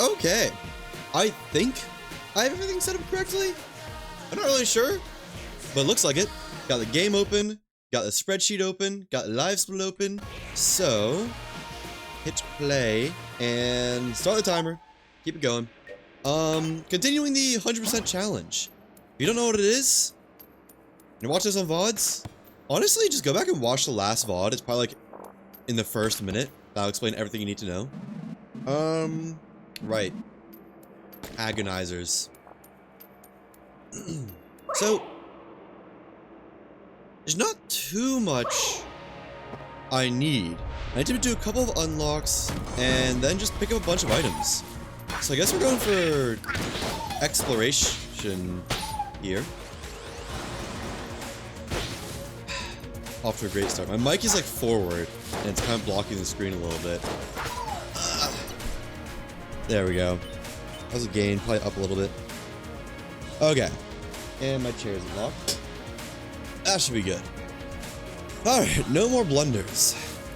Okay. I think I have everything set up correctly. I'm not really sure, but it looks like it. Got the game open, got the spreadsheet open, got the live split open. So, hit play and start the timer. Keep it going. Continuing the 100% challenge. If you don't know what it is, you watch this on VODs, honestly, just go back and watch the last VOD. It's probably like in the first minute. That'll explain everything you need to know. Right. Agonizers. So, there's not too much I need. I need to do a couple of unlocks and then just pick up a bunch of items. So I guess we're going for exploration here. Off to a great start. My mic is like forward and it's kind of blocking the screen a little bit. There we go. How's the gain? Probably up a little bit. Okay. And my chair is locked. That should be good. Alright, no more blunders.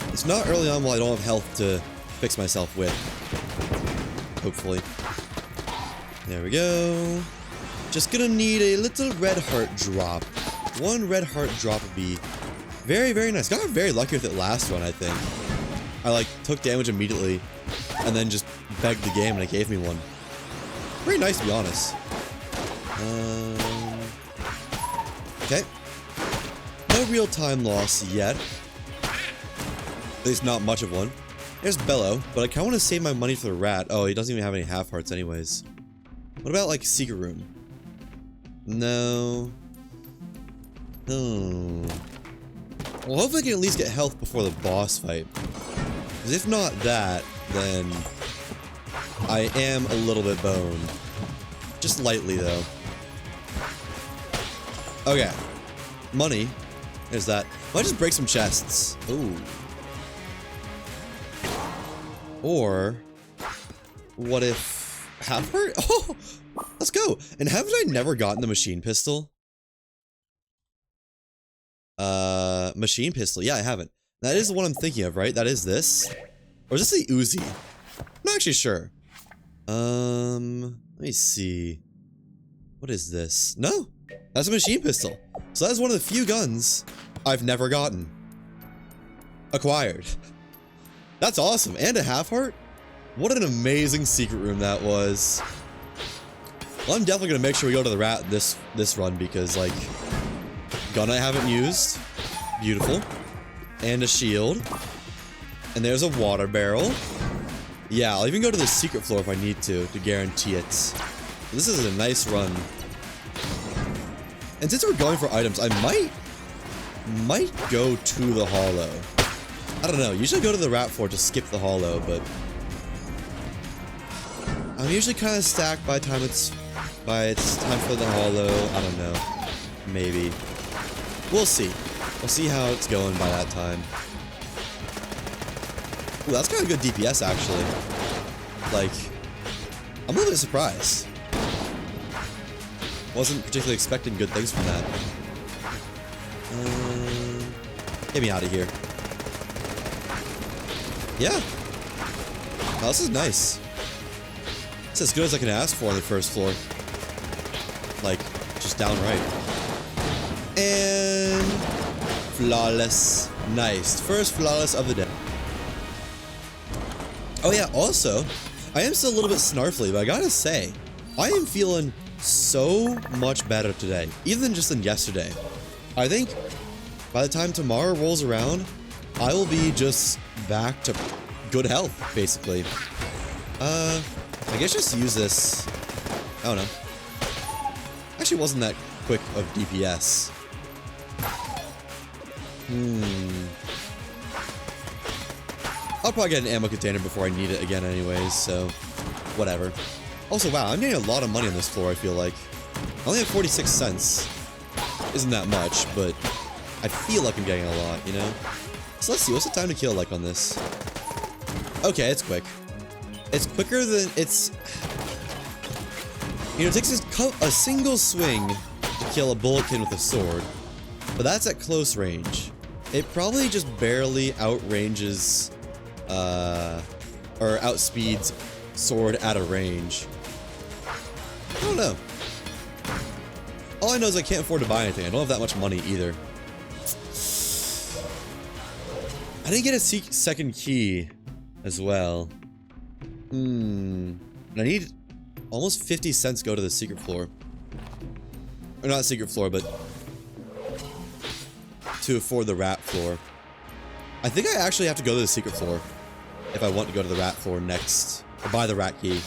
It's not early on while I don't have health to fix myself with. Hopefully. There we go. Just gonna need a little red heart drop. One red heart drop would be very, very nice. Got very lucky with it last one, I think. I like took damage immediately and then just begged the game and it gave me one. Pretty nice, to be honest. Okay. No real time loss yet. At least not much of one. There's Bello, but I kind of want to save my money for the rat. Oh, he doesn't even have any half hearts anyways. What about, like, secret room? No. Well, hopefully I can at least get health before the boss fight. Because if not that, then I am a little bit boned. Just lightly, though. Okay. Money. There's that. Might just break some chests. Ooh. Or, what if half heart? Oh, let's go. And haven't I never gotten the machine pistol? Machine pistol. Yeah, I haven't. That is the one I'm thinking of, right? That is this. Or is this the Uzi? I'm not actually sure. Let me see. What is this? No, that's a machine pistol. So that is one of the few guns I've never gotten. Acquired. That's awesome. And a half heart? What an amazing secret room that was. Well, I'm definitely gonna make sure we go to the rat this run because, like, gun I haven't used. Beautiful. And a shield. And there's a water barrel. Yeah, I'll even go to the secret floor if I need to guarantee it. This is a nice run. And since we're going for items, I might go to the hollow. I don't know, usually I go to the rat floor to skip the hollow, but I'm usually kind of stacked by the time it's time for the hollow. I don't know. Maybe. We'll see. We'll see how it's going by that time. Ooh, that's kind of good DPS, actually. Like, I'm a little bit surprised. Wasn't particularly expecting good things from that. Get me out of here. Yeah. Oh, this is nice. It's as good as I can ask for on the first floor. Like, just downright. And flawless. Nice. First flawless of the day. Oh yeah, also, I am still a little bit snarfly, but I gotta say, I am feeling so much better today, even just than yesterday. I think by the time tomorrow rolls around, I will be just back to good health, basically. I guess just use this. I don't know. Actually wasn't that quick of DPS. I'll probably get an ammo container before I need it again anyways, so whatever. Also, wow, I'm getting a lot of money on this floor, I feel like. I only have 46 cents. Isn't that much, but I feel like I'm getting a lot, you know? So let's see, what's the time to kill like on this? Okay, it's quick. It's quicker than it's... You know, it takes a single swing to kill a bulletkin with a sword, but that's at close range. It probably just barely outranges, or outspeeds sword at a range. I don't know. All I know is I can't afford to buy anything. I don't have that much money either. I didn't get a second key as well. And I need almost 50 cents to go to the secret floor. Or not secret floor, but to afford the rat floor. I think I actually have to go to the secret floor if I want to go to the rat floor next. Or buy the rat key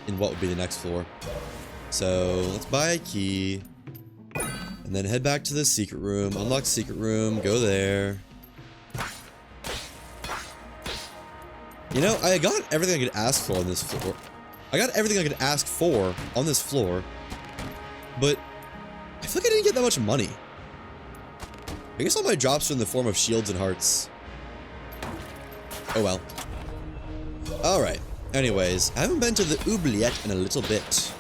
in what would be the next floor. So let's buy a key. And then head back to the secret room. Unlock the secret room. Go there. You know, I got everything I could ask for on this floor. I got everything I could ask for on this floor. But I feel like I didn't get that much money. I guess all my drops are in the form of shields and hearts. Oh well. Alright. Anyways, I haven't been to the oubliette in a little bit.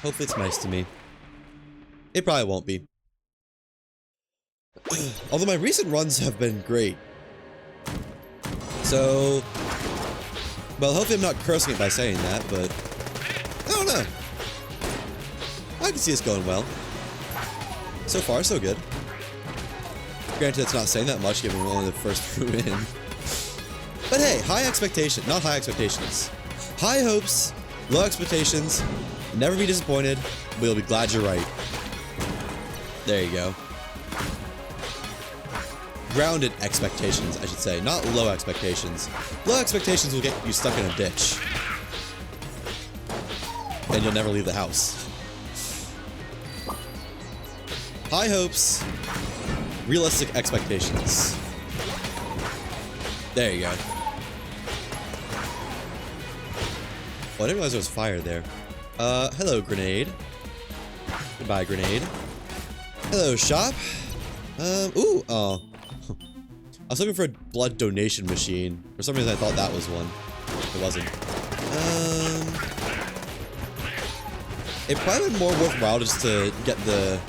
Hopefully it's nice to me. It probably won't be. Although my recent runs have been great. So, well, hopefully I'm not cursing it by saying that, but I don't know. I can see it's going well. So far, so good. Granted, it's not saying that much, given we're only the first room in. But hey, high expectation, not high expectations. High hopes, low expectations. Never be disappointed, but you'll be glad you're right. There you go. Grounded expectations, I should say, not low expectations. Low expectations will get you stuck in a ditch. And you'll never leave the house. High hopes, realistic expectations. There you go. Oh, I didn't realize there was fire there. Hello, grenade. Goodbye, grenade. Hello, shop. Ooh, oh. I was looking for a blood donation machine. For some reason, I thought that was one. It wasn't. It probably would be more worthwhile just to get the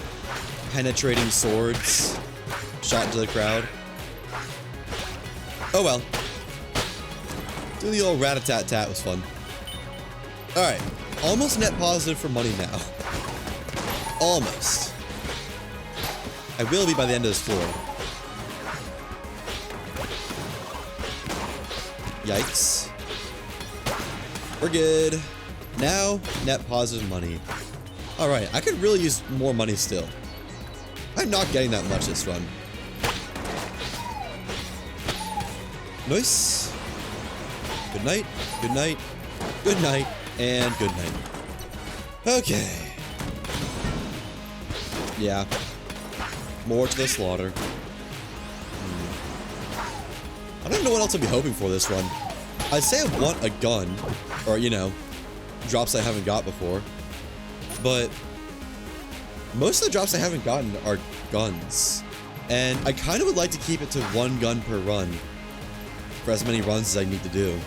penetrating swords shot into the crowd. Oh well. Doing the old rat-a-tat-tat was fun. Alright. Almost net positive for money now. Almost. I will be by the end of this floor. Yikes. We're good. Now, net positive money. Alright, I could really use more money still. I'm not getting that much this run. Nice. Good night, good night, good night, and good night. Okay. Yeah. More to the slaughter. I don't know what else I'd be hoping for this run. I'd say I want a gun. Or, you know, drops I haven't got before. But most of the drops I haven't gotten are guns. And I kind of would like to keep it to one gun per run. For as many runs as I need to do.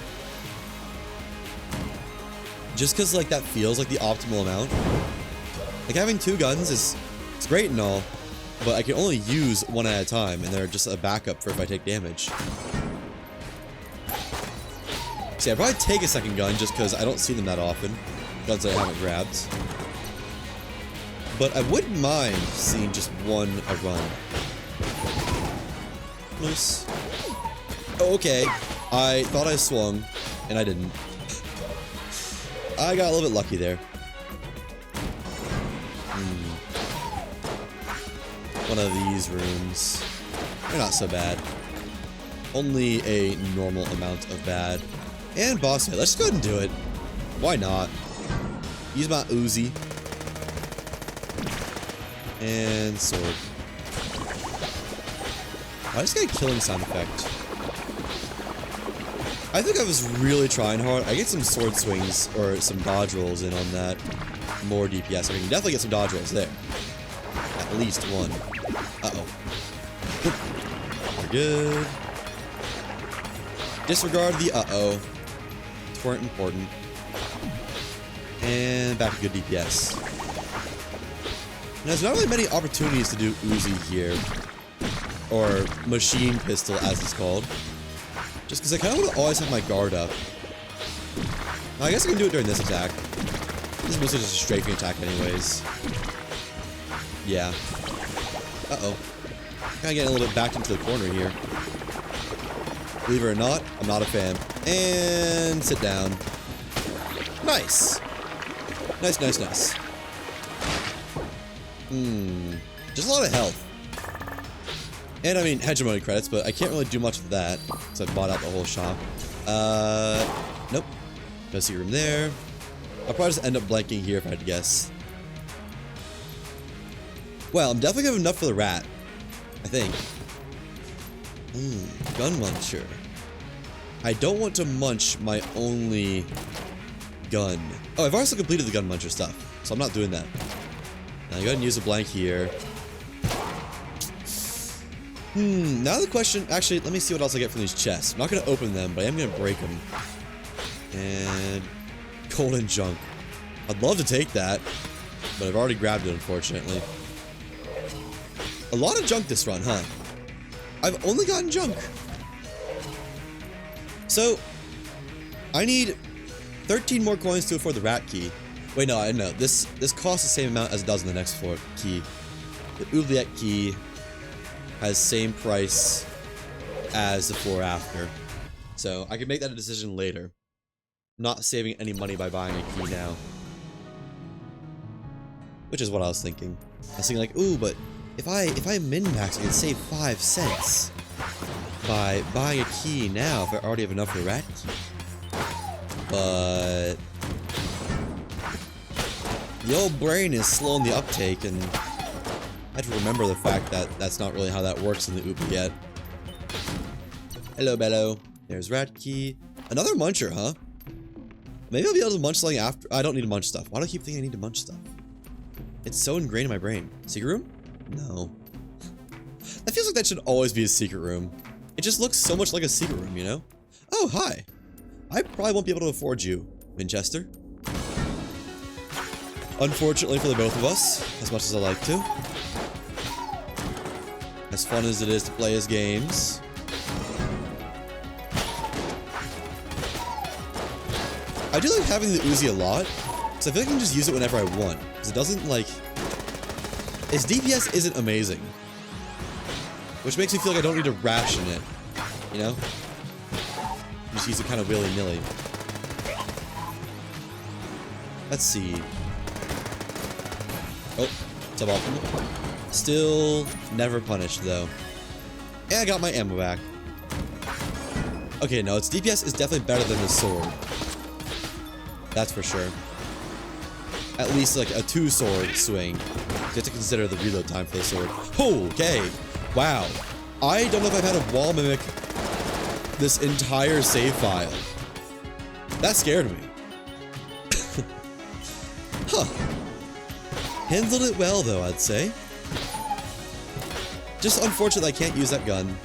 Just because, like, that feels like the optimal amount. Like, having two guns is it's great and all. But I can only use one at a time, and they're just a backup for if I take damage. See, I'd probably take a second gun just because I don't see them that often. Guns I haven't grabbed. But I wouldn't mind seeing just one a run. Nice. Oh, okay. I thought I swung, and I didn't. I got a little bit lucky there. One of these rooms. They're not so bad. Only a normal amount of bad. And boss fight. Let's just go ahead and do it. Why not? Use my Uzi. And sword. I just got a killing sound effect. I think I was really trying hard. I get some sword swings or some dodge rolls in on that. More DPS. I mean, you definitely get some dodge rolls there. At least one. Uh-oh. We're good. Disregard the uh-oh. It's weren't important. And back to good DPS. Now, there's not really many opportunities to do Uzi here. Or machine pistol, as it's called. Just because I kind of want to always have my guard up. I guess I can do it during this attack. This is mostly just a strafing attack anyways. Yeah. Uh-oh. Kinda getting a little bit backed into the corner here. Believe it or not, I'm not a fan. And sit down. Nice. Nice, nice, nice. Just a lot of health. And I mean, hegemony credits, but I can't really do much with that, because I bought out the whole shop. Nope. No secret room there. I'll probably just end up blanking here if I had to guess. Well, I'm definitely gonna have enough for the rat. I think. Gun muncher. I don't want to munch my only gun. Oh, I've also completed the gun muncher stuff, so I'm not doing that. Now I go ahead and use a blank here. Now the question, actually, let me see what else I get from these chests. I'm not going to open them, but I am going to break them. And golden junk. I'd love to take that, but I've already grabbed it, unfortunately. A lot of junk this run, huh? I've only gotten junk. So, I need 13 more coins to afford the rat key. Wait, no, I know. This costs the same amount as it does in the next floor key. The oubliette key has same price as the floor after. So, I can make that a decision later. Not saving any money by buying a key now. Which is what I was thinking. I was thinking like, ooh, but if I min-max, I can save 5 cents by buying a key now if I already have enough for the rat key. But the old brain is slow in the uptake, and I have to remember the fact that that's not really how that works in the oubliette. Hello, Bello. There's rat key. Another muncher, huh? Maybe I'll be able to munch something after. I don't need to munch stuff. Why do I keep thinking I need to munch stuff? It's so ingrained in my brain. Secret room? No. That feels like that should always be a secret room. It just looks so much like a secret room, you know? Oh, hi. I probably won't be able to afford you, Winchester. Unfortunately for the both of us, as much as I like to. As fun as it is to play his games. I do like having the Uzi a lot, because I feel like I can just use it whenever I want. Because it doesn't, like... Its DPS isn't amazing. Which makes me feel like I don't need to ration it. You know? Just use it kind of willy-nilly. Let's see. Oh, suboptimal. Still never punished, though. And I got my ammo back. Okay, no, its DPS is definitely better than the sword. That's for sure. At least like a 2-sword swing. You have to consider the reload time for the sword. Okay. Wow. I don't know if I've had a wall mimic this entire save file. That scared me. Huh. Handled it well though, I'd say. Just unfortunate I can't use that gun.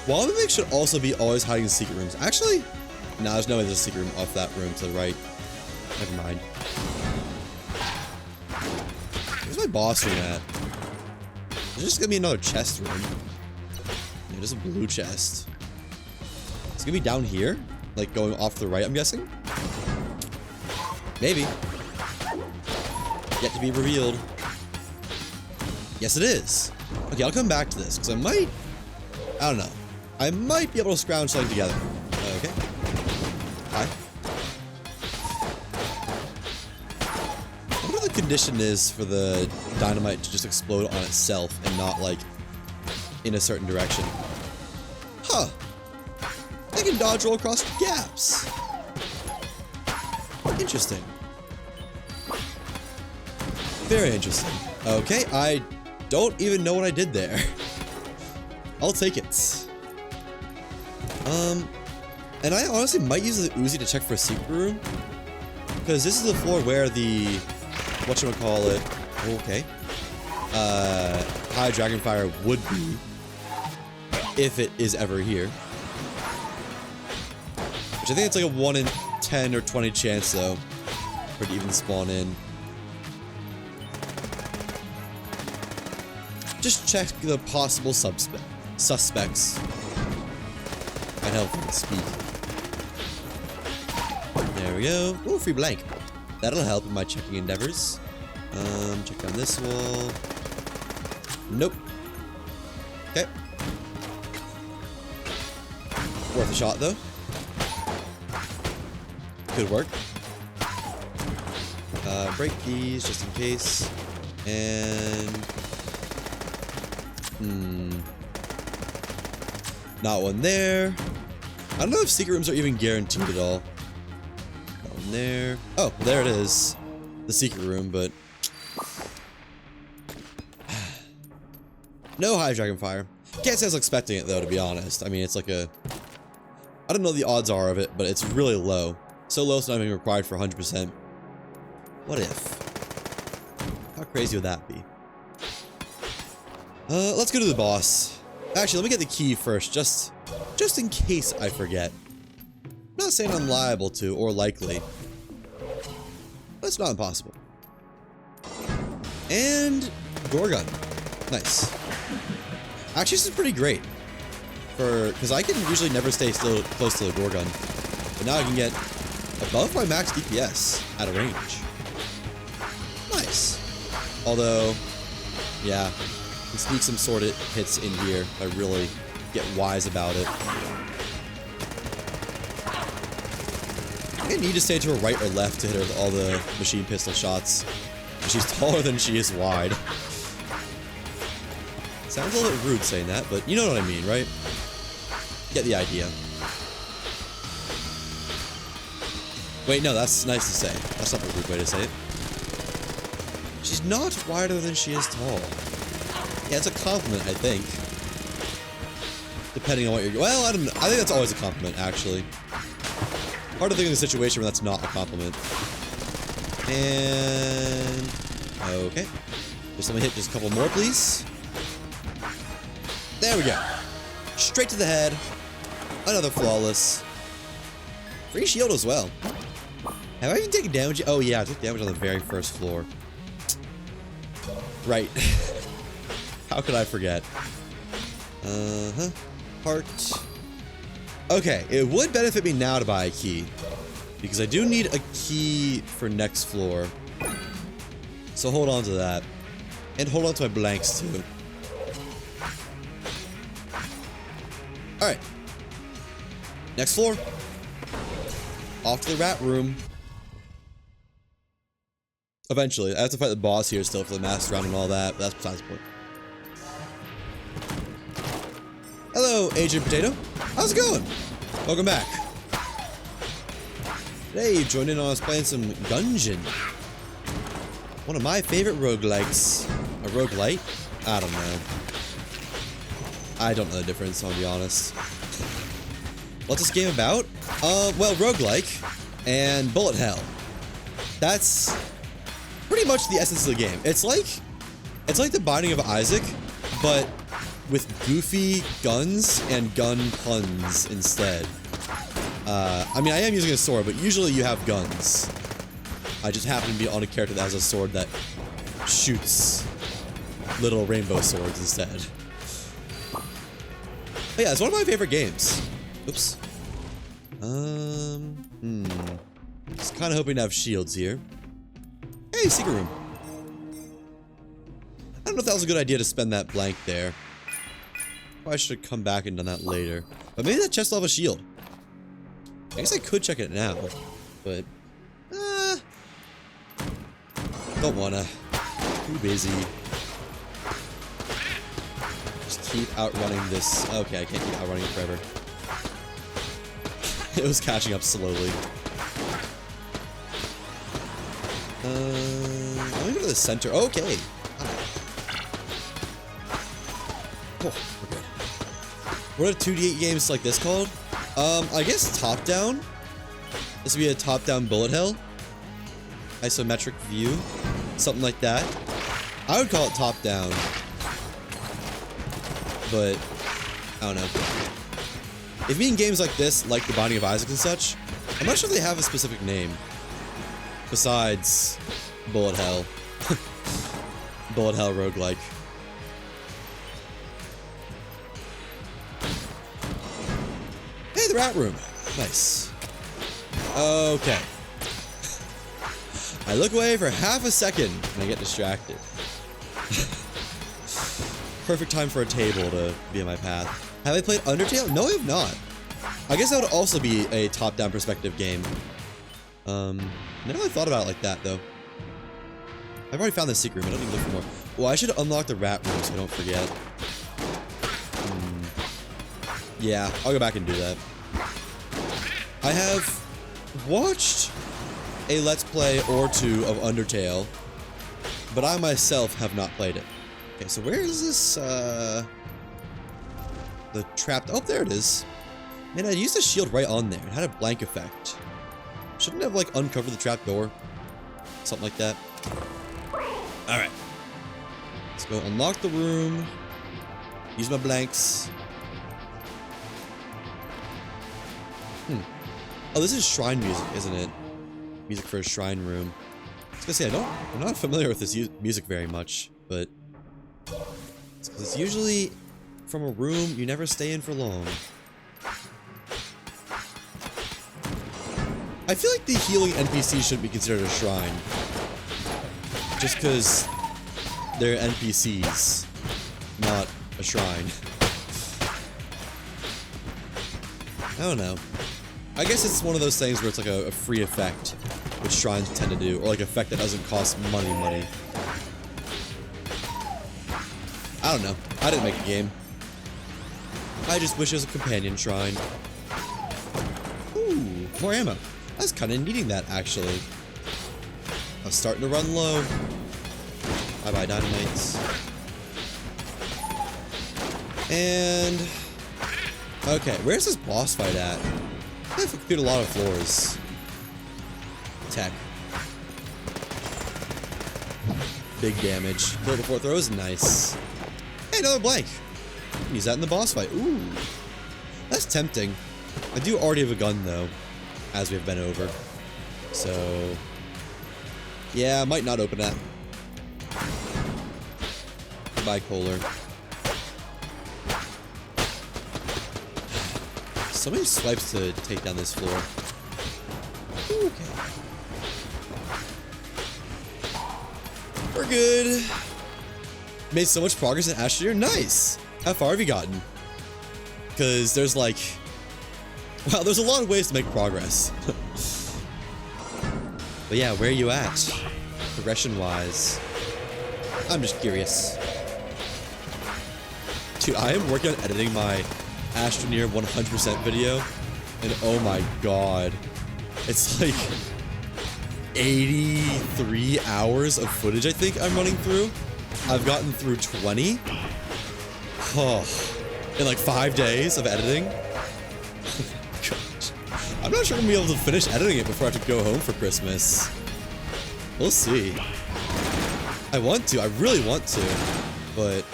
Wall mimic should also be always hiding in secret rooms. Actually, no, there's no way there's a secret room off that room to the right. Never mind. Where's my boss room at? There's just gonna be another chest room. Yeah, just a blue chest. It's gonna be down here? Like going off to the right, I'm guessing? Maybe. Yet to be revealed. Yes, it is. Okay, I'll come back to this, because I might... I don't know. I might be able to scrounge something together. Okay. Hi. I wonder what the condition is for the dynamite to just explode on itself and not, like, in a certain direction. Huh. I can dodge roll across gaps. Interesting. Very interesting. Okay, I don't even know what I did there. I'll take it. And I honestly might use the Uzi to check for a secret room. Because this is the floor where the... whatchamacallit... Okay. High Dragonfire would be. If it is ever here. Which I think it's like a 1 in 10 or 20 chance, though. For it to even spawn in. Just check the possible suspects. I'd help them speak. There we go. Ooh, free blank. That'll help in my checking endeavors. Check down this wall. Nope. Okay. Worth a shot, though. Good work. Break these just in case. And... Not one there. I don't know if secret rooms are even guaranteed at all. Not one there. Oh, there it is. The secret room, but... No Hive Dragon Fire. Can't say I was expecting it, though, to be honest. I mean, it's like a... I don't know the odds are of it, but it's really low. So low, it's not even required for 100%. What if? How crazy would that be? Let's go to the boss. Actually, let me get the key first, just in case I forget. I'm not saying I'm liable to, or likely. But it's not impossible. And... Gorgon. Nice. Actually, this is pretty great. Because I can usually never stay still close to the Gorgon. But now I can get above my max DPS at a range. Nice. Although, yeah, can sneak some sword hits in here if I really get wise about it. I need to stay to her right or left to hit her with all the machine pistol shots. She's taller than she is wide. Sounds a little bit rude saying that, but you know what I mean, right? Get the idea. Wait, no, that's nice to say. That's not a rude way to say it. She's not wider than she is tall. Yeah, it's a compliment, I think. Depending on what you're... Well, I don't know. I think that's always a compliment, actually. Hard to think of a situation where that's not a compliment. And... Okay. Just let me hit just a couple more, please. There we go. Straight to the head. Another flawless. Free shield as well. Have I even taken damage? Oh yeah, I took damage on the very first floor. Right. How could I forget? Heart. Okay, it would benefit me now to buy a key. Because I do need a key for next floor. So hold on to that. And hold on to my blanks too. Alright. Next floor. Off to the rat room. Eventually. I have to fight the boss here still for the master round and all that, but that's besides the point. Hello, Agent Potato. How's it going? Welcome back. Today you joined in on us playing some Gungeon. One of my favorite roguelikes. A roguelite? I don't know. I don't know the difference, I'll be honest. What's this game about? Well, roguelike and bullet hell. That's pretty much the essence of the game. It's like the Binding of Isaac, but with goofy guns and gun puns instead. I mean, I am using a sword, but usually you have guns. I just happen to be on a character that has a sword that shoots little rainbow swords instead. But yeah, it's one of my favorite games. Oops. Just kind of hoping to have shields here. Hey, secret room. I don't know if that was a good idea to spend that blank there. Probably should have come back and done that later. But maybe that chest will have a shield. I guess I could check it now, but don't wanna. Too busy. Just keep outrunning this. Okay, I can't keep outrunning it forever. It was catching up slowly. Let me go to the center. Okay. Oh, okay. What are 2D8 games like this called? I guess top-down? This would be a top-down bullet hell? Isometric view? Something like that. I would call it top-down. But, I don't know. If you mean games like this, like The Binding of Isaac and such, I'm not sure they have a specific name. Besides bullet hell. Bullet hell roguelike. Hey, the rat room. Nice. Okay. I look away for half a second and I get distracted. Perfect time for a table to be in my path. Have I played Undertale? No, I have not. I guess that would also be a top-down perspective game. Never really thought about it like that, though. I've already found the secret room. I don't need to look for more. Well, I should unlock the rat room so I don't forget. Yeah, I'll go back and do that. I have watched a Let's Play or two of Undertale, but I myself have not played it. Okay, so where is this, the trapped... Oh, there it is. Man, I used the shield right on there. It had a blank effect. Shouldn't it have, like, uncovered the trap door? Something like that. Alright. Let's go unlock the room. Use my blanks. Oh, this is shrine music, isn't it? Music for a shrine room. I was gonna say, I'm not familiar with this music very much, but it's usually from a room you never stay in for long. I feel like the healing NPCs shouldn't be considered a shrine. Just because they're NPCs, not a shrine. I don't know. I guess it's one of those things where it's like a free effect, which shrines tend to do, or like an effect that doesn't cost money. I don't know. I didn't make a game. I just wish it was a companion shrine. Ooh, more ammo. I was kind of needing that, actually. I was starting to run low. Bye-bye, dynamites. And... okay, where's this boss fight at? I've cleared a lot of floors. Tech. Big damage. Kill before throws, nice. Hey, another blank. Use that in the boss fight. Ooh. That's tempting. I do already have a gun, though, as we've been over. So... yeah, I might not open that. Bipolar. So many swipes to take down this floor. Okay. We're good. Made so much progress in Asher. Nice. How far have you gotten? Because there's like... wow, there's a lot of ways to make progress. But yeah, where are you at? Progression-wise. I'm just curious. Dude, I am working on editing my Astroneer 100% video, and oh my god. It's like 83 hours of footage, I think I'm running through. I've gotten through 20. Oh, in like 5 days of editing. Gosh. I'm not sure I'm gonna be able to finish editing it before I have to go home for Christmas. We'll see. I want to, I really want to, but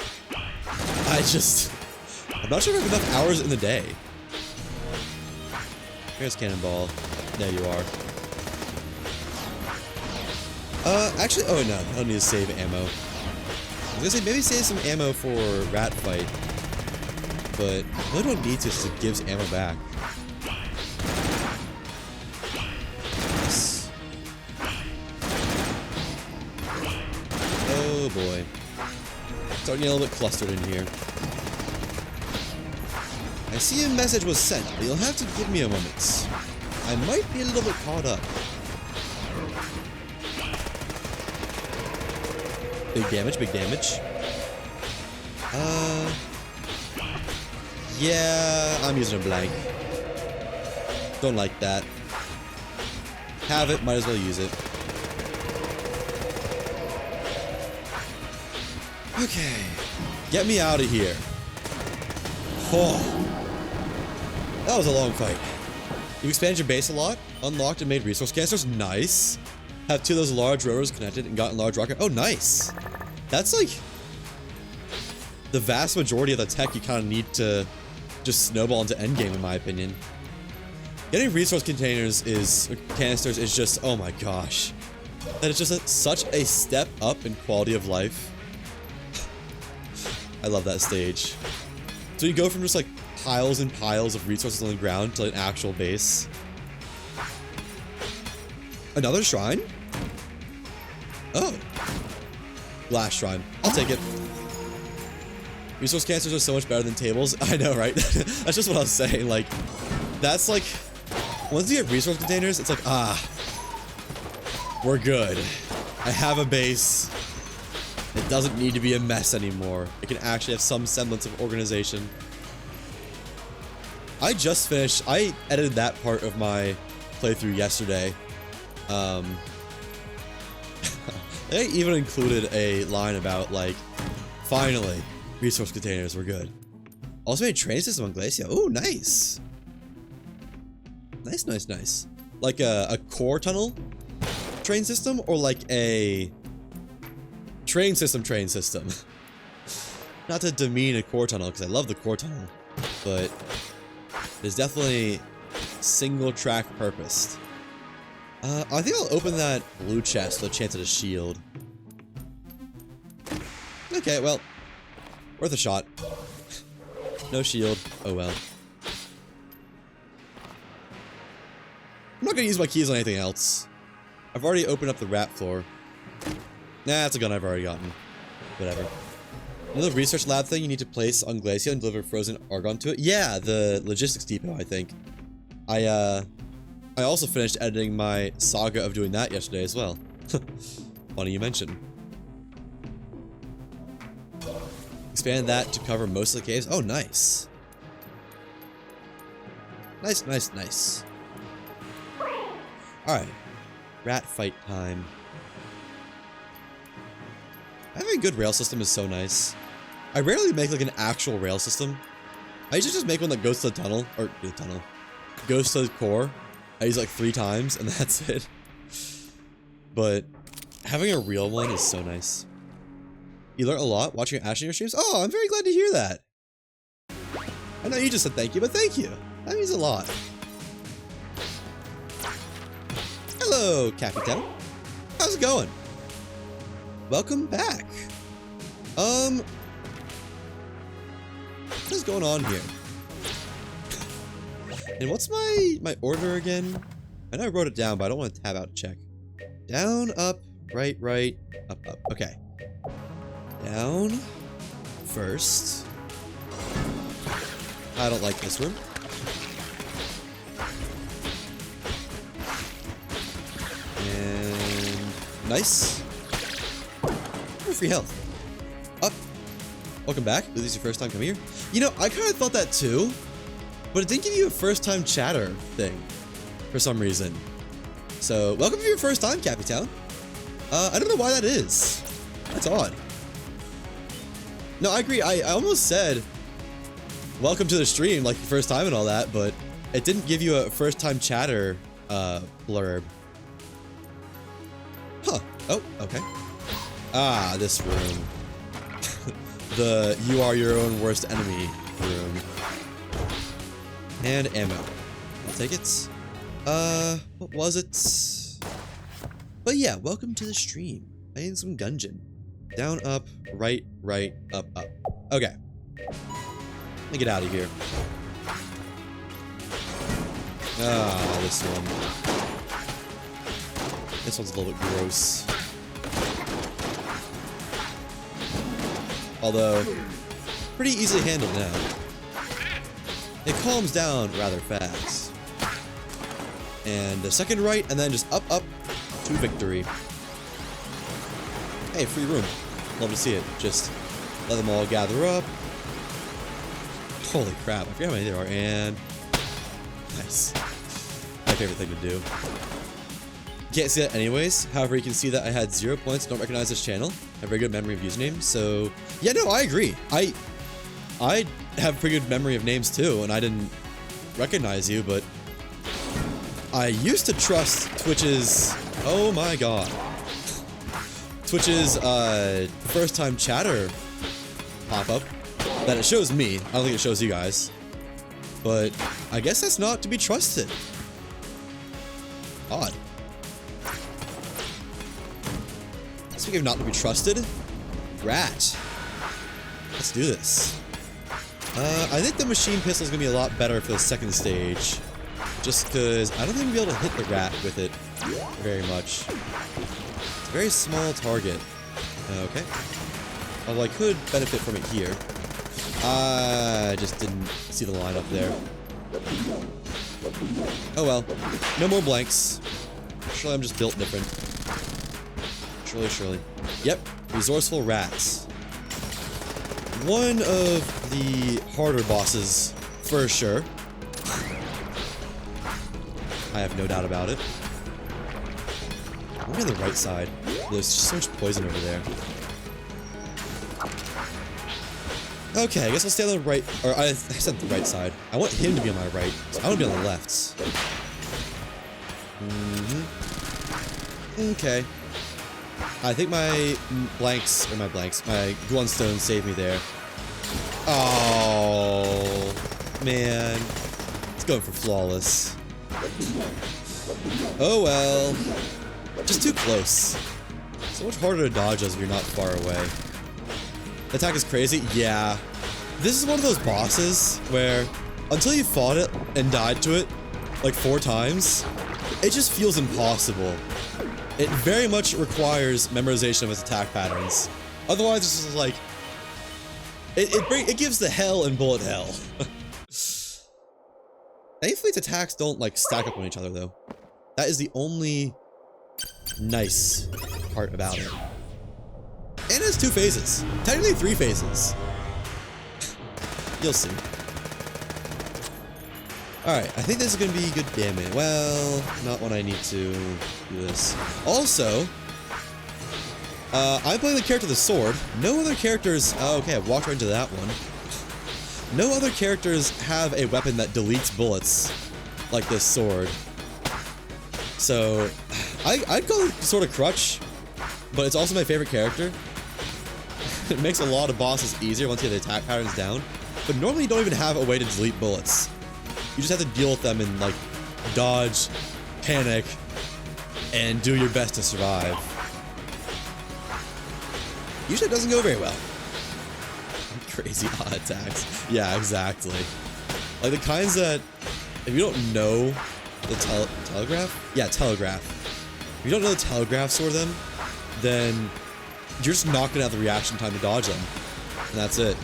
I'm not sure if I have enough hours in the day. Here's Cannonball. There you are. Actually, oh no, I don't need to save ammo. I was gonna say, maybe save some ammo for rat fight. But I really don't need to, since it gives ammo back. Yes. Oh boy. Starting to get a little bit clustered in here. I see a message was sent, but you'll have to give me a moment. I might be a little bit caught up. Big damage, big damage. Yeah, I'm using a blank. Don't like that. Have it, might as well use it. Okay. Get me out of here. Oh. That was a long fight. You expanded your base a lot, unlocked and made resource canisters. Nice. Have 2 of those large rotors connected and gotten large rocket. Oh, nice. That's like the vast majority of the tech you kind of need to just snowball into endgame, in my opinion. Getting resource canisters is just, oh my gosh. That is just such a step up in quality of life. I love that stage. So you go from just like piles and piles of resources on the ground to an actual base. Another shrine? Oh. Glass shrine. I'll take it. Resource cancers are so much better than tables. I know, right? That's just what I was saying. Like, that's like, once you get resource containers, it's like, ah, we're good. I have a base. It doesn't need to be a mess anymore. It can actually have some semblance of organization. I just finished, I edited that part of my playthrough yesterday. They even included a line about, like, finally, resource containers were good. Also made a train system on Glacia. Ooh, nice. Nice, nice, nice. Like a core tunnel train system, or like a train system. Not to demean a core tunnel, because I love the core tunnel, but there's definitely single track purposed. I think I'll open that blue chest with a chance at a shield. Okay, well, worth a shot. No shield. Oh well. I'm not gonna use my keys on anything else. I've already opened up the rat floor. Nah, that's a gun I've already gotten. Whatever. Another research lab thing you need to place on Glacia and deliver frozen argon to it. Yeah, the logistics depot, I think. I also finished editing my saga of doing that yesterday as well. Funny you mention. Expand that to cover most of the caves. Oh, nice. Nice, nice, nice. Alright. Rat fight time. Having a good rail system is so nice. I rarely make like an actual rail system. I usually just make one that goes to the tunnel, or the tunnel, goes to the core. I use like 3 times and that's it. But having a real one is so nice. You learn a lot watching Ashley streams. Oh, I'm very glad to hear that. I know you just said thank you, but thank you. That means a lot. Hello, Capitan. How's it going? Welcome back. What is going on here? And what's my order again? I know I wrote it down, but I don't want to tab out to check. Down, up, right, right, up, up. Okay. Down first. I don't like this room. And nice. Free health. Up. Welcome back. Is this your first time coming here? You know, I kind of thought that too, but it didn't give you a first time chatter thing for some reason. So, welcome to your first time, Capitan. I don't know why that is. That's odd. No, I agree. I almost said welcome to the stream, like the first time and all that, but it didn't give you a first time chatter blurb. Huh. Oh, okay. Ah, this room. The you are your own worst enemy room. And ammo. I'll take it. What was it? But yeah, welcome to the stream. Playing some Gungeon. Down, up, right, right, up, up. Okay. Let me get out of here. Ah, this one. This one's a little bit gross. Although, pretty easily handled now. It calms down rather fast. And a second right, and then just up, up to victory. Hey, free room. Love to see it. Just let them all gather up. Holy crap, I forget how many there are, and nice. My favorite thing to do. Can't see that anyways. However, you can see that I had 0 points. Don't recognize this channel. I have very good memory of username. So yeah, no, I agree. I have pretty good memory of names too, and I didn't recognize you, but I used to trust Twitch's. Oh my god. Twitch's first time chatter pop-up that it shows me. I don't think it shows you guys. But I guess that's not to be trusted. Odd. Speaking of not to be trusted, rat. Let's do this. I think the machine pistol is gonna be a lot better for the second stage, just because I don't think I'm gonna be able to hit the rat with it very much. It's a very small target. Okay. Although I could benefit from it here. I just didn't see the line up there. Oh well. No more blanks. Surely I'm just built different. Surely. Yep. Resourceful rats. One of the harder bosses, for sure. I have no doubt about it. Maybe on the right side. There's just so much poison over there. Okay, I guess I'll stay on the right, or I said the right side. I want him to be on my right, so I want to be on the left. Okay. I think my Glunstone saved me there. Oh, man. It's going for flawless. Oh well. Just too close. So much harder to dodge us if you're not far away. The attack is crazy? Yeah. This is one of those bosses where, until you fought it and died to it, like 4 times, it just feels impossible. It very much requires memorization of its attack patterns. Otherwise, it's just like... It gives the hell in bullet hell. Thankfully, its attacks don't, like, stack up on each other, though. That is the only nice part about it. And it has 2 phases. Technically 3 phases. You'll see. Alright, I think this is going to be good damage. Well, not when I need to do this. Also, I'm playing the character with the sword. No other characters... Oh, okay, I walked right into that one. No other characters have a weapon that deletes bullets like this sword. So, I'd call it sort of crutch, but it's also my favorite character. It makes a lot of bosses easier once you get the attack patterns down. But normally you don't even have a way to delete bullets. You just have to deal with them and, like, dodge, panic, and do your best to survive. Usually it doesn't go very well. Crazy odd attacks. Yeah, exactly. Like the kinds that, if you don't know the telegraph? Yeah, telegraph. If you don't know the telegraphs for them, then you're just not gonna have the reaction time to dodge them. And that's it.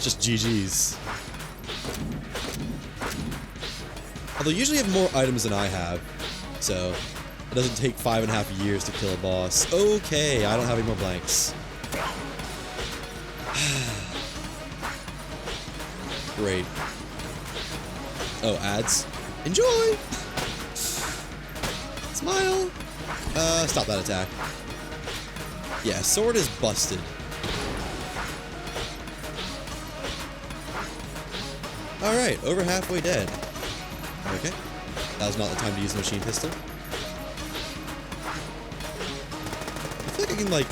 Just GG's. Although usually you have more items than I have, so it doesn't take 5.5 years to kill a boss. Okay, I don't have any more blanks. Great. Oh, ads. Enjoy! Smile! Stop that attack. Yeah, sword is busted. Alright, over halfway dead. Okay. That was not the time to use the machine pistol. I feel like I can, like,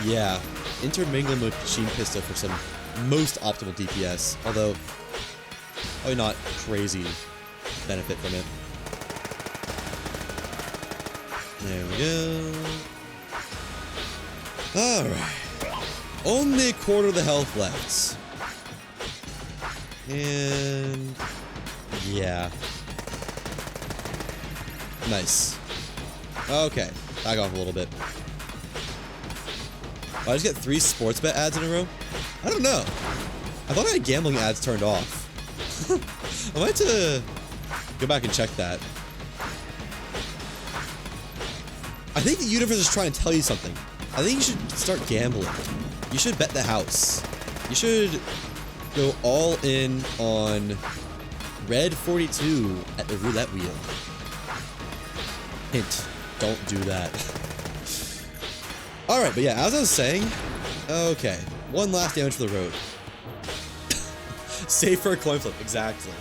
yeah, intermingle machine pistol for some most optimal DPS, although probably not crazy benefit from it. There we go. Alright. Only a quarter of the health left. And yeah. Nice. Okay. Back off a little bit. Did I just get 3 sports bet ads in a row? I don't know. I thought I had gambling ads turned off. I might have to go back and check that. I think the universe is trying to tell you something. I think you should start gambling. You should bet the house. You should go all in on red 42 at the roulette wheel. Hint, don't do that. Alright, but yeah, as I was saying, okay, one last damage for the road. Save for a coin flip, exactly.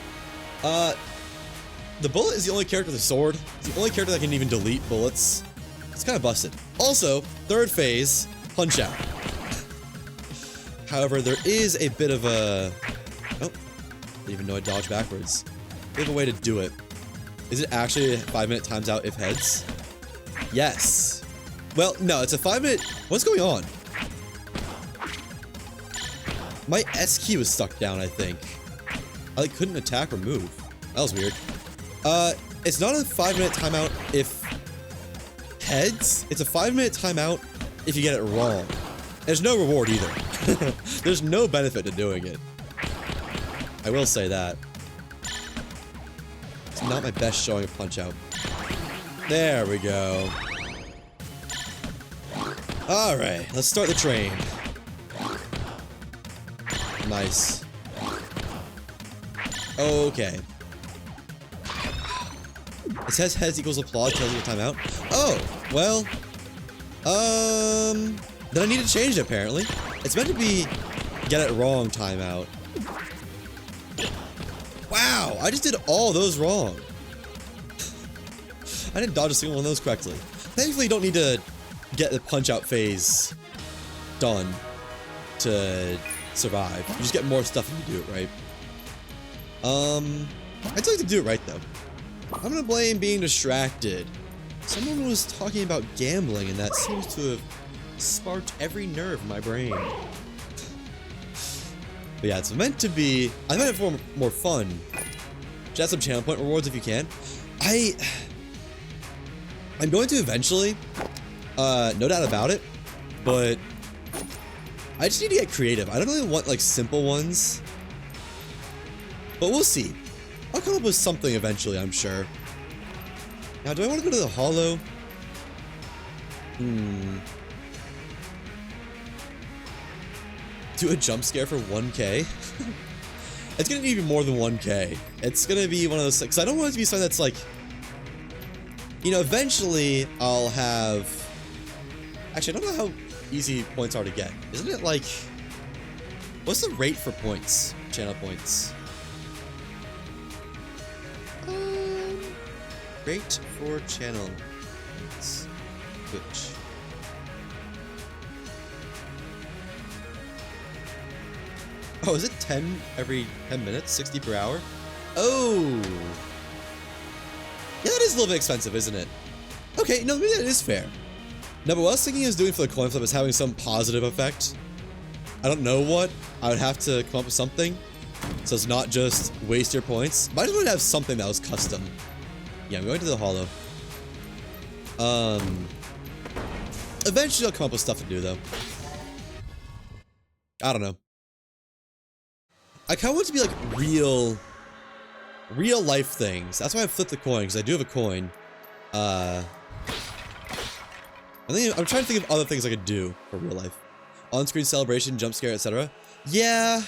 The bullet is the only character with a sword. It's the only character that can even delete bullets. It's kind of busted. Also, 3rd phase, punch out. However, there is a bit of a... Oh, didn't even know I dodged backwards. We have a way to do it. Is it actually a 5-minute times out if heads? Yes. Well, no, it's a 5-minute... What's going on? My S key was stuck down, I think. I like couldn't attack or move. That was weird. It's not a 5-minute timeout if heads. It's a 5-minute timeout if you get it wrong. There's no reward either. There's no benefit to doing it. I will say that. It's not my best showing of Punch-Out. There we go. Alright, let's start the train. Nice. Okay. It says heads equals applause, tells you a timeout. Oh, well. Then I need to change it apparently. It's meant to be get it wrong timeout. Wow, I just did all those wrong. I didn't dodge a single one of those correctly. Thankfully, you don't need to get the Punch-Out phase done to survive. You just get more stuff if you do it right. I'd like to do it right though. I'm gonna blame being distracted. Someone was talking about gambling and that seems to have sparked every nerve in my brain. But yeah, it's meant to be, I meant it for more fun. Just add some channel point rewards if you can. I'm going to eventually, no doubt about it, but I just need to get creative. I don't really want like simple ones, but we'll see. I'll come up with something eventually, I'm sure. Now, do I want to go to the Hollow? Do a jump scare for 1K? It's gonna be more than 1K. It's gonna be one of those, because I don't want it to be something that's like, you know, eventually I'll have, actually I don't know how easy points are to get. Isn't it like, what's the rate for points? Channel points. Rate for channel points. Twitch. Oh, is it 10 every 10 minutes? 60 per hour? Oh! Yeah, that is a little bit expensive, isn't it? Okay, no, maybe that is fair. No, but what I was thinking is doing for the coin flip is having some positive effect. I don't know what. I would have to come up with something. So it's not just waste your points. But I just want to have something that was custom. Yeah, I'm going to the Hollow. Eventually I'll come up with stuff to do, though. I don't know. I kind of want it to be like real life things. That's why I flipped the coin, because I do have a coin. I'm trying to think of other things I could do for real life. On-screen celebration, jump scare, etc. Yeah.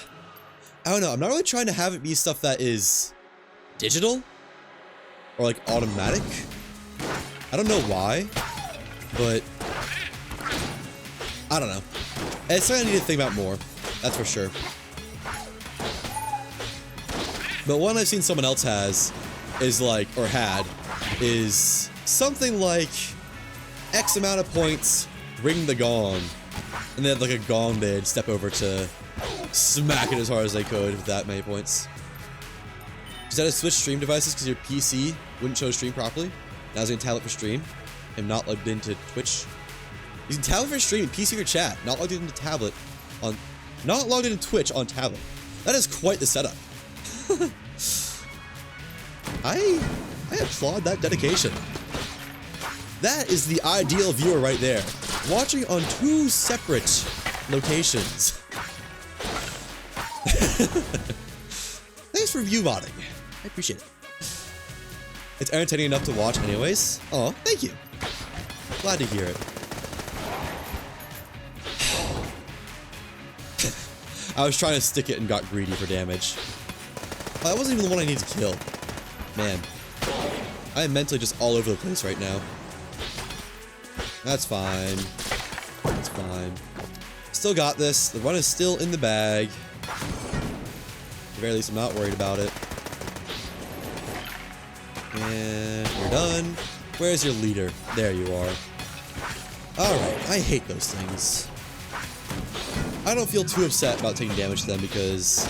I don't know. I'm not really trying to have it be stuff that is digital or like automatic. I don't know why, but I don't know. It's something I need to think about more. That's for sure. But one I've seen someone else has is like, or had, is something like X amount of points, ring the gong. And they had like a gong they'd step over to smack it as hard as they could with that many points. Just had to switch stream devices because your PC wouldn't show stream properly. Now I was using tablet for stream. I'm not logged into Twitch. Using tablet for stream, PC for chat. Not logged into tablet on, not logged into Twitch on tablet. That is quite the setup. I applaud that dedication. That is the ideal viewer right there. Watching on 2 separate locations. Thanks for view modding. I appreciate it. It's entertaining enough to watch anyways. Oh, thank you. Glad to hear it. I was trying to stick it and got greedy for damage. Oh, that wasn't even the one I need to kill. Man. I am mentally just all over the place right now. That's fine. That's fine. Still got this. The run is still in the bag. At the very least, I'm not worried about it. And we're done. Where's your leader? There you are. Alright, I hate those things. I don't feel too upset about taking damage to them because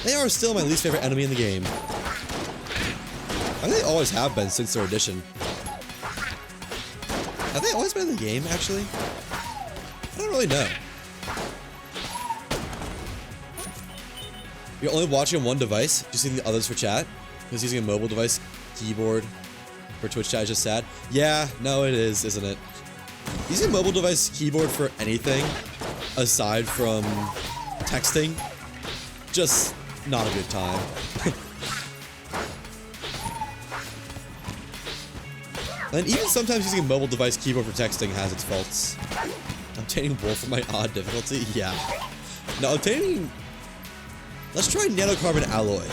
they are still my least favorite enemy in the game. I think they always have been since their addition. Have they always been in the game, actually? I don't really know. You're only watching on one device, just using the others for chat. Because using a mobile device, keyboard, for Twitch chat is just sad. Yeah, no, it is, isn't it? Using a mobile device keyboard for anything aside from texting, just not a good time. And even sometimes using a mobile device keyboard for texting has its faults. Obtaining wool for my odd difficulty? Yeah. Now obtaining... Let's try nanocarbon alloy.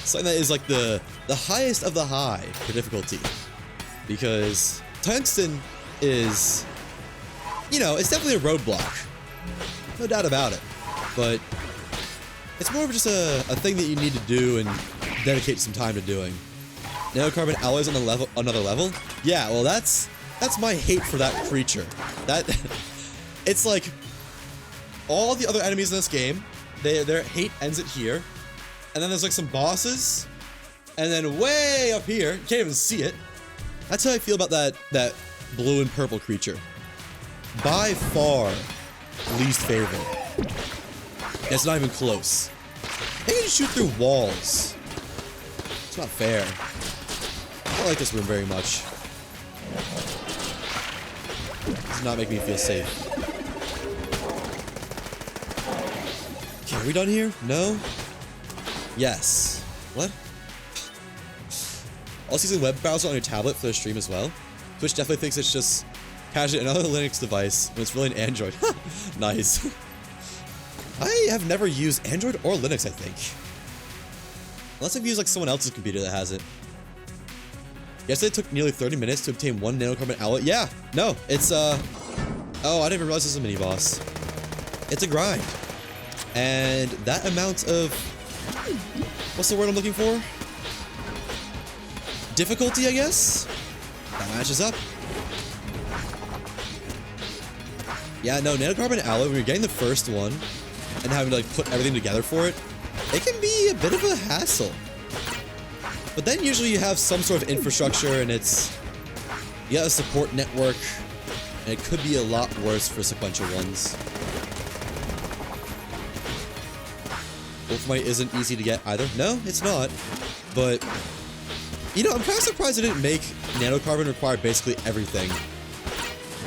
Something that is like the highest of the high for difficulty. Because tungsten is... You know, it's definitely a roadblock. No doubt about it. But it's more of just a thing that you need to do and dedicate some time to doing. Nanocarbon alloys on another level? Yeah, well that's my hate for that creature. It's like all the other enemies in this game, their hate ends it here. And then there's like some bosses, and then way up here, you can't even see it. That's how I feel about that blue and purple creature. By far, least favorite. It's not even close. They can shoot through walls. It's not fair. I don't like this room very much. It does not make me feel safe. Okay, are we done here? No? Yes. What? Also using web browser on your tablet for the stream as well. Twitch definitely thinks it's just casually another Linux device when it's really an Android. Nice. I have never used Android or Linux, I think. Unless I've used like someone else's computer that has it. Yesterday it took nearly 30 minutes to obtain 1 nanocarbon alloy. Yeah, no, it's oh, I didn't even realize this was a mini boss. It's a grind. And that amount of, what's the word I'm looking for? Difficulty, I guess? That matches up. Yeah, no, nanocarbon alloy, when you're getting the first one and having to like put everything together for it, it can be a bit of a hassle. But then usually you have some sort of infrastructure and you got a support network, and it could be a lot worse for sequential ones. Wolfmite isn't easy to get either. No, it's not. But, you know, I'm kind of surprised it didn't make nanocarbon require basically everything.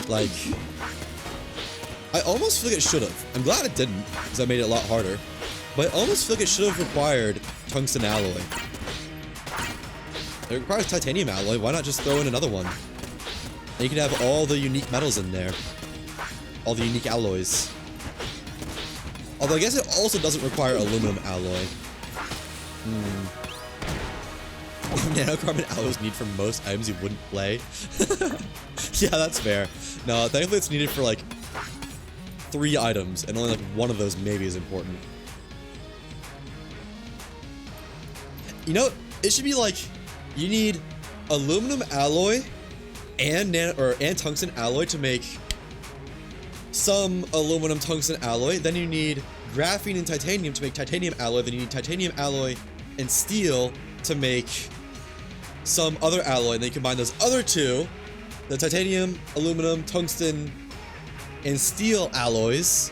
Like, I almost feel like it should have. I'm glad it didn't, because that made it a lot harder. But I almost feel like it should have required tungsten alloy. It requires titanium alloy, why not just throw in another one? And you can have all the unique metals in there. All the unique alloys. Although I guess it also doesn't require aluminum alloy. Nanocarbon alloy is needed for most items you wouldn't play. Yeah, that's fair. No, thankfully it's needed for like 3 items, and only like one of those maybe is important. You know, it should be like, you need aluminum alloy and tungsten alloy to make some aluminum tungsten alloy. Then you need graphene and titanium to make titanium alloy. Then you need titanium alloy and steel to make some other alloy. And then you combine those other two, the titanium, aluminum, tungsten, and steel alloys,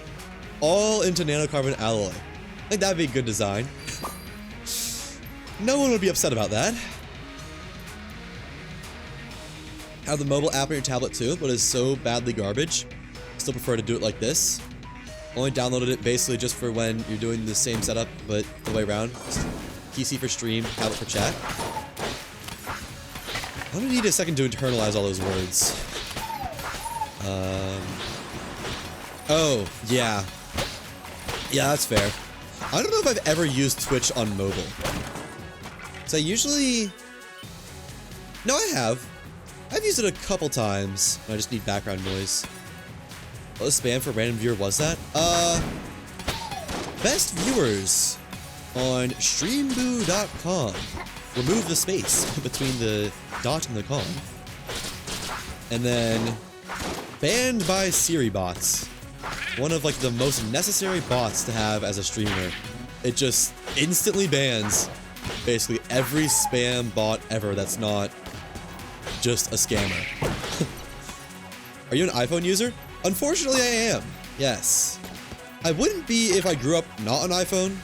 all into nanocarbon alloy. I think that'd be a good design. No one would be upset about that. Have the mobile app on your tablet too, but it's so badly garbage. Still prefer to do it like this. Only downloaded it basically just for when you're doing the same setup, but the way around. PC for stream, tablet for chat. I'm gonna need a second to internalize all those words. Oh, yeah. Yeah, that's fair. I don't know if I've ever used Twitch on mobile. So I usually... No, I have. I've used it a couple times. I just need background noise. What spam for random viewer was that? Best viewers on streamboo.com. Remove the space between the dot and the com. And then banned by Siri bots. One of like the most necessary bots to have as a streamer. It just instantly bans basically every spam bot ever that's not just a scammer. Are you an iPhone user? Unfortunately, I am. Yes. I wouldn't be if I grew up not on iPhone.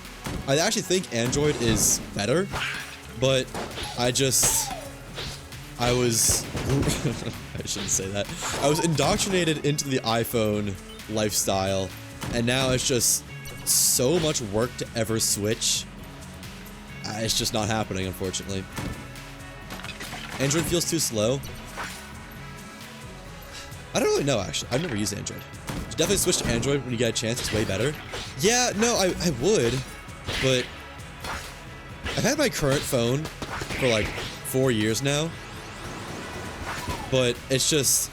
I actually think Android is better, but I I was, I shouldn't say that. I was indoctrinated into the iPhone lifestyle, and now it's just so much work to ever switch. It's just not happening, unfortunately. Android feels too slow. I don't really know, actually. I've never used Android. You should definitely switch to Android when you get a chance. It's way better. Yeah, no, I would, but I've had my current phone for like 4 years now, but it's just,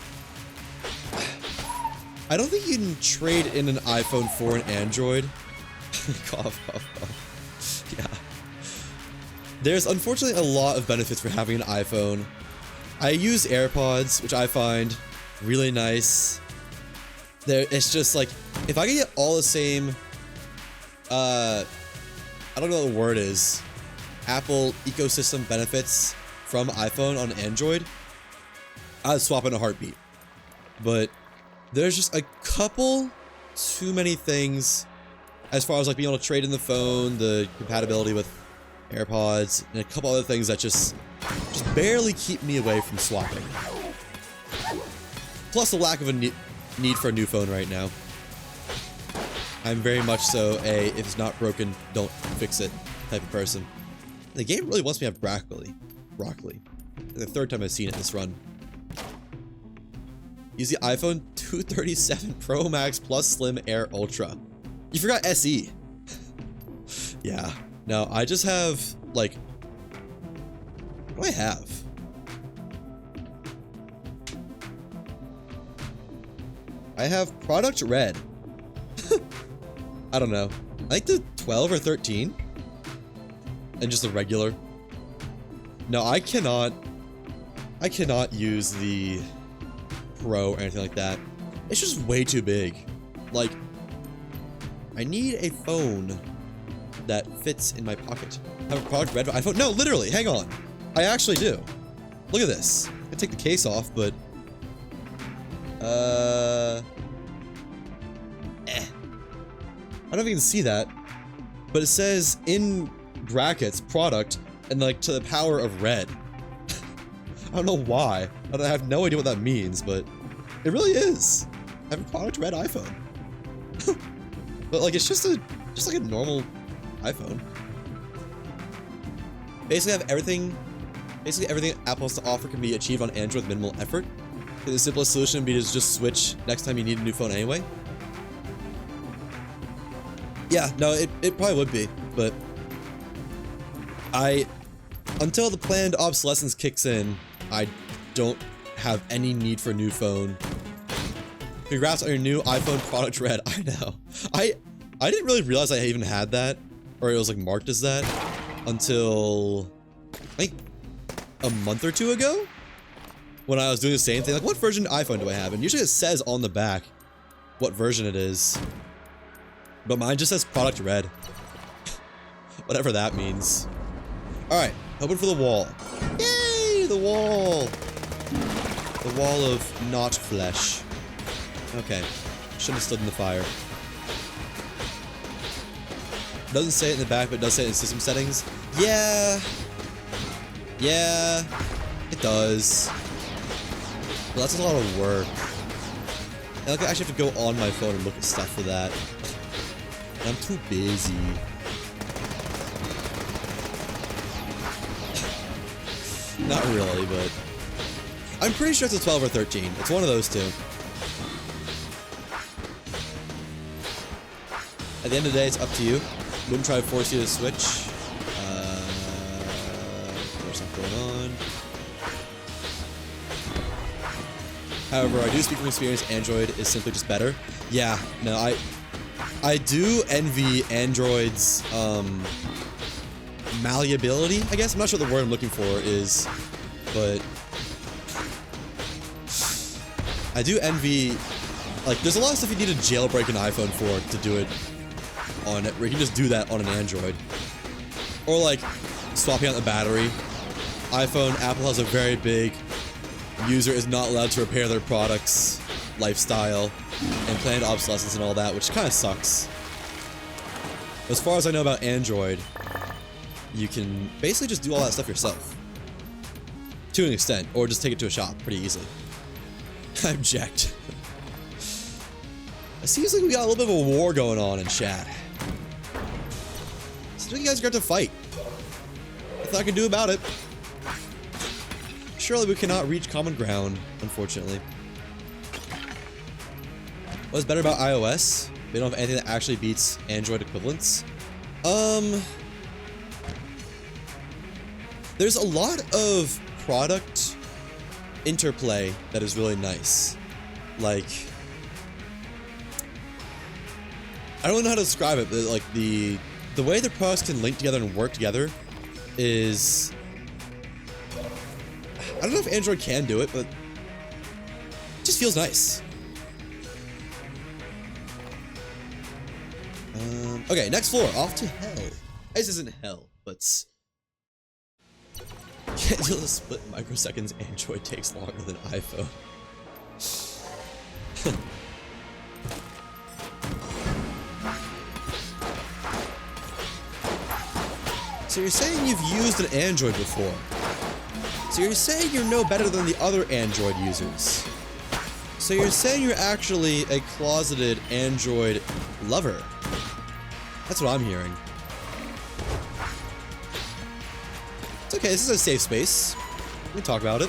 I don't think you can trade in an iPhone for an Android. Cough, cough, cough. Yeah. There's unfortunately a lot of benefits for having an iPhone. I use AirPods, which I find really nice. It's just like, if I can get all the same, I don't know what the word is, Apple ecosystem benefits from iPhone on Android, I'd swap in a heartbeat. But there's just a couple too many things as far as like being able to trade in the phone, the compatibility with AirPods, and a couple other things that just barely keep me away from swapping. Plus the lack of a need for a new phone right now. I'm very much so a, if it's not broken, don't fix it type of person. The game really wants me to have broccoli. The third time I've seen it this run. Use the iPhone 237 Pro Max Plus Slim Air Ultra. You forgot SE. Yeah. No, I just have, like, what do I have? I have Product Red. I don't know. I think the 12 or 13. And just the regular. No, I cannot use the Pro or anything like that. It's just way too big. Like, I need a phone that fits in my pocket. I have a Product Red iPhone. No, literally, hang on. I actually do. Look at this. I take the case off, but I don't know if you can see that, but it says in brackets product and like to the power of red. I don't know why. I have no idea what that means, but it really is. I have a Product Red iPhone. But like it's just like a normal iPhone. Basically everything Apple has to offer can be achieved on Android with minimal effort. The simplest solution would be to just switch next time you need a new phone anyway. Yeah, no, it probably would be, but until the planned obsolescence kicks in, I don't have any need for a new phone. Congrats on your new iPhone Product Red. I know. I didn't really realize I even had that, or it was like marked as that, until I think a month or two ago, when I was doing the same thing. Like, what version of iPhone do I have? And usually it says on the back what version it is. But mine just says Product Red. Whatever that means. Alright, hoping for the wall. Yay! The wall! The wall of not flesh. Okay. Shouldn't have stood in the fire. Doesn't say it in the back, but it does say it in system settings. Yeah. Yeah. It does. Well, that's a lot of work. I actually have to go on my phone and look at stuff for that. And I'm too busy. Not really, but I'm pretty sure it's a 12 or 13. It's one of those two. At the end of the day, it's up to you. Wouldn't try to force you to switch. There's something going on. However, I do speak from experience. Android is simply just better. Yeah, no, I do envy Android's malleability, I guess. I'm not sure what the word I'm looking for is, but I do envy, like, there's a lot of stuff you need to jailbreak an iPhone for to do it on it, where you can just do that on an Android. Or like swapping out the battery. iPhone, Apple has a very big user is not allowed to repair their products lifestyle and planned obsolescence and all that, which kind of sucks. As far as I know about Android, you can basically just do all that stuff yourself. To an extent, or just take it to a shop pretty easily. I object. It seems like we got a little bit of a war going on in chat. So you guys got to fight. Nothing I can do about it. Surely we cannot reach common ground, unfortunately. What's better about iOS? We don't have anything that actually beats Android equivalents. There's a lot of product interplay that is really nice. Like, I don't know how to describe it, but like the way the products can link together and work together is, I don't know if Android can do it, but it just feels nice. Okay, next floor, off to hell. This isn't hell, but can't deal with split microseconds. Android takes longer than iPhone. So you're saying you've used an Android before. So you're saying you're no better than the other Android users. So you're saying you're actually a closeted Android lover. That's what I'm hearing. It's okay, this is a safe space. We can talk about it.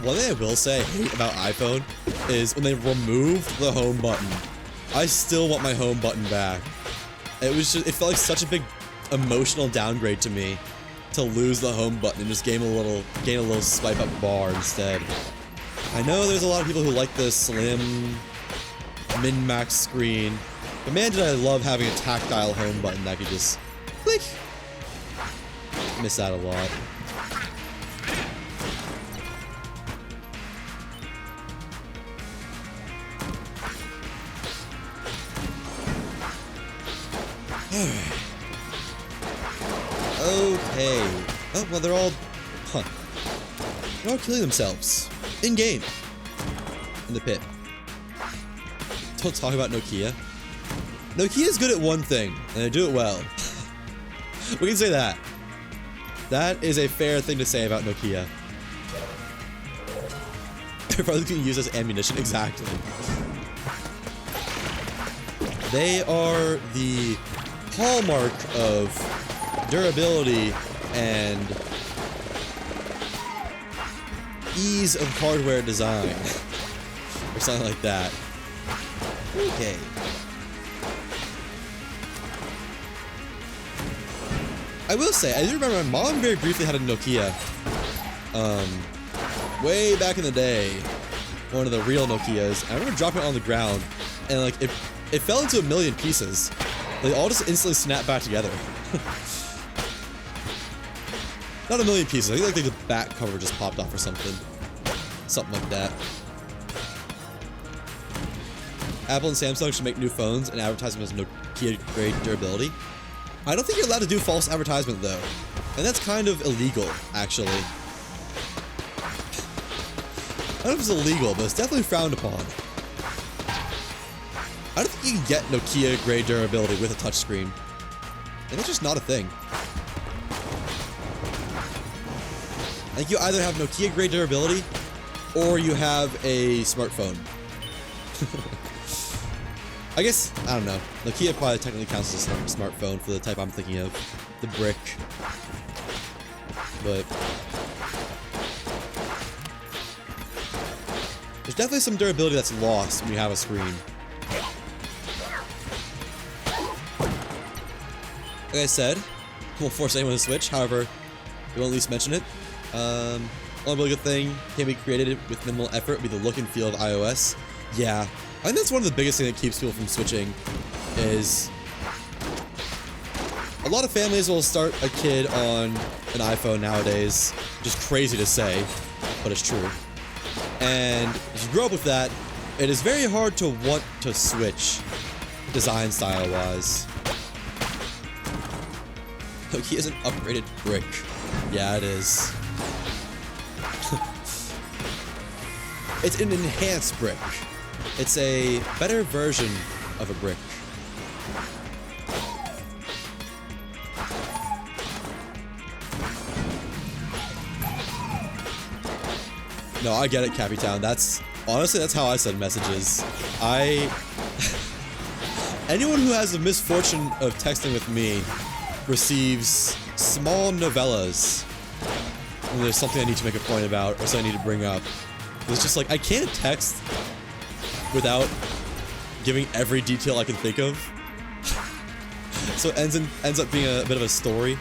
One thing I will say I hate about iPhone is when they removed the home button. I still want my home button back. It was just, it felt like such a big emotional downgrade to me to lose the home button and just gain a little swipe up bar instead. I know there's a lot of people who like the slim min-max screen, but man, did I love having a tactile home button that could just click. Miss out a lot. Okay. Oh, well, they're all killing themselves. In-game. In the pit. Don't talk about Nokia. Nokia's good at one thing, and they do it well. We can say that. That is a fair thing to say about Nokia. They're probably being used as ammunition. Exactly. They are the hallmark of durability and ease of hardware design. Or something like that. Okay. I will say, I do remember my mom very briefly had a Nokia. Way back in the day. One of the real Nokias. I remember dropping it on the ground, and like it fell into a million pieces. They all just instantly snapped back together. Not a million pieces. I think like the back cover just popped off or something. Something like that. Apple and Samsung should make new phones and advertise them as Nokia grade durability. I don't think you're allowed to do false advertisement though. And that's kind of illegal, actually. I don't know if it's illegal, but it's definitely frowned upon. I don't think you can get Nokia grade durability with a touchscreen. And it's just not a thing. I think you either have Nokia grade durability or you have a smartphone. I guess, I don't know. Nokia probably technically counts as a smartphone for the type I'm thinking of. The brick. But there's definitely some durability that's lost when you have a screen. Like I said, won't force anyone to switch, however, we will at least mention it. One really good thing can be created with minimal effort would be the look and feel of iOS. Yeah, I think that's one of the biggest things that keeps people from switching is a lot of families will start a kid on an iPhone nowadays, which is crazy to say, but it's true. And if you grow up with that, it is very hard to want to switch design style-wise. Nokia is an upgraded brick. Yeah, it is. It's an enhanced brick. It's a better version of a brick. No, I get it, Cappytown. Honestly, that's how I send messages. Anyone who has the misfortune of texting with me receives small novellas when there's something I need to make a point about or something I need to bring up. It's just like, I can't text without giving every detail I can think of. So it ends up being a bit of a story,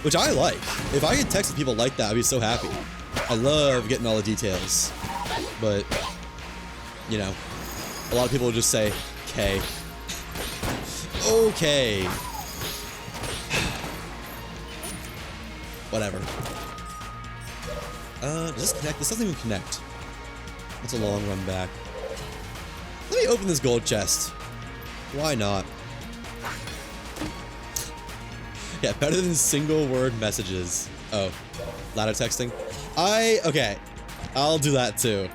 which I like. If I could text with people like that, I'd be so happy. I love getting all the details, but, you know, a lot of people will just say, "Okay." Okay. Whatever. Does this connect? This doesn't even connect. That's a long run back. Let me open this gold chest. Why not? Yeah, better than single word messages. Oh, ladder texting. Okay, I'll do that too.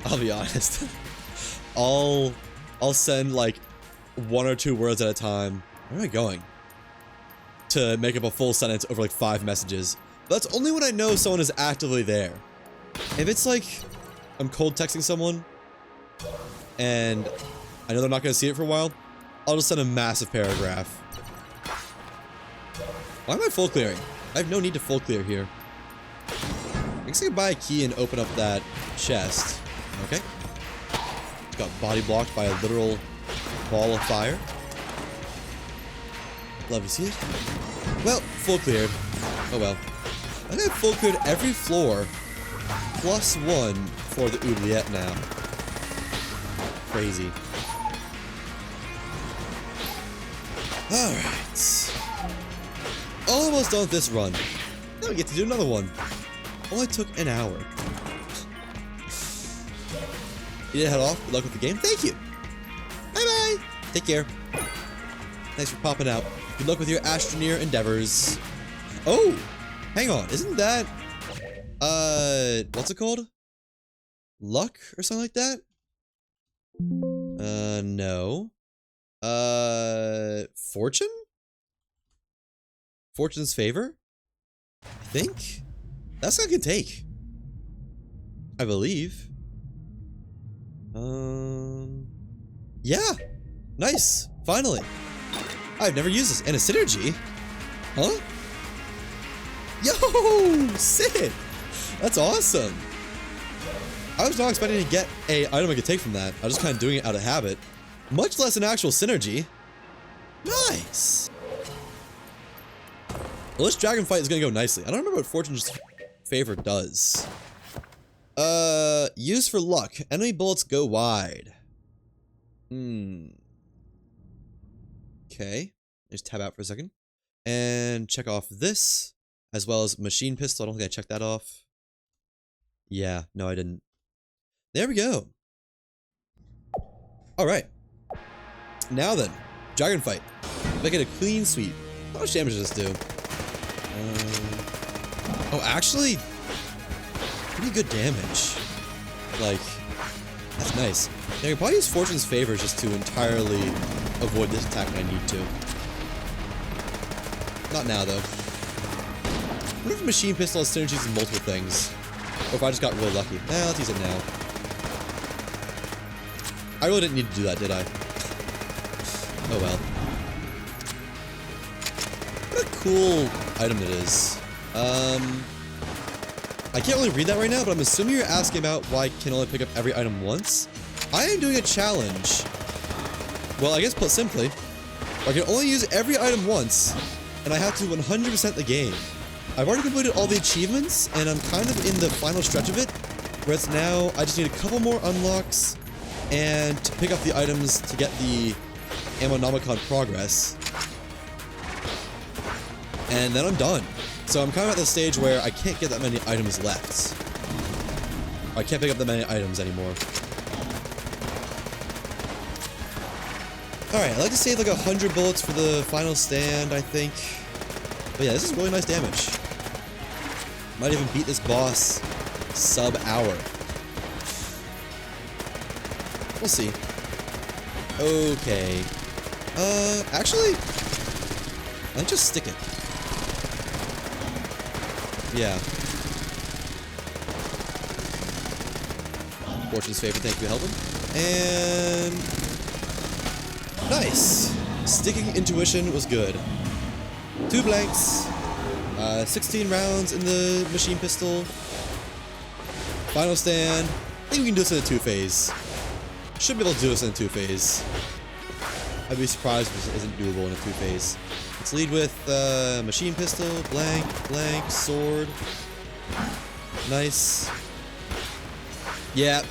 I'll be honest. I'll send like 1 or 2 words at a time. Where am I going? To make up a full sentence over like 5 messages. But that's only when I know someone is actively there. If it's like I'm cold texting someone and I know they're not gonna see it for a while, I'll just send a massive paragraph. Why am I full clearing? I have no need to full clear here. I guess I could buy a key and open up that chest. Okay. Got body blocked by a literal ball of fire. Love to see it. Well, full cleared. Oh well. I think I've full cleared every floor +1 for the oubliette now. Crazy. Alright. Almost done with this run. Now we get to do another one. Only took an hour. You did head off. Good luck with the game. Thank you. Bye-bye. Take care. Thanks for popping out. Good luck with your astroneer endeavors. Oh, hang on. Isn't that, what's it called? Luck or something like that? No. Fortune? Fortune's favor? I think? That's what I can take. I believe. Yeah. Nice. Finally. I've never used this. And a synergy? Huh? Yo! Sick! That's awesome. I was not expecting to get a item I could take from that. I was just kind of doing it out of habit. Much less an actual synergy. Nice. Well, this dragon fight is gonna go nicely. I don't remember what Fortune's favor does. Use for luck. Enemy bullets go wide. Okay. Just tab out for a second. And check off this, as well as machine pistol. I don't think I checked that off. Yeah, no I didn't. There we go. Alright. Now then, dragon fight. Make it a clean sweep. How much damage does this do? Oh, actually, pretty good damage. Like, that's nice. Now, I can probably use Fortune's favor just to entirely avoid this attack when I need to. Not now, though. I wonder if machine pistol has synergies in multiple things. Or if I just got really lucky. Nah, let's use it now. I really didn't need to do that, did I? Oh well. What a cool item it is. I can't really read that right now, but I'm assuming you're asking about why I can only pick up every item once. I am doing a challenge. Well, I guess put simply, I can only use every item once, and I have to 100% the game. I've already completed all the achievements, and I'm kind of in the final stretch of it, where it's now, I just need a couple more unlocks, and to pick up the items to get the ammonomicon progress. And then I'm done. So I'm kind of at the stage where I can't get that many items left. I can't pick up that many items anymore. Alright, I'd like to save like 100 bullets for the final stand, I think. But yeah, this is really nice damage. Might even beat this boss sub-hour. We'll see. Okay. Actually, I'll just stick it. Yeah. Fortune's favor, thank you for helping. And... nice! Sticking intuition was good. 2 blanks. 16 rounds in the machine pistol. Final stand. I think we can do this in a 2-phase. Should be able to do this in a 2-phase. I'd be surprised if this isn't doable in a 2-phase. Let's lead with machine pistol, blank, blank, sword. Nice. Yeah.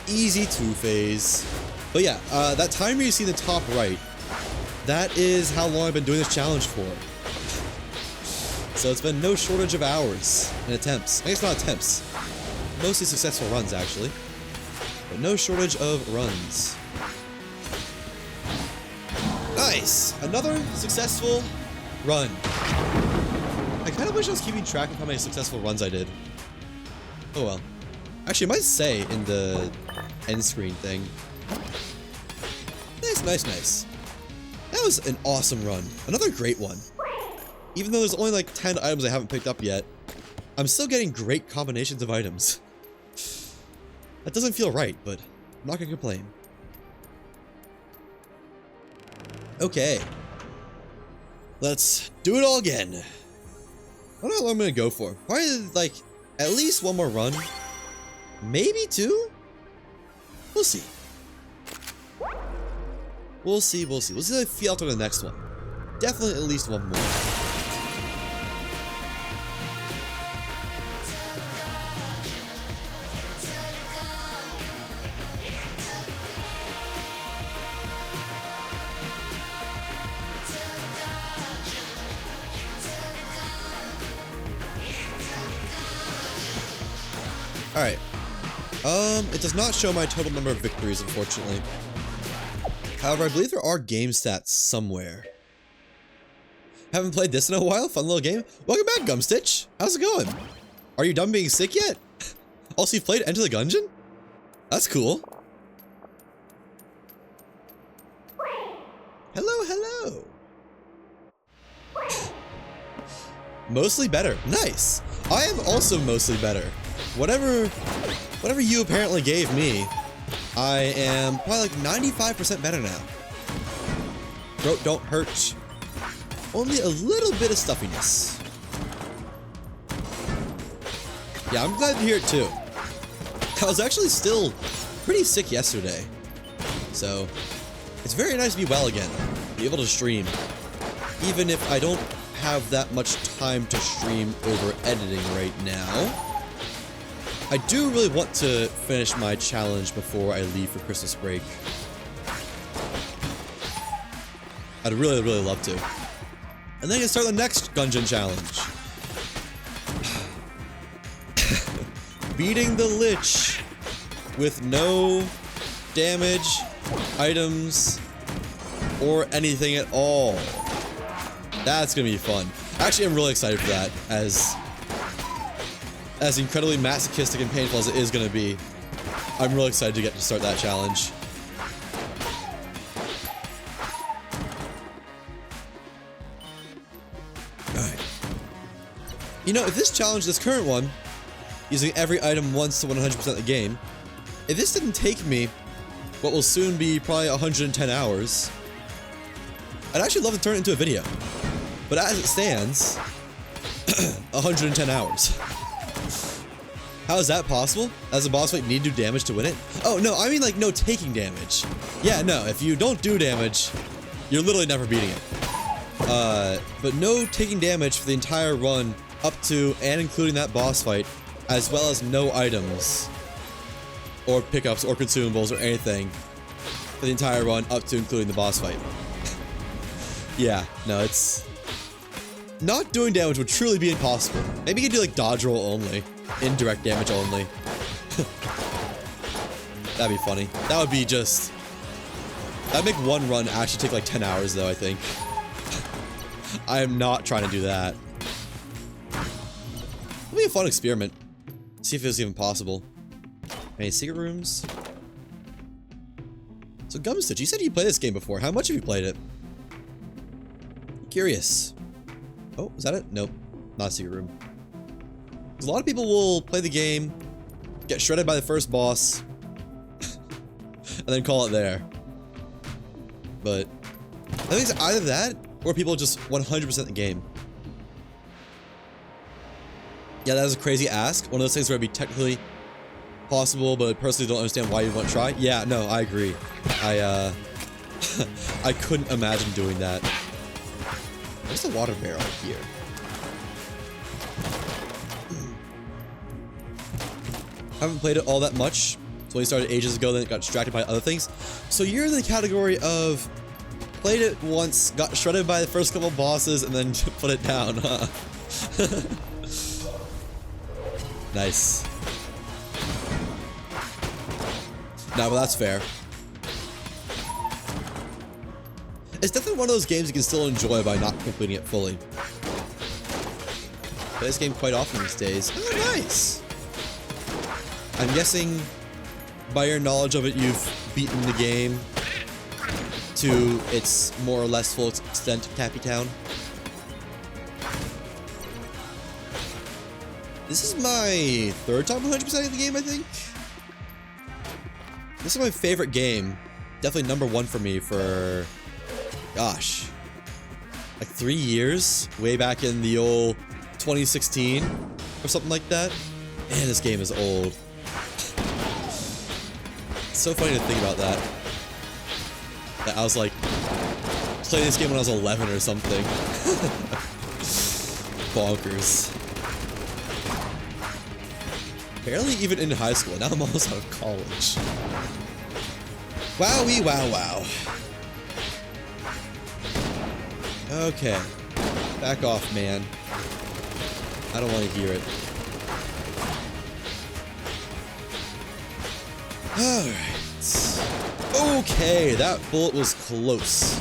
Easy 2-phase. But yeah, that timer you see in the top right, that is how long I've been doing this challenge for. So it's been no shortage of hours and attempts. I guess not attempts. Mostly successful runs, actually. But no shortage of runs. Nice! Another successful run. I kind of wish I was keeping track of how many successful runs I did. Oh well. Actually, it might say in the end screen thing. Nice, nice, nice. That was an awesome run. Another great one. Even though there's only like 10 items I haven't picked up yet, I'm still getting great combinations of items. That doesn't feel right, but I'm not gonna complain. Okay. Let's do it all again. I don't know how long I'm gonna go for. Probably like at least one more run. Maybe 2? We'll see. We'll see, we'll see. We'll see how I feel after the next one. Definitely at least one more. Alright. It does not show my total number of victories, unfortunately. However, I believe there are game stats somewhere. Haven't played this in a while? Fun little game. Welcome back, Gumstitch. How's it going? Are you done being sick yet? Also, you've played Enter the Gungeon? That's cool. Hello, hello. Mostly better. Nice. I am also mostly better. Whatever you apparently gave me, I am probably like 95% better now. Throat don't hurt. Only a little bit of stuffiness. Yeah, I'm glad to hear it too. I was actually still pretty sick yesterday. So, it's very nice to be well again. Be able to stream. Even if I don't have that much time to stream over editing right now. I do really want to finish my challenge before I leave for Christmas break. I'd really, really love to. And then I can start the next Gungeon challenge. Beating the Lich with no damage, items, or anything at all. That's gonna be fun. Actually, I'm really excited for that, as incredibly masochistic and painful as it is going to be. I'm really excited to get to start that challenge. Alright. You know, if this challenge, this current one, using every item once to 100% of the game, if this didn't take me what will soon be probably 110 hours, I'd actually love to turn it into a video. But as it stands, 110 hours. How is that possible? Does a boss fight need to do damage to win it? Oh, no, I mean like no taking damage. Yeah, no, if you don't do damage, you're literally never beating it. But no taking damage for the entire run up to and including that boss fight, as well as no items, or pickups, or consumables, or anything for the entire run up to including the boss fight. Yeah, no, it's... Not doing damage would truly be impossible. Maybe you could do like dodge roll only. Indirect damage only. That'd be funny. That would be just... That'd make one run actually take like 10 hours though, I think. I am not trying to do that. It'll be a fun experiment. See if it's even possible. Any secret rooms? So Gumstitch, you said you played this game before. How much have you played it? Curious. Oh, is that it? Nope. Not a secret room. 'Cause a lot of people will play the game, get shredded by the first boss, and then call it there. But I think it's either that, or people just 100% the game. Yeah, that is a crazy ask. One of those things where it'd be technically possible, but personally don't understand why you want to try. Yeah, no, I agree. I couldn't imagine doing that. There's a water barrel here. Haven't played it all that much. So we started ages ago, then it got distracted by other things. So you're in the category of played it once, got shredded by the first couple bosses, and then put it down, huh? Nice. No, but that's fair. It's definitely one of those games you can still enjoy by not completing it fully. Play this game quite often these days. Oh, nice! I'm guessing, by your knowledge of it, you've beaten the game to its more or less full extent, Tappy Town. This is my third time 100%ing the game, I think. This is my favorite game. Definitely number one for me for, gosh, like 3 years. Way back in the old 2016 or something like that. Man, this game is old. It's so funny to think about that. That I was like, playing this game when I was 11 or something. Bonkers. Barely even in high school. Now I'm almost out of college. Wowie, wow, wow. Okay. Back off, man. I don't want to hear it. Alright. Okay, that bullet was close.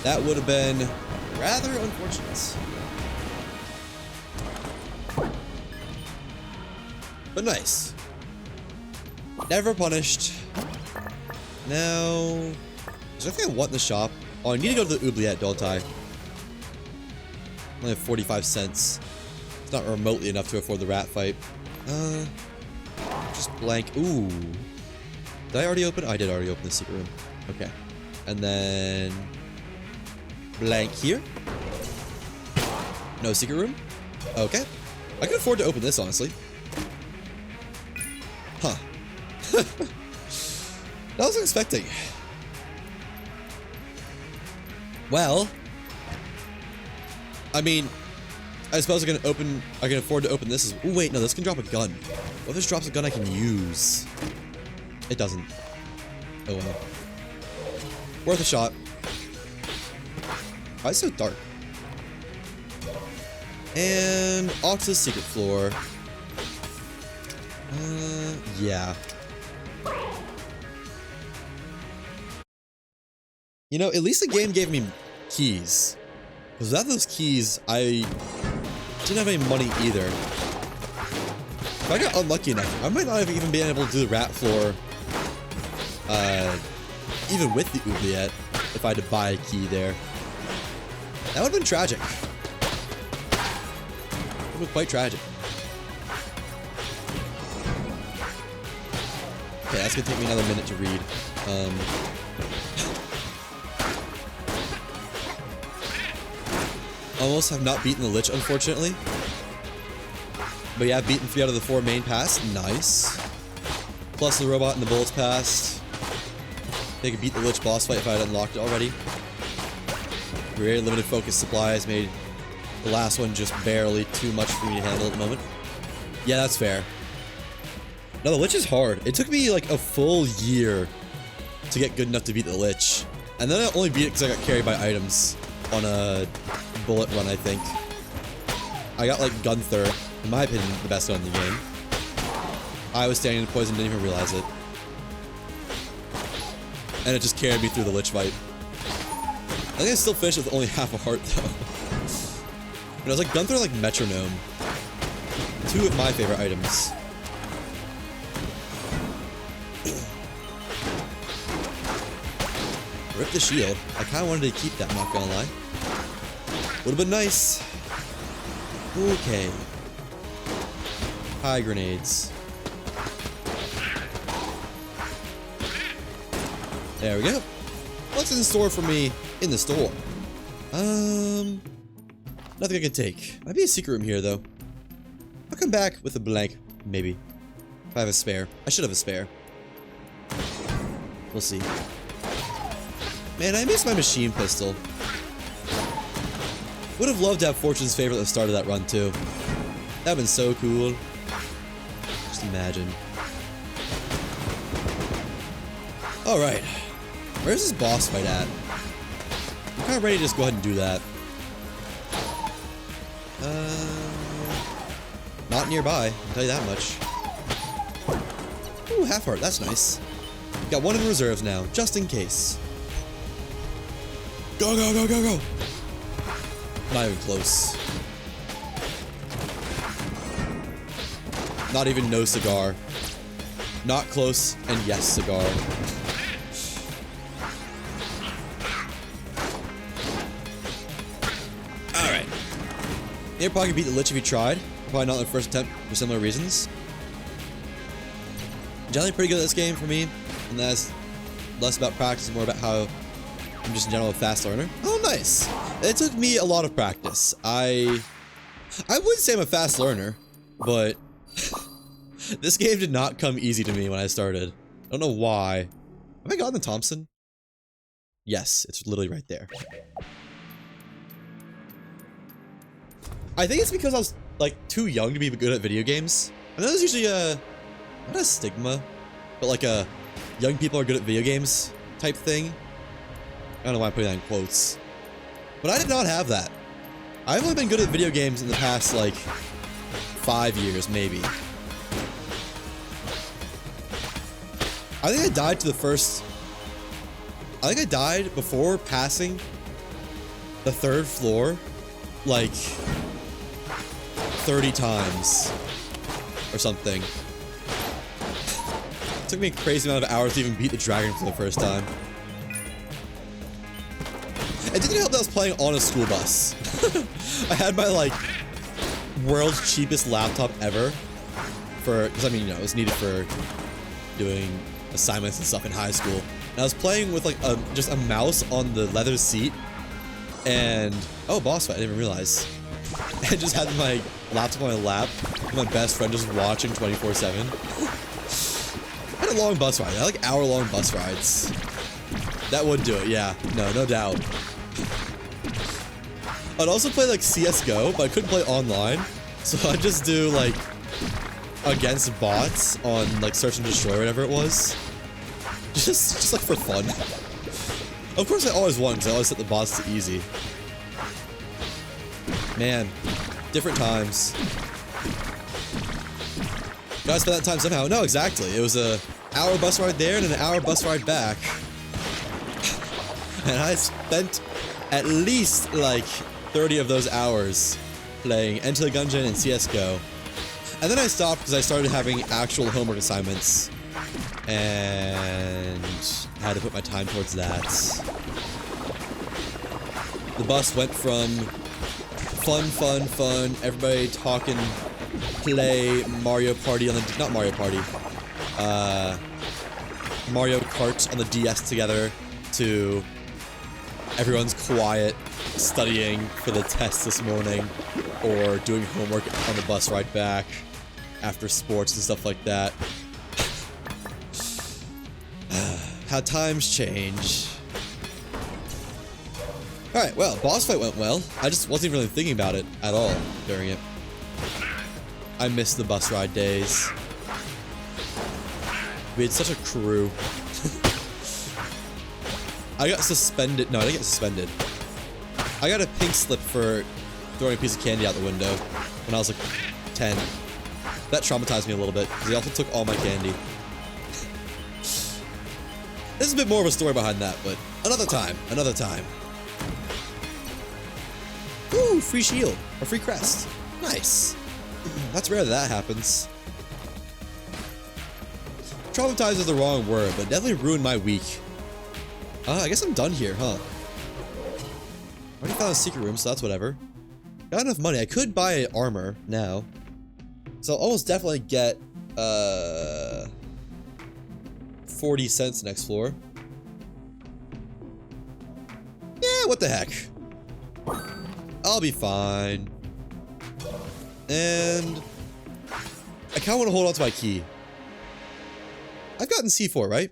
That would have been rather unfortunate. But nice. Never punished. Now, is there anything I want in the shop? Oh, I need to go to the oubliette, don't I? I only have 45 cents. It's not remotely enough to afford the rat fight. Just blank. Ooh. Did I already open? Oh, I did already open the secret room. Okay. And then blank here. No secret room? Okay. I can afford to open this, honestly. Huh. That wasn't expecting. Well, I mean, I suppose I can afford to open this as, ooh, wait, no, this can drop a gun. What if this drops a gun I can use? It doesn't. Oh well. Worth a shot. Why is it so dark? And off to the secret floor. Yeah. You know, at least the game gave me keys. Because without those keys, I didn't have any money either. If I got unlucky enough, I might not have even been able to do the rat floor, even with the oubliette, if I had to buy a key there. That would have been tragic. It would have been quite tragic. Okay, that's gonna take me another minute to read. Almost have not beaten the Lich, unfortunately. But yeah, I've beaten 3 out of the 4 main pass. Nice. Plus the robot and the bullets passed. They could beat the Lich boss fight if I had unlocked it already. Very limited focus supplies made the last one just barely too much for me to handle at the moment. Yeah, that's fair. No, the Lich is hard. It took me like a full year to get good enough to beat the Lich. And then I only beat it because I got carried by items on a bullet run, I think. I got like Gunther, in my opinion, the best gun in the game. I was standing in poison, didn't even realize it. And it just carried me through the Lich fight. I think I still finished with only half a heart though. But I was like Gunther like metronome. 2 of my favorite items. Rip the shield. I kind of wanted to keep that, not gonna lie. Would've been nice. Okay. High grenades. There we go. What's in store for me in the store? Nothing I can take. Might be a secret room here, though. I'll come back with a blank, maybe. If I have a spare. I should have a spare. We'll see. Man, I miss my machine pistol. Would have loved to have Fortune's Favorite at the start of that run, too. That'd been so cool. Just imagine. Alright. Where's this boss fight at? I'm kind of ready to just go ahead and do that. Not nearby, I'll tell you that much. Ooh, half heart, that's nice. Got one in reserves now, just in case. Go, go, go, go, go! Not even close. Not even no cigar. Not close, and yes, cigar. Alright. You'd probably beat the Lich if you tried. Probably not on the first attempt for similar reasons. Generally pretty good at this game for me, and that's less about practice, more about how I'm just in general a fast learner. Oh, nice. It took me a lot of practice. I would say I'm a fast learner, but this game did not come easy to me when I started. I don't know why. Have I gotten the Thompson? Yes, it's literally right there. I think it's because I was like too young to be good at video games. I know there's usually not a stigma, but like a young people are good at video games type thing. I don't know why I'm putting that in quotes. But I did not have that. I've only been good at video games in the past like 5 years, maybe. I think I died to the first... I think I died before passing the 3rd floor like 30 times or something. It took me a crazy amount of hours to even beat the dragon for the first time. It didn't help that I was playing on a school bus. I had my like world's cheapest laptop ever for, because I mean, you know, it was needed for doing assignments and stuff in high school. And I was playing with like just a mouse on the leather seat, and oh, boss fight! I didn't even realize. I just had my laptop on my lap, and my best friend just watching 24/7. I had a long bus ride. I had like hour-long bus rides. That would do it, yeah. No doubt. I'd also play like CSGO, but I couldn't play online, so I'd just do like against bots on like search and destroy, whatever it was. Just like for fun. Of course, I always won because I always set the bots to easy. Man, different times. Gotta spend that time somehow. No, exactly. It was a hour bus ride there and an hour bus ride back. And I spent at least like 30 of those hours playing Enter the Gungeon and CSGO. And then I stopped because I started having actual homework assignments. And I had to put my time towards that. The bus went from fun, everybody talking, play Mario Party on the, not Mario Party, Mario Kart on the DS together, to everyone's quiet, studying for the test this morning, or doing homework on the bus ride back, after sports and stuff like that. How times change. Alright, well, boss fight went well. I just wasn't even really thinking about it at all during it. I miss the bus ride days. We had such a crew. I got suspended. No, I didn't get suspended. I got a pink slip for throwing a piece of candy out the window when I was like 10. That traumatized me a little bit, because he also took all my candy. There's a bit more of a story behind that, but another time, another time. Ooh, free shield, or free crest. Nice. That's rare that happens. Traumatized is the wrong word, but definitely ruined my week. I guess I'm done here, huh? Already found a secret room, so that's whatever. Got enough money. I could buy armor now. So I'll almost definitely get 40 cents next floor. Yeah, what the heck? I'll be fine. And I kind of want to hold on to my key. I've gotten C4, right?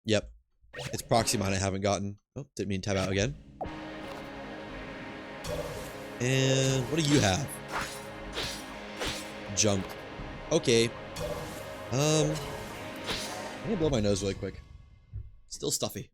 Yep. It's proxy mine I haven't gotten. Oh, didn't mean to tab out again. And what do you have? Junk. Okay. I'm gonna blow my nose really quick. Still stuffy.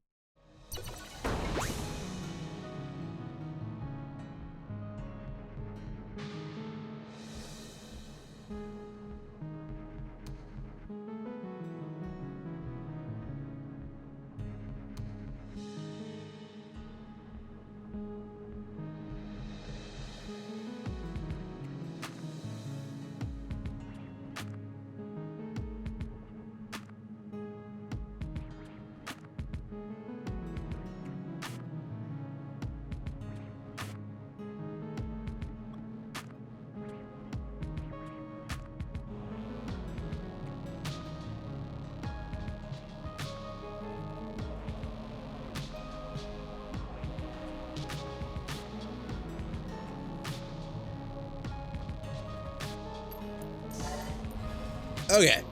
Okay.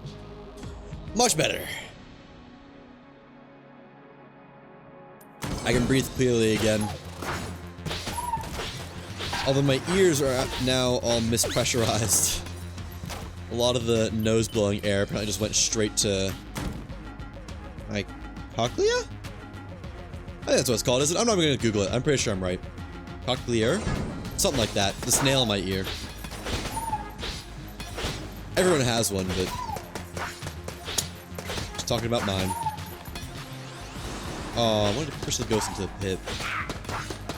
Much better. I can breathe clearly again. Although my ears are now all mispressurized. A lot of the nose-blowing air apparently just went straight to my cochlea? I think that's what it's called, isn't it? I'm not even gonna Google it. I'm pretty sure I'm right. Cochlear? Something like that. The snail in my ear. Everyone has one, but just talking about mine. Oh, I wanted to push the ghost into the pit.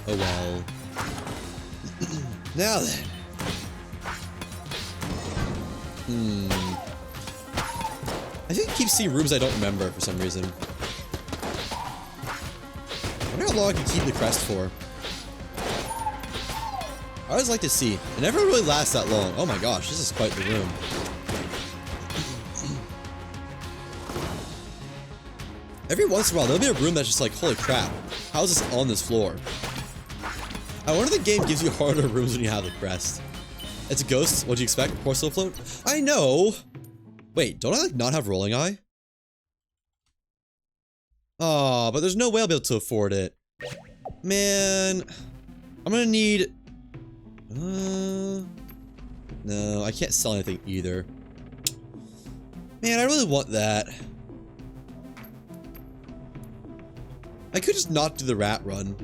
Oh well. Now then. I think I keep seeing rooms I don't remember for some reason. I wonder how long I can keep the crest for. I always like to see. It never really lasts that long. Oh my gosh, this is quite the room. Every once in a while, there'll be a room that's just like, holy crap, how is this on this floor? I wonder if the game gives you harder rooms when you have the crest. It's a ghost. What'd you expect? Porcelain float? I know! Wait, don't I like not have rolling eye? Oh, but there's no way I'll be able to afford it. Man, I'm gonna need... no, I can't sell anything either. Man, I really want that. I could just not do the rat run.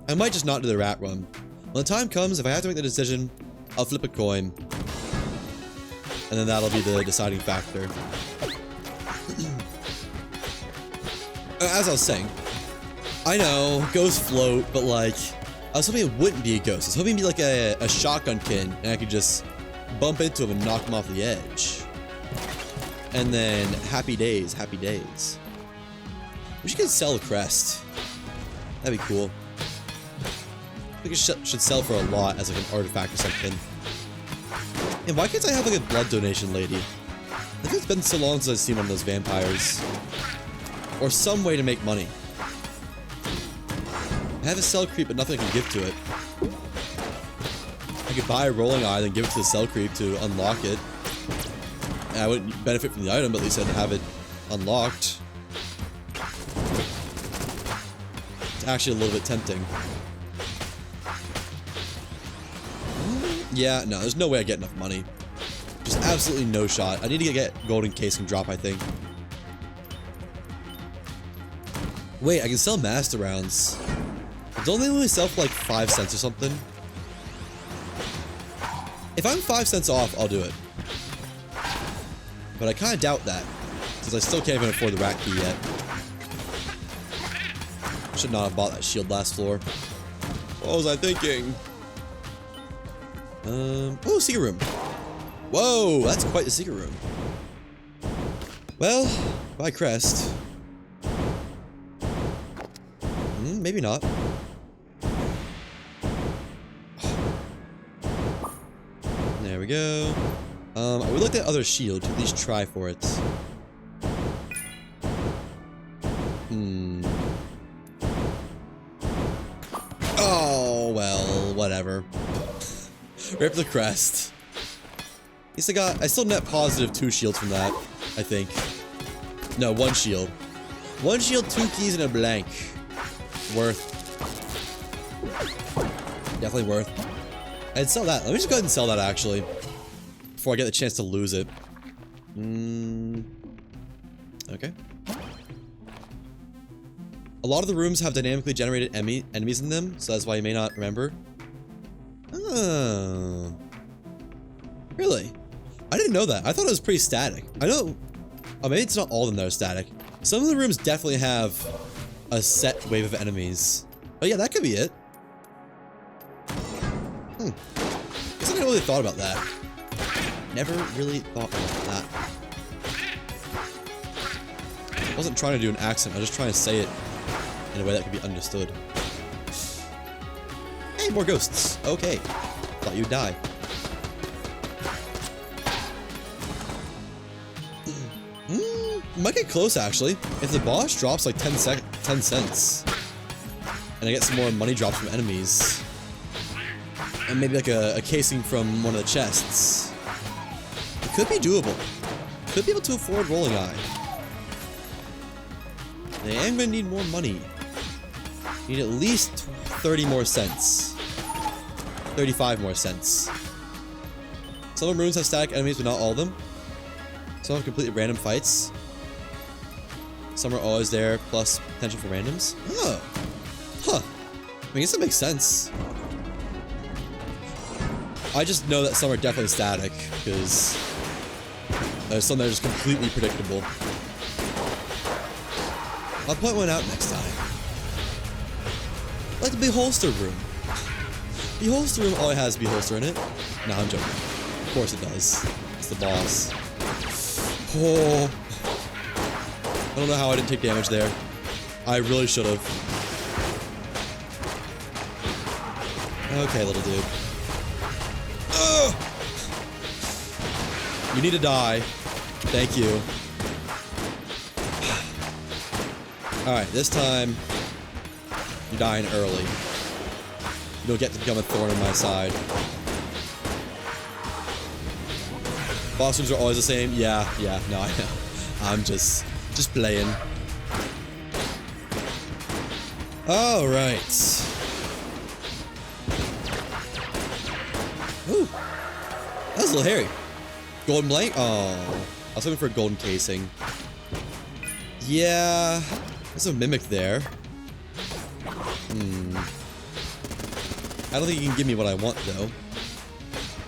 I might just not do the rat run. When the time comes, if I have to make the decision, I'll flip a coin. And then that'll be the deciding factor. As I was saying, I know, ghosts float, but like, I was hoping it wouldn't be a ghost. I was hoping it'd be like a shotgun kid, and I could just bump into him and knock him off the edge. And then, happy days, happy days. Wish you could sell a crest. That'd be cool. I think it should sell for a lot as like an artifact or something. And why can't I have like a blood donation lady? I think it's been so long since I've seen one of those vampires. Or some way to make money. I have a cell creep, but nothing I can give to it. I could buy a rolling eye, then give it to the cell creep to unlock it. And I wouldn't benefit from the item, but at least I'd have it unlocked. It's actually a little bit tempting. Yeah, no, there's no way I get enough money. Just absolutely no shot. I need to get golden case and drop, I think. Wait, I can sell master rounds. Don't they only sell for like 5 cents or something? If I'm 5 cents off, I'll do it. But I kind of doubt that, because I still can't even afford the rat key yet. Should not have bought that shield last floor. What was I thinking? Oh, secret room. Whoa, that's quite the secret room. Well, bye crest. Maybe not. There we go. I would like that other shield to at least try for it. Oh, well, whatever. Rip the crest. At least I still net positive 2 shields from that, I think. No, 1 shield. 1 shield, 2 keys, and a blank. Worth. Definitely worth. I'd sell that. Let me just go ahead and sell that, actually. Before I get the chance to lose it. Okay. A lot of the rooms have dynamically generated enemies in them, so that's why you may not remember. Oh. Really? I didn't know that. I thought it was pretty static. I know... Oh, maybe it's not all of them that are static. Some of the rooms definitely have a set wave of enemies. Oh yeah, that could be it. Guess I never really thought about that. Never really thought about that. I wasn't trying to do an accent, I was just trying to say it in a way that could be understood. Hey, more ghosts. Okay. Thought you'd die. Might get close, actually. If the boss drops like 10 cents, and I get some more money drops from enemies, and maybe like a casing from one of the chests, it could be doable. Could be able to afford Rolling Eye. I am gonna need more money. Need at least 30 more cents. 35 more cents. Some of the rooms have static enemies, but not all of them. Some have completely random fights. Some are always there, plus potential for randoms. Oh. Huh. I guess that makes sense. I just know that some are definitely static, because there's some that are just completely predictable. I'll point one out next time. Like the Beholster room. Beholster room only has Beholster in it. No, I'm joking. Of course it does. It's the boss. Oh. I don't know how I didn't take damage there. I really should have. Okay, little dude. Ugh! You need to die. Thank you. Alright, this time you're dying early. You don't get to become a thorn in my side. Boss rooms are always the same. Yeah, no, I know. I'm just playing. All right. Ooh, that was a little hairy. Golden blank. Oh, I was looking for a golden casing. Yeah, there's a mimic there. I don't think you can give me what I want though.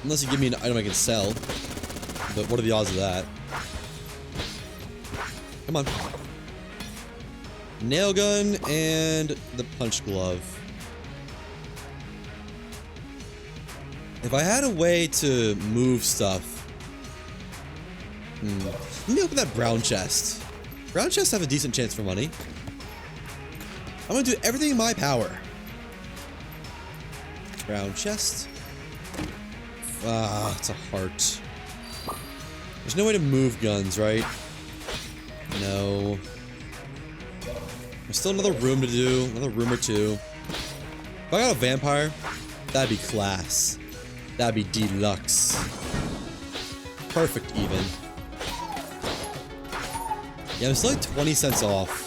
Unless you give me an item I can sell. But what are the odds of that? Come on. Nail gun and the punch glove. If I had a way to move stuff. Let me open that brown chest. Brown chests have a decent chance for money. I'm gonna do everything in my power. Brown chest. Ah, it's a heart. There's no way to move guns, right? No. There's still another room to do. Another room or two. If I got a vampire, that'd be class. That'd be deluxe. Perfect, even. Yeah, I'm still like 20 cents off.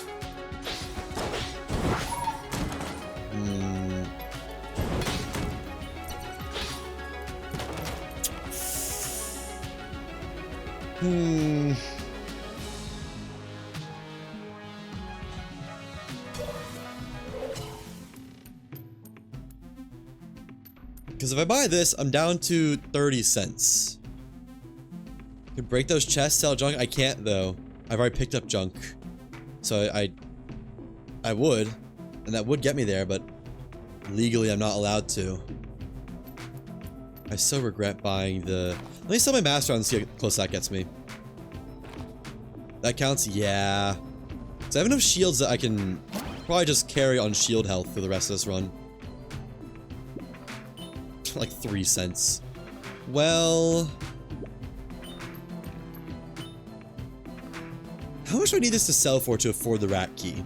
Because if I buy this, I'm down to 30 cents. I can break those chests, sell junk. I can't though. I've already picked up junk. So I would, and that would get me there, but legally I'm not allowed to. I so regret buying the... Let me sell my master on and see how close that gets me. That counts? Yeah. So I have enough shields that I can probably just carry on shield health for the rest of this run. Like 3 cents. Well... how much do I need this to sell for to afford the rat key?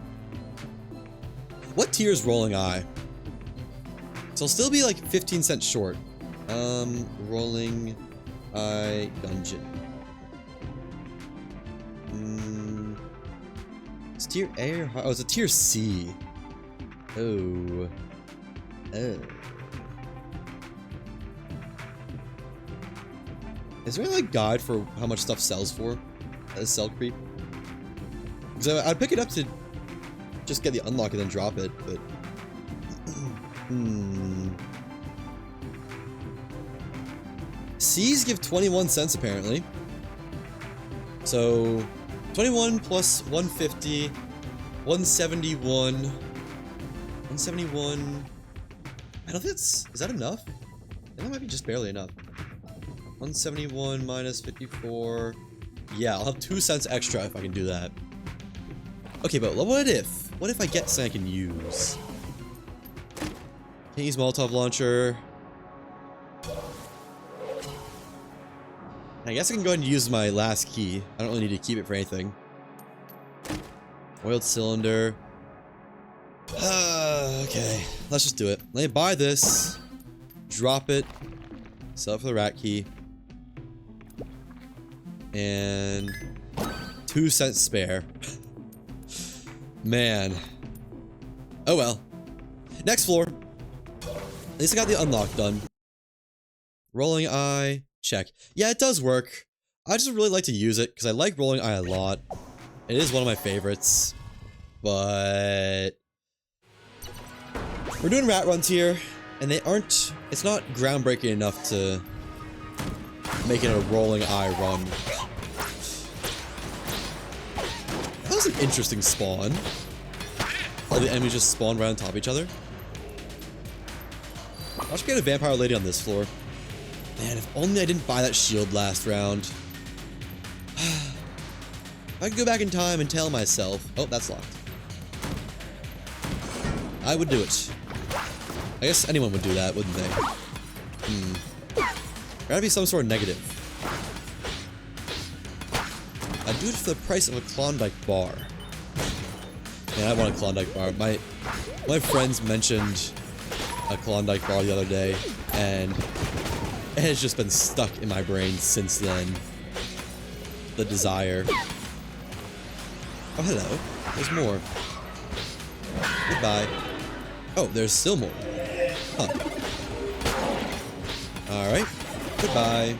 What tier is Rolling Eye? So I'll still be like 15 cents short. Rolling Eye Gungeon. It's tier A or high? Oh, it's a tier C. Oh. Oh. Is there any like guide for how much stuff sells for? As sell creep? Because I'd pick it up to just get the unlock and then drop it, but... C's give 21 cents apparently. So 21 plus 150, 171. 171. I don't think it's... is that enough? I think that might be just barely enough. 171 minus 54. Yeah, I'll have 2 cents extra if I can do that. Okay, but what if? What if I get something I can use? Can't use Molotov launcher. I guess I can go ahead and use my last key. I don't really need to keep it for anything. Oiled cylinder. Okay, let's just do it. Let me buy this. Drop it. Sell it for the rat key. And 2 cents spare. Man. Oh well. Next floor. At least I got the unlock done. Rolling Eye. Check. Yeah, it does work. I just really like to use it because I like Rolling Eye a lot. It is one of my favorites. But... we're doing rat runs here. And they aren't... it's not groundbreaking enough to make it a Rolling Eye run. That was an interesting spawn. All the enemies just spawn right on top of each other. I should get a vampire lady on this floor. Man, if only I didn't buy that shield last round. I could go back in time and tell myself... oh, that's locked. I would do it. I guess anyone would do that, wouldn't they? Gotta be some sort of negative. I'd do it for the price of a Klondike bar. Man, I want a Klondike bar. My friends mentioned a Klondike bar the other day, and it has just been stuck in my brain since then. The desire. Oh, hello. There's more. Goodbye. Oh, there's still more. Huh. Alright. Goodbye.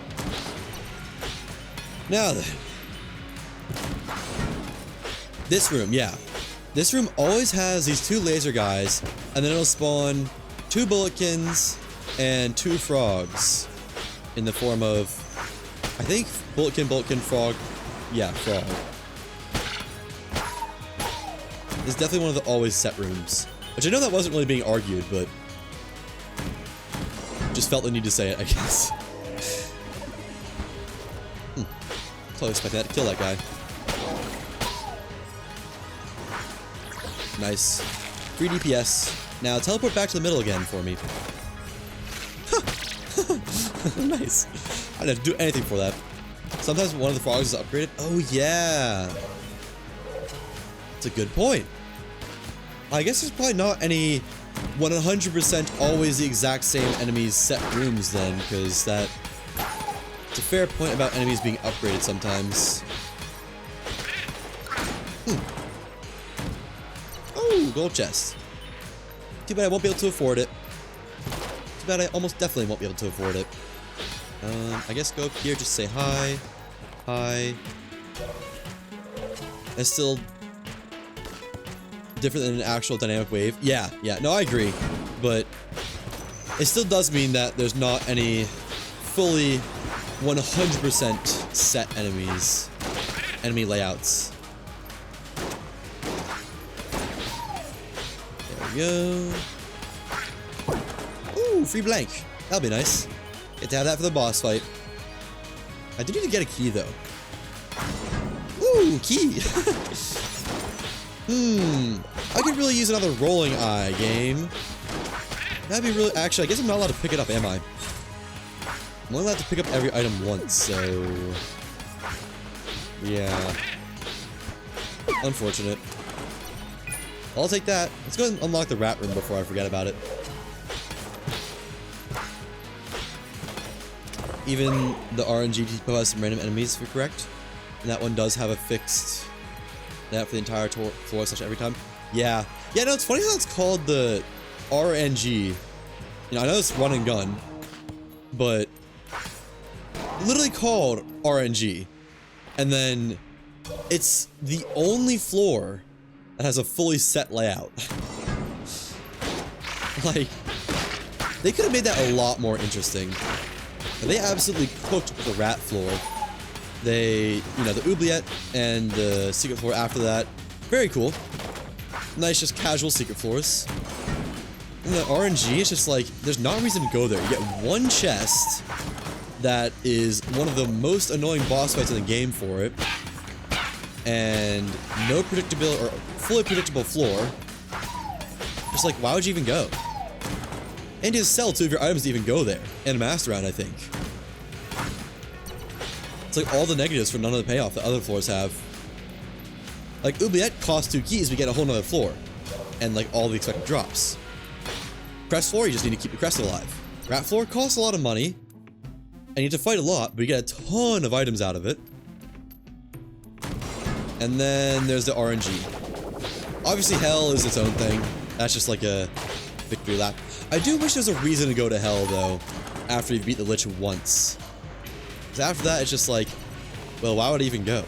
Now then. This room, yeah. This room always has these 2 laser guys, and then it'll spawn 2 bulletkins and 2 frogs. In the form of, I think, bulletkin, frog. Yeah, frog. It's definitely one of the always set rooms. Which I know that wasn't really being argued, but just felt the need to say it, I guess. Totally expect that to kill that guy. Nice. 3 DPS. Now teleport back to the middle again for me. Nice. I didn't have to do anything for that. Sometimes one of the frogs is upgraded. Oh yeah. That's a good point. I guess there's probably not any 100% always the exact same enemies set rooms then, because it's a fair point about enemies being upgraded sometimes. Oh, gold chest. Too bad I won't be able to afford it. Too bad I almost definitely won't be able to afford it. I guess go up here, just say hi. Hi. It's still different than an actual dynamic wave. Yeah, no, I agree. But it still does mean that there's not any fully 100% set enemies. Enemy layouts. There we go. Ooh, free blank. That'll be nice. Get to have that for the boss fight. I do need to get a key, though. Ooh, key! I could really use another rolling eye game. That'd be really... Actually, I guess I'm not allowed to pick it up, am I? I'm only allowed to pick up every item once, so... Yeah. Unfortunate. I'll take that. Let's go ahead and unlock the rat room before I forget about it. Even the RNG depot has some random enemies, if you're correct. And that one does have a fixed map for the entire floor / every time. Yeah. Yeah, no, it's funny how it's called the RNG. You know, I know it's run and gun, but literally called RNG. And then it's the only floor that has a fully set layout. Like, they could have made that a lot more interesting. They absolutely cooked the rat floor. They, you know, the oubliette and the secret floor after that. Very cool. Nice, just casual secret floors. And the RNG is just like, there's not a reason to go there. You get one chest that is one of the most annoying boss fights in the game for it. And no predictable or fully predictable floor. Just like, why would you even go? And you sell two of your items to even go there. And a master round, I think. It's like all the negatives for none of the payoff that other floors have. Like, oubliette costs 2 keys, we get a whole nother floor. And like all the expected drops. Crest floor, you just need to keep the crest alive. Rat floor costs a lot of money. And you have to fight a lot, but you get a ton of items out of it. And then there's the RNG. Obviously, hell is its own thing. That's just like a victory lap. I do wish there's a reason to go to hell, though, after you beat the Lich once. Because after that, it's just like, well, why would I even go?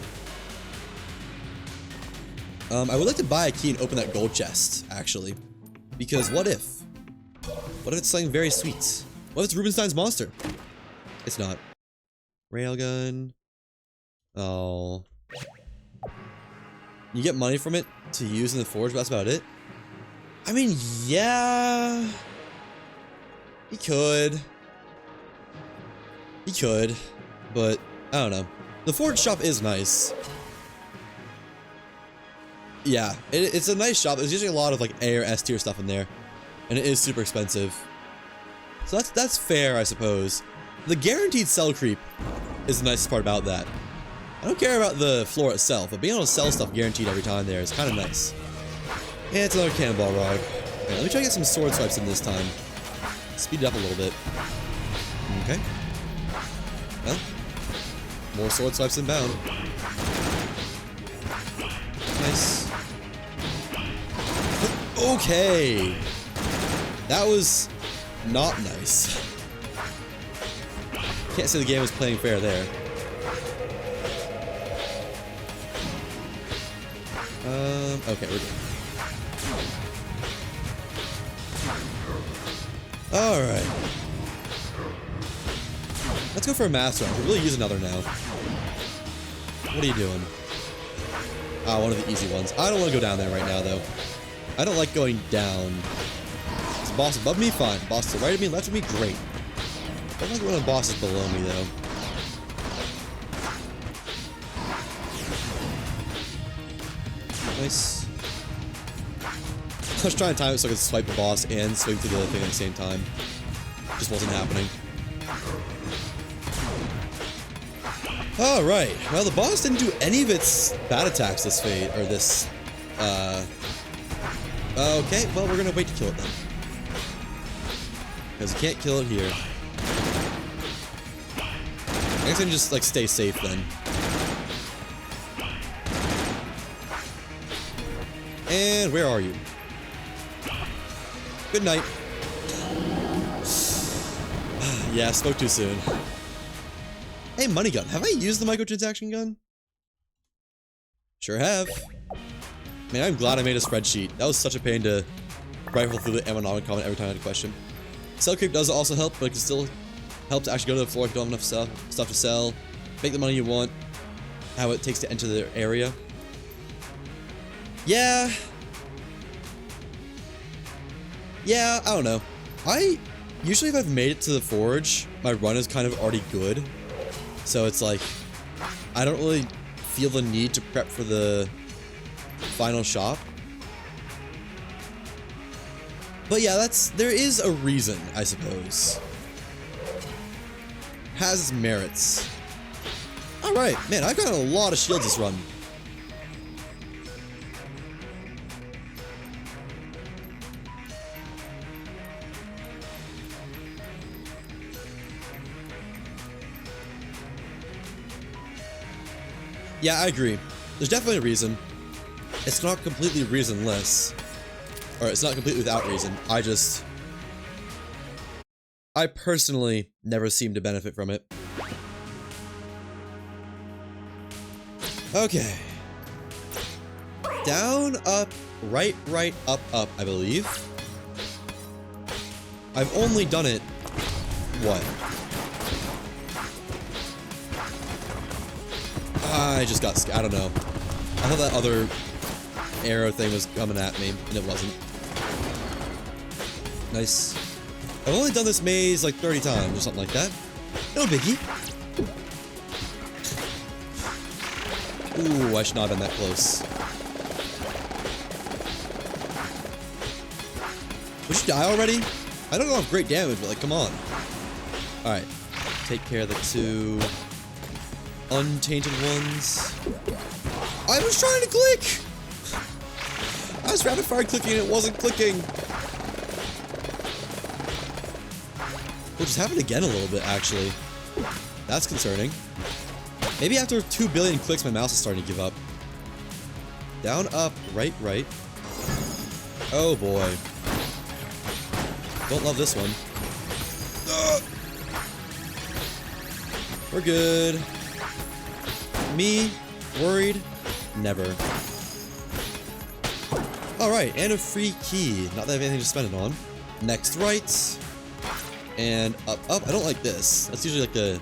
I would like to buy a key and open that gold chest, actually. Because what if? What if it's something very sweet? What if it's Rubenstein's monster? It's not. Railgun. Oh. You get money from it to use in the forge, but that's about it. I mean, yeah. He could. He could. But, I don't know. The forge shop is nice. Yeah, it's a nice shop. There's usually a lot of like A or S tier stuff in there. And it is super expensive. So that's fair, I suppose. The guaranteed sell creep is the nicest part about that. I don't care about the floor itself, but being able to sell stuff guaranteed every time there is kind of nice. And it's another cannonball rod. Okay, let me try to get some sword swipes in this time. Speed it up a little bit. Okay. Well, more sword swipes inbound. Nice. Okay. That was not nice. Can't say the game was playing fair there. Okay, we're good. Alright. Let's go for a master. I could really use another now. What are you doing? Ah, one of the easy ones. I don't want to go down there right now, though. I don't like going down. Is the boss above me? Fine. Boss to the right of me, left of me? Great. I don't like when the boss is below me, though. Nice. I was trying to time it so I could swipe the boss and swing through the other thing at the same time. Just wasn't happening. Alright, well the boss didn't do any of its bad attacks this fate, or this, okay, well we're gonna wait to kill it then. Because you can't kill it here. I guess I can just, like, stay safe then. And where are you? Good night. Yeah, spoke too soon. Hey, money gun. Have I used the microtransaction gun? Sure have. Man, I'm glad I made a spreadsheet. That was such a pain to rifle through the ammonomicon every time I had a question. Sell creep does also help, but it can still help to actually go to the floor if you don't have enough stuff to sell. Make the money you want. How it takes to enter the area. Yeah. Yeah, I don't know. Usually if I've made it to the forge, my run is kind of already good. So it's like, I don't really feel the need to prep for the final shop. But yeah, there is a reason, I suppose. Has its merits. Alright, man, I've gotten a lot of shields this run. Yeah, I agree. There's definitely a reason. It's not completely reasonless. Or it's not completely without reason. I personally never seem to benefit from it. Okay. Down, up, right, up, I believe. I've only done it, what? I just got scared. I don't know. I thought that other arrow thing was coming at me, and it wasn't. Nice. I've only done this maze like 30 times or something like that. No biggie. Ooh, I should not have been that close. Would you die already? I don't know if great damage, but like, come on. Alright. Take care of the two untainted ones. I was trying to click! I was rapid fire clicking and it wasn't clicking. Which just happened again a little bit, actually. That's concerning. Maybe after 2 billion clicks, my mouse is starting to give up. Down, up, right. Oh boy. Don't love this one. We're good. Me? Worried? Never. Alright, and a free key. Not that I have anything to spend it on. Next right. And up. I don't like this. That's usually like the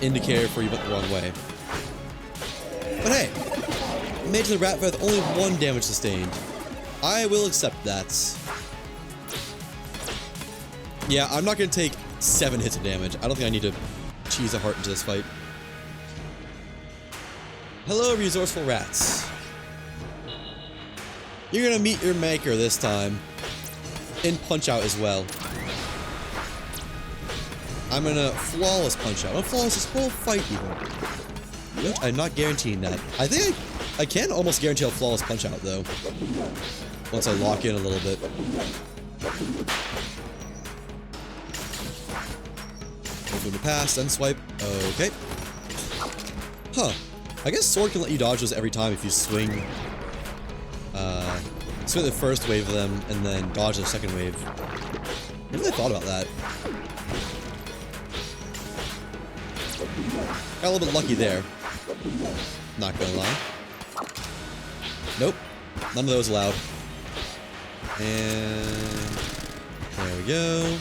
indicator for you went the wrong way. But hey, made to the rat with only 1 damage sustained. I will accept that. Yeah, I'm not gonna take 7 hits of damage. I don't think I need to cheese a heart into this fight. Hello, resourceful rats. You're gonna meet your maker this time. In Punch Out as well. I'm gonna flawless Punch Out. I'm gonna flawless this whole fight even. Nope, I'm not guaranteeing that. I think I can almost guarantee I'll flawless Punch Out though. Once I lock in a little bit. Move to pass, then swipe. Okay. Huh. I guess sword can let you dodge those every time if you swing. Swing the first wave of them and then dodge the second wave. Never really thought about that. Got a little bit lucky there. Not gonna lie. Nope. None of those allowed. And there we go.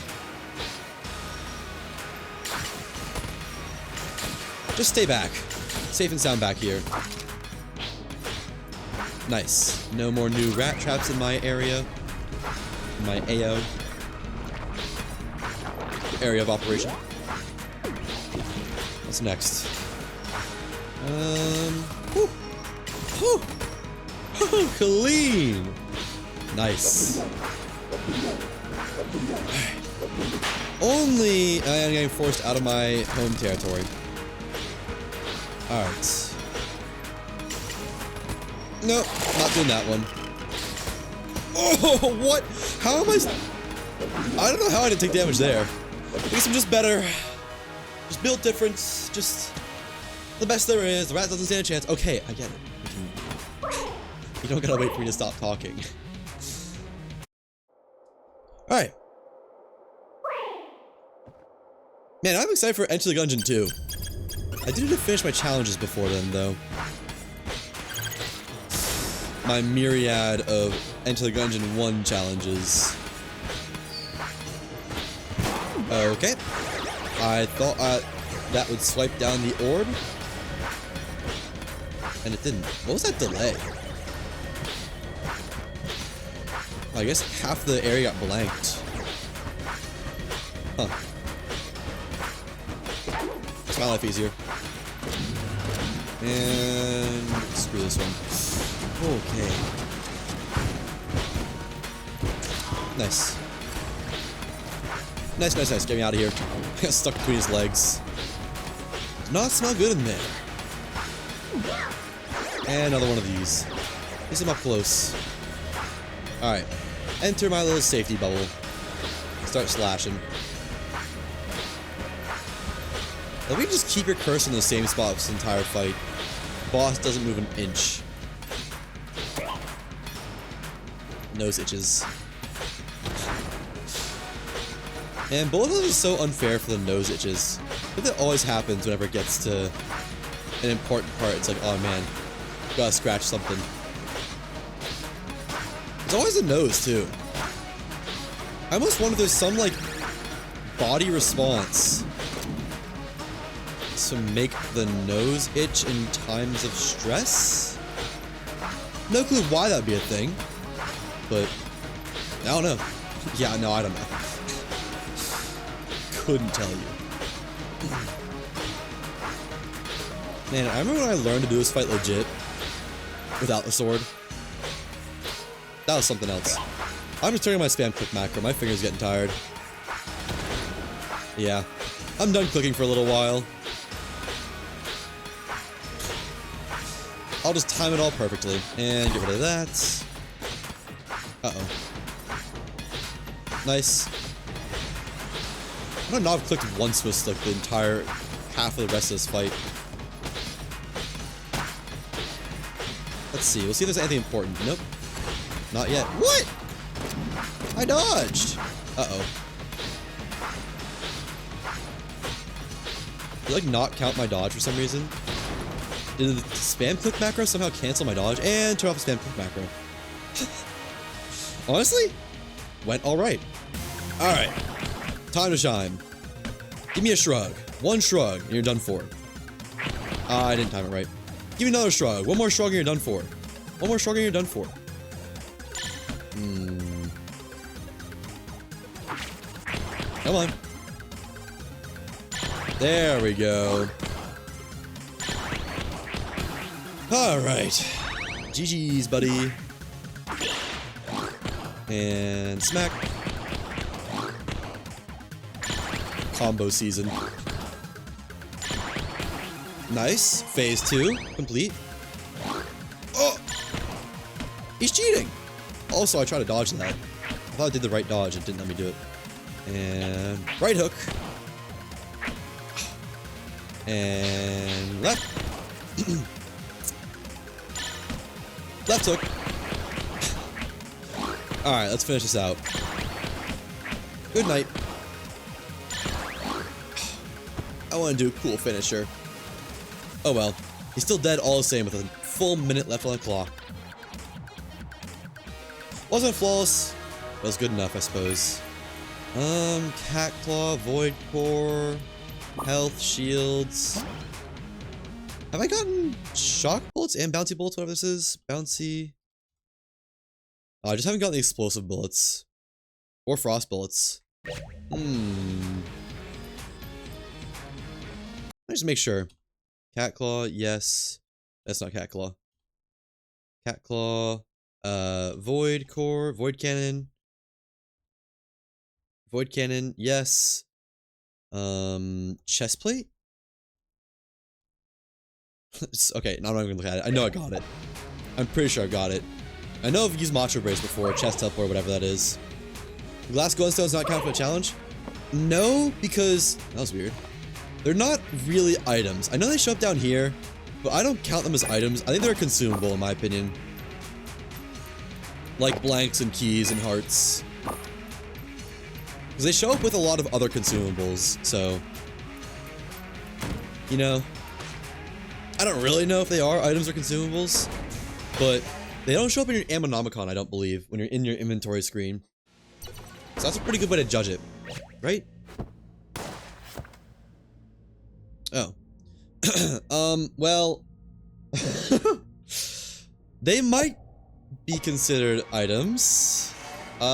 Just stay back. Safe and sound back here. Nice. No more new rat traps in my area. My AO. Area of operation. What's next? Whew. Whew. Clean. Nice. Only I am getting forced out of my home territory. Alright. Nope, not doing that one. Oh, what? How am I don't know how I didn't take damage there. I guess I'm just better. Just built different. Just the best there is. The rat doesn't stand a chance. Okay, I get it. You don't gotta wait for me to stop talking. Alright. Man, I'm excited for Enter the Gungeon 2. I do need to finish my challenges before then, though. My myriad of Enter the Gungeon 1 challenges. Okay. I thought that would swipe down the orb. And it didn't. What was that delay? I guess half the area got blanked. Huh. It's my life easier. And screw this one. Okay. Nice. Nice, nice, nice. Get me out of here. I got stuck between his legs. Does not smell good in there. And another one of these. Get him up close. Alright. Enter my little safety bubble. Start slashing. Let me just keep your cursor in the same spot this entire fight. Boss doesn't move an inch. Nose itches. And bullet hell is so unfair for the nose itches. I think that always happens whenever it gets to an important part. It's like, oh man, gotta scratch something. It's always the nose too. I almost wonder if there's some like body response to make the nose itch in times of stress? No clue why that'd be a thing, but I don't know. Yeah, no, I don't know. Couldn't tell you. Man, I remember when I learned to do this fight legit without the sword. That was something else. I'm just turning my spam click macro. My finger's getting tired. Yeah, I'm done clicking for a little while. I'll just time it all perfectly and get rid of that. Uh-oh. Nice. I don't know if I've clicked once with like the entire half of the rest of this fight. Let's see. We'll see if there's anything important. Nope. Not yet. What? I dodged. Uh-oh. Did like not count my dodge for some reason? Did the spam click macro somehow cancel my dodge and turn off the spam click macro? Honestly, went alright. Alright. Time to shine. Give me a shrug. One shrug and you're done for. I didn't time it right. Give me another shrug. One more shrug and you're done for. One more shrug and you're done for. Come on. There we go. Alright. GG's, buddy. And smack. Combo season. Nice. Phase 2 complete. Oh! He's cheating! Also, I tried to dodge that. I thought I did the right dodge. It didn't let me do it. And right hook. And left. Left hook. Alright, let's finish this out. Good night. I want to do a cool finisher. Oh well. He's still dead all the same with a full minute left on the clock. Wasn't flawless, but it was good enough, I suppose. Cat Claw, Void Core, Health, Shields. Have I gotten Shock Bullets and Bouncy Bullets, whatever this is? Bouncy. Oh, I just haven't gotten the Explosive Bullets. Or Frost Bullets. Let me just make sure. Cat Claw, yes. That's not Cat Claw. Cat Claw. Void Core, Void Cannon. Void Cannon, yes. Chest Plate? Okay, now I'm not even gonna look at it. I know I got it. I'm pretty sure I've got it. I know I've used Macho Brace before, Chest Teleport, whatever that is. Glass Glowstone's not count for a challenge? No, because... That was weird. They're not really items. I know they show up down here, but I don't count them as items. I think they're consumable, in my opinion. Like blanks and keys and hearts. Because they show up with a lot of other consumables, so... You know... I don't really know if they are items or consumables, but they don't show up in your ammonomicon, I don't believe, when you're in your inventory screen. So that's a pretty good way to judge it, right? Oh. Well... they might be considered items. You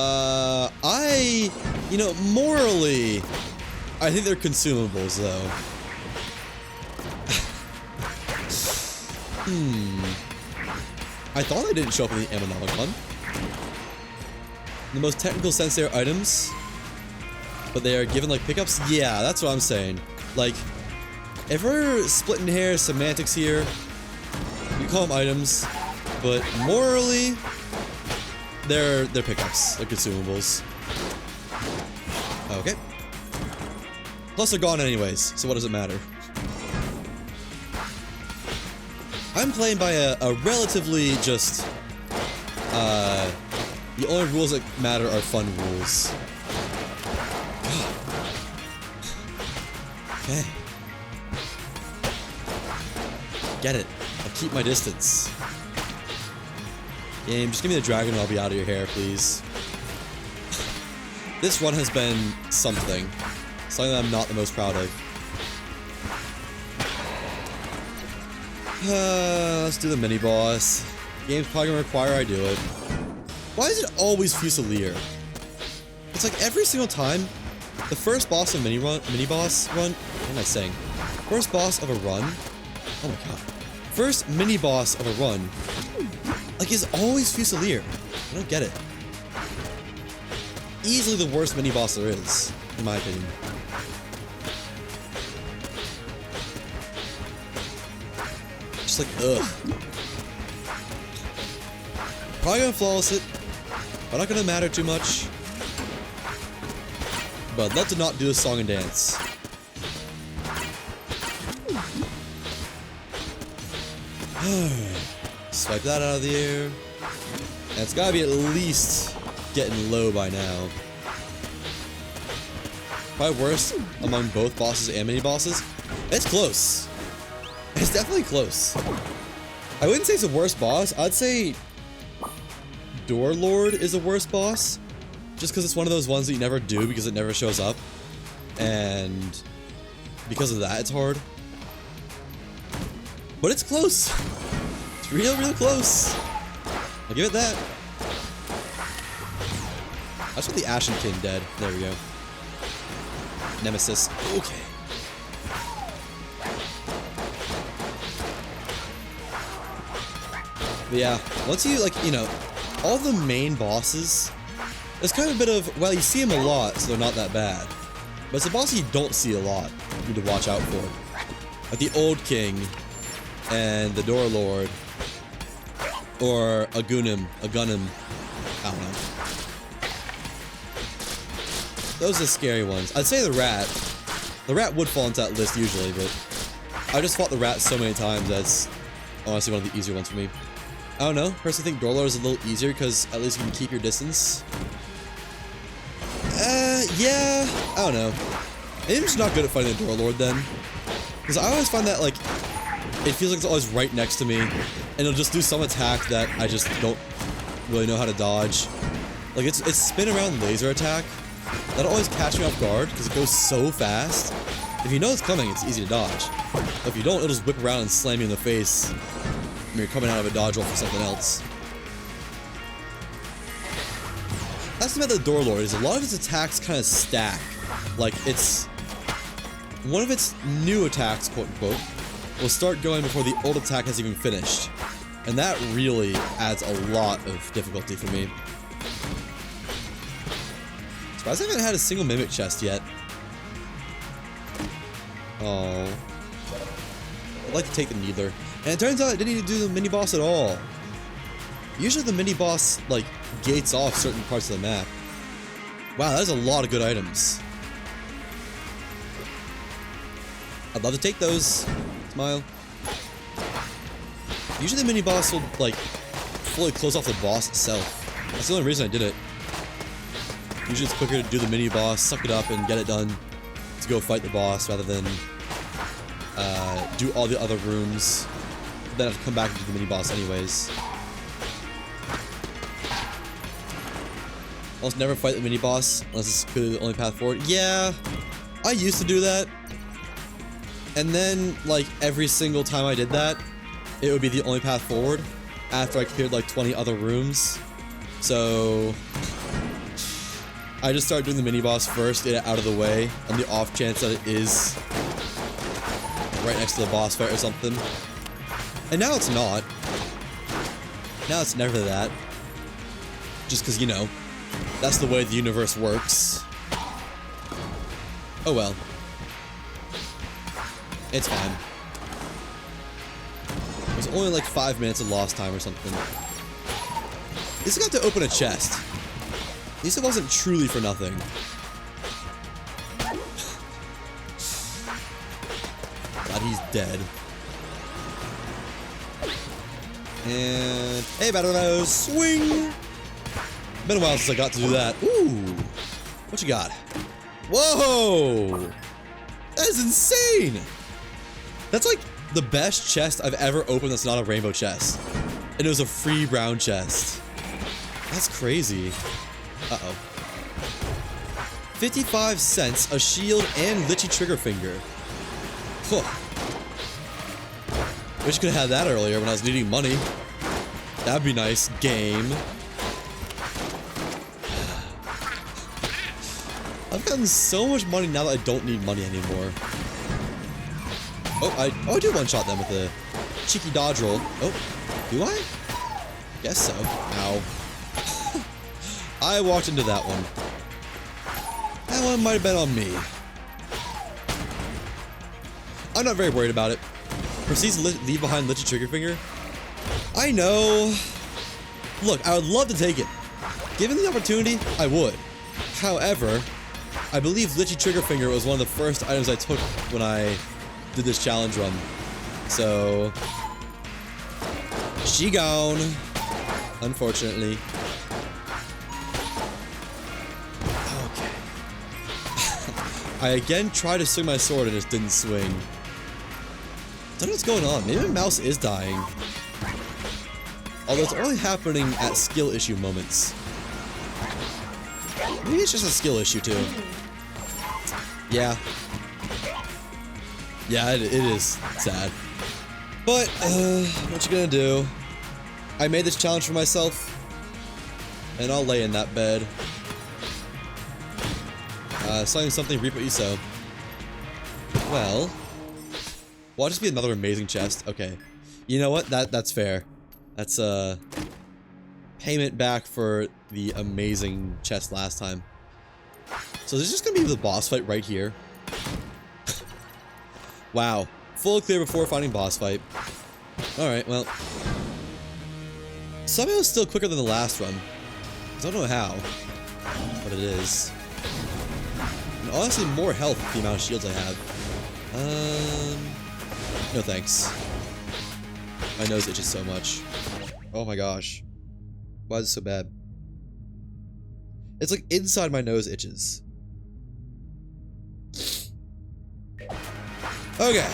know, morally, I think they're consumables, though. I thought I didn't show up in the ammonomicon. In the most technical sense, they are items, but they are given like pickups. Yeah, that's what I'm saying. Like, if we're splitting hairs, semantics here, we call them items, but morally, they're pickups, they're consumables. Okay. Plus, they're gone anyways, so what does it matter? I'm playing by a relatively just, the only rules that matter are fun rules. Okay. Get it. I'll keep my distance. Game, just give me the dragon and I'll be out of your hair, please. This run has been something. Something that I'm not the most proud of. Let's do the mini-boss. Game's probably gonna require I do it. Why is it always Fusilier? It's like every single time, the first boss of mini-boss run, what am I saying? First boss of a run, oh my god. First mini-boss of a run, like, is always Fusilier. I don't get it. Easily the worst mini-boss there is, in my opinion. Just like, ugh. Probably gonna flawless it, but not gonna matter too much. But I'd love to not do a song and dance. Swipe that out of the air. And it's gotta be at least getting low by now. Probably worst among both bosses and mini-bosses. It's close. It's definitely close. I wouldn't say it's the worst boss. I'd say Door Lord is the worst boss. Just because it's one of those ones that you never do because it never shows up. And because of that, it's hard. But it's close. It's real close. I'll give it that. I just want the Ashen King dead. There we go. Nemesis. Okay. But yeah, once you, like, you know, all the main bosses, there's kind of a bit of, well, you see them a lot, so they're not that bad. But it's a boss you don't see a lot, you need to watch out for. Like the Old King, and the Door Lord, or a Gunum, I don't know. Those are the scary ones. I'd say the rat. The rat would fall into that list usually, but I just fought the rat so many times that's honestly one of the easier ones for me. I don't know. Personally, think Door Lord is a little easier because at least you can keep your distance. Yeah. I don't know. Maybe I'm just not good at fighting the Door Lord then. Because I always find that, like, it feels like it's always right next to me, and it'll just do some attack that I just don't really know how to dodge. Like, it's spin around laser attack. That'll always catch me off guard because it goes so fast. If you know it's coming, it's easy to dodge. But if you don't, it'll just whip around and slam you in the face when you're coming out of a dodge roll for something else. That's the thing about the Door Lord, is a lot of its attacks kind of stack. Like, it's one of its new attacks, quote unquote, will start going before the old attack has even finished. And that really adds a lot of difficulty for me. Surprised I haven't had a single Mimic chest yet. Oh. I'd like to take the Needler. And it turns out I didn't need to do the mini-boss at all. Usually the mini-boss, like, gates off certain parts of the map. Wow, that is a lot of good items. I'd love to take those. Smile. Usually the mini-boss will, like, fully close off the boss itself. That's the only reason I did it. Usually it's quicker to do the mini-boss, suck it up, and get it done to go fight the boss rather than do all the other rooms. Then have to come back and do the mini-boss anyways. Almost never fight the mini-boss unless it's clearly the only path forward. Yeah, I used to do that. And then, like, every single time I did that, it would be the only path forward after I cleared like 20 other rooms. So I just started doing the mini-boss first, get it out of the way, on the off chance that it is right next to the boss fight or something. And now it's not. Now it's never that. Just because, you know, that's the way the universe works. Oh well. It's fine. It was only like 5 minutes of lost time or something. At least I got to open a chest. At least it wasn't truly for nothing. God, he's dead. And hey, Battle swing! Been a while since I got to do that. Ooh, what you got? Whoa, that is insane! That's like the best chest I've ever opened that's not a rainbow chest, and it was a free brown chest. That's crazy. Uh-oh. 55 cents, a shield, and Lichy trigger finger. Huh. Wish I could have had that earlier when I was needing money. That'd be nice. Game. I've gotten so much money now that I don't need money anymore. Oh, I do one-shot them with a cheeky dodge roll. Oh, do I? Guess so. Ow. I walked into that one. That one might have been on me. I'm not very worried about it. Proceeds to leave behind Lichy trigger finger. I know. Look, I would love to take it. Given the opportunity, I would. However, I believe Lichy trigger finger was one of the first items I took when I did this challenge run. So she gone, unfortunately. Okay. I again tried to swing my sword and it just didn't swing. I don't know what's going on. Maybe my mouse is dying. Although it's only happening at skill issue moments. Maybe it's just a skill issue too. Yeah. Yeah, it is sad. But, what you gonna do? I made this challenge for myself. And I'll lay in that bed. Selling something, reap what you sow. Well... Will just be another amazing chest? Okay. You know what? That's fair. That's payment back for the amazing chest last time. So there's just gonna be the boss fight right here. Wow. Full clear before finding boss fight. Alright, well. Somehow it's still quicker than the last run. I don't know how. But it is. And honestly, more health with the amount of shields I have. No thanks. My nose itches so much. Oh my gosh. Why is it so bad? It's like inside my nose itches. Okay.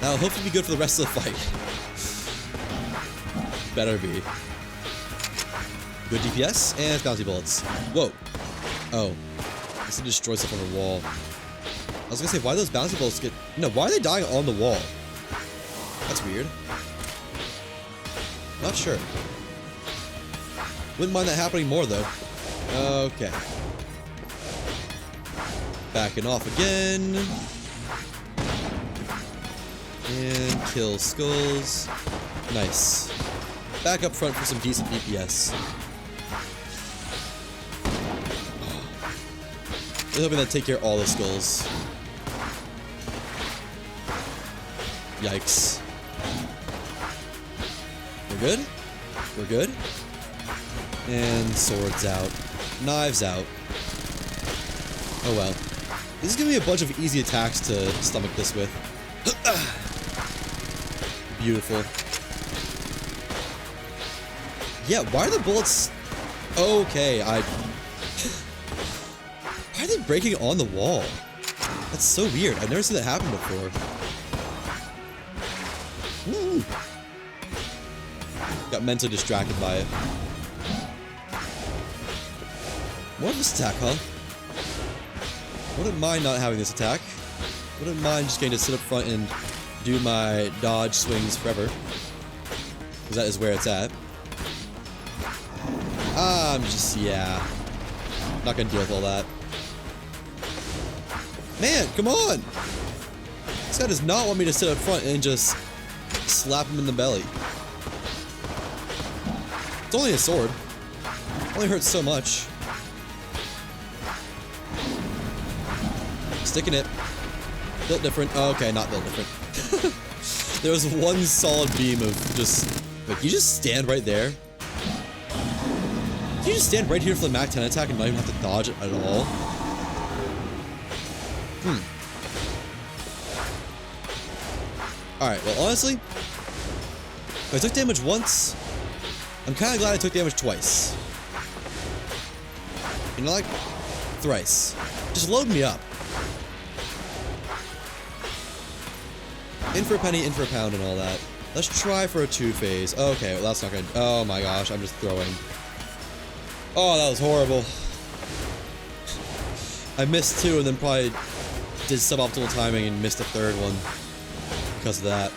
Now hopefully be good for the rest of the fight. Better be. Good DPS and it's bouncy bullets. Whoa. Oh. This will destroy stuff on the wall. I was gonna say, why do those bouncy bullets get... No, why are they dying on the wall? That's weird. Not sure. Wouldn't mind that happening more, though. Okay. Backing off again. And kill skulls. Nice. Back up front for some decent DPS. Really hoping that take care of all the skulls. Yikes. We're good? We're good? And swords out. Knives out. Oh well. This is gonna be a bunch of easy attacks to stomach this with. Beautiful. Yeah, why are the bullets... Okay, why are they breaking on the wall? That's so weird. I've never seen that happen before. Woo. Got mentally distracted by it. More of this attack, huh? Wouldn't mind not having this attack. Wouldn't mind just getting to sit up front and do my dodge swings forever. Because that is where it's at. I'm just, yeah. Not gonna deal with all that. Man, come on! This guy does not want me to sit up front and just slap him in the belly. It's only a sword. All Only hurts so much. Sticking it. Built different. Oh, okay, not built different. There was one solid beam of just... Like, you just stand right there? You just stand right here for the Mach 10 attack and not even have to dodge it at all? Alright, well, honestly, if I took damage once, I'm kind of glad I took damage twice. You know, like, thrice. Just load me up. In for a penny, in for a pound, and all that. Let's try for a 2-phase. Okay, well, that's not gonna... Oh my gosh, I'm just throwing. Oh, that was horrible. I missed 2 and then probably did suboptimal timing and missed a 3rd one because of that.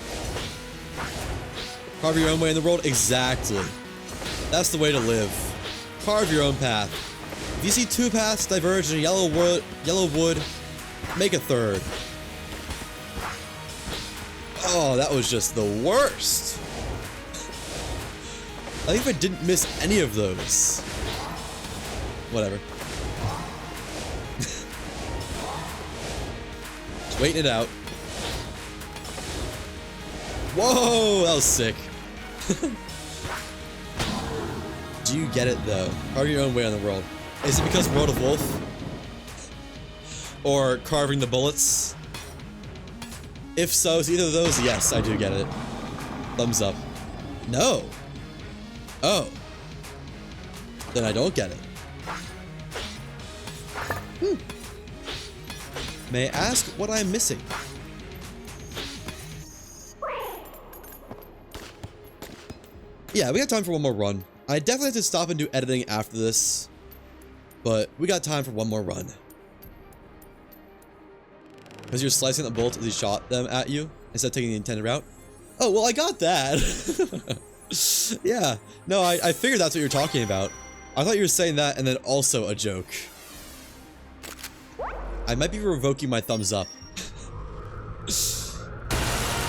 Carve your own way in the world? Exactly. That's the way to live. Carve your own path. If you see 2 paths diverge in yellow wood, make a 3rd. Oh, that was just the worst. I think if I didn't miss any of those. Whatever. Just waiting it out. Whoa, that was sick. Do you get it though? Carve your own way on the world. Is it because World of Wolf? Or carving the bullets? If so, is either of those? Yes, I do get it. Thumbs up. No. Oh. Then I don't get it. May I ask what I'm missing? Yeah, we got time for one more run. I definitely have to stop and do editing after this, but we got time for one more run. Because you're slicing the bullets as he shot them at you, instead of taking the intended route. Oh, well, I got that. Yeah, no, I figured that's what you're talking about. I thought you were saying that and then also a joke. I might be revoking my thumbs up.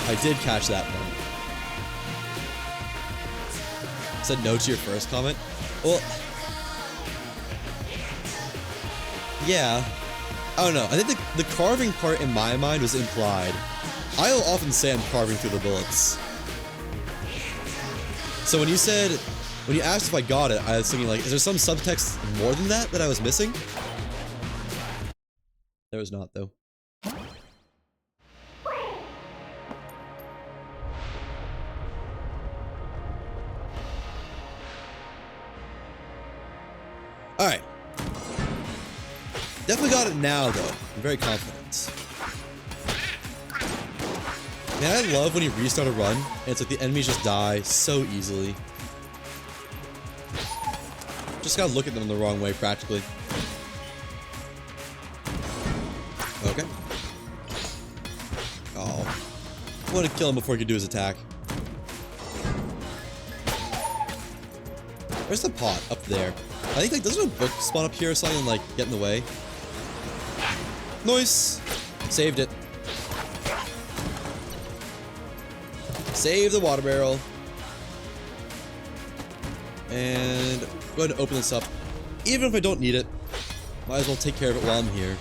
I did catch that one. Said no to your first comment? Well, yeah. I don't know. I think the carving part in my mind was implied. I'll often say I'm carving through the bullets. So when you asked if I got it, I was thinking like, is there some subtext more than that I was missing? There was not, though. Alright. Definitely got it now, though. I'm very confident. Man, I love when you restart a run, and it's like the enemies just die so easily. Just gotta look at them in the wrong way, practically. Okay. Oh. I want to kill him before he could do his attack. Where's the pot? Up there. I think, like, doesn't a book spawn up here or something and, like, get in the way? Nice! Saved it. Save the water barrel. And go ahead and open this up. Even if I don't need it, might as well take care of it while I'm here.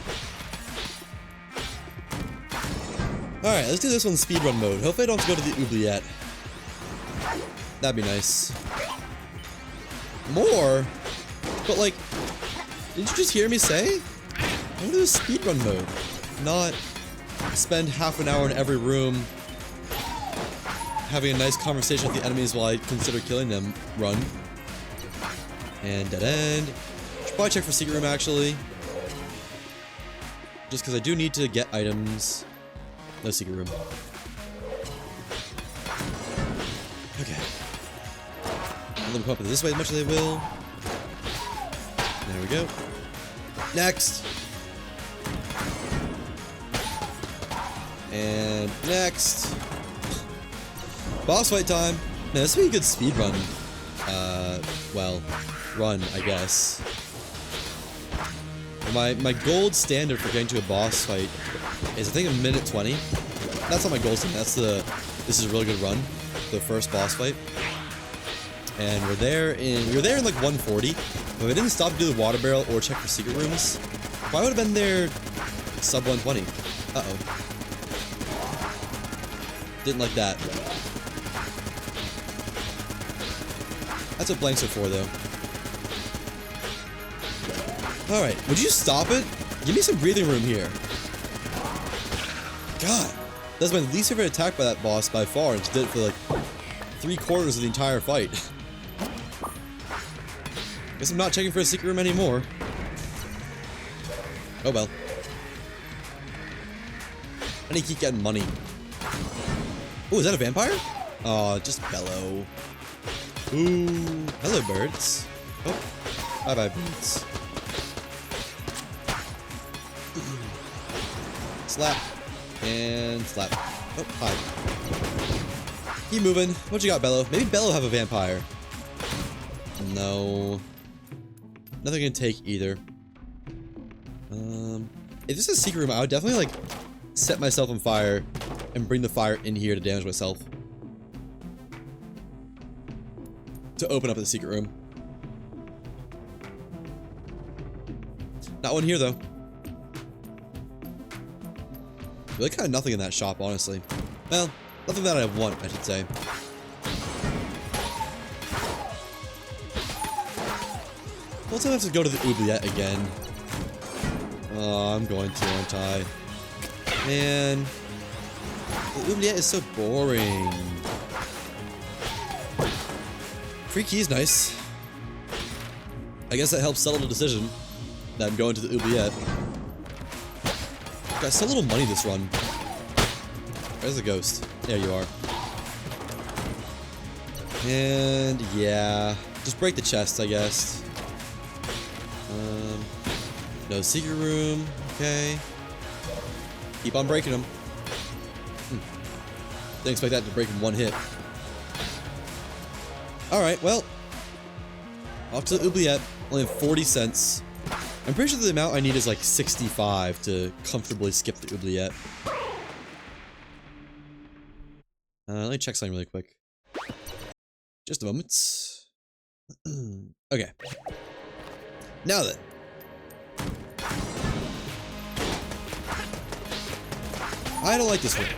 Alright, let's do this one in speedrun mode. Hopefully I don't have to go to the oubliette. That'd be nice. More? But like, didn't you just hear me say? I want to do speedrun mode. Not spend half an hour in every room having a nice conversation with the enemies while I consider killing them. Run. And dead end. Should probably check for secret room actually. Just because I do need to get items. No secret room. Okay. Let them come up this way as much as they will. There we go. Next. And next. Boss fight time. Man, this would be a good speed run. Well, run, I guess. My gold standard for getting to a boss fight is I think a minute 20. That's not my gold standard. That's this is a really good run. The first boss fight. and we were there in like 140. If I didn't stop to do the water barrel or check for secret rooms, I would have been there sub 120. Uh-oh. Didn't like that. That's what blanks are for, though. Alright, would you stop it? Give me some breathing room here. God. That's my least favorite attack by that boss by far, and just did it for like 3/4 of the entire fight. Guess I'm not checking for a secret room anymore. Oh well. I need to keep getting money. Oh, is that a vampire? Oh, just bellow. Ooh. Hello, birds. Oh. Bye-bye, birds. Slap. And slap. Oh, hi. Keep moving. What you got, Bello? Maybe Bello have a vampire. No. Nothing can take either. If this is a secret room, I would definitely, like, set myself on fire and bring the fire in here to damage myself. To open up the secret room. Not one here, though. Really kind of nothing in that shop, honestly. Well, nothing that I want, I should say. Also, I have to go to the oubliette again. Oh, I'm going to, aren't I? Man. The oubliette is so boring. Free key is nice. I guess that helps settle the decision that I'm going to the oubliette. Got so little money this run. Where's the ghost? There you are. And yeah, just break the chest, I guess. No secret room. Okay. Keep on breaking them. Didn't expect that to break in one hit. Alright, well. Off to the oubliette. Only have 40 cents. I'm pretty sure the amount I need is like 65 to comfortably skip the oubliette. Let me check something really quick. Just a moment. Okay. Now then. I don't like this one.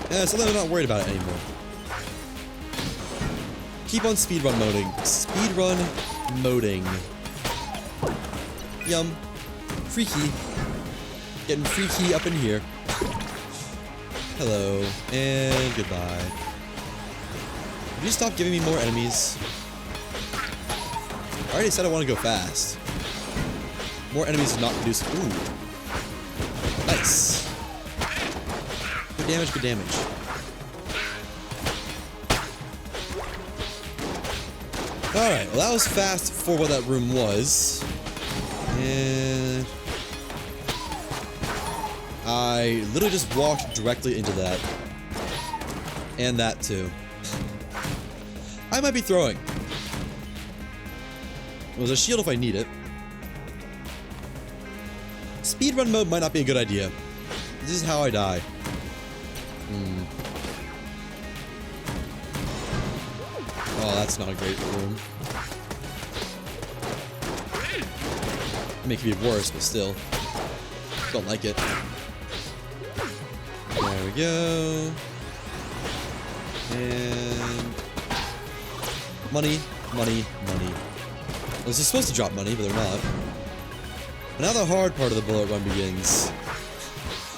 Yeah, so I'm not worried about it anymore. Keep on speedrun moding. Speedrun moding. Yum. Freaky. Getting freaky up in here. Hello. And goodbye. Would you stop giving me more enemies? I already said I want to go fast. More enemies is not conducive. Ooh. Nice. Good damage, good damage. Alright, well that was fast for what that room was. And I literally just walked directly into that. And that too. I might be throwing. Well, there's a shield if I need it. Speedrun mode might not be a good idea. This is how I die. Oh, that's not a great room. Make it be worse, but still. Don't like it. There we go. And money, money, money. This is supposed to drop money, but they're not. But now the hard part of the bullet run begins.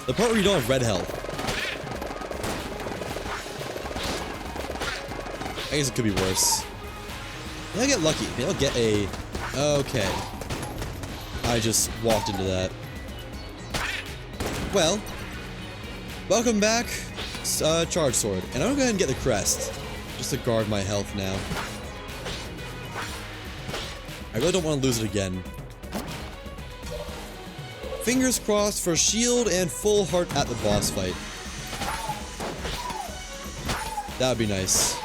The part where you don't have red health. I guess it could be worse. Maybe I'll get lucky. Maybe I'll get a... Okay. I just walked into that. Well. Welcome back. Charge sword. And I'm gonna go ahead and get the crest. Just to guard my health now. I really don't want to lose it again. Fingers crossed for shield and full heart at the boss fight. That would be nice.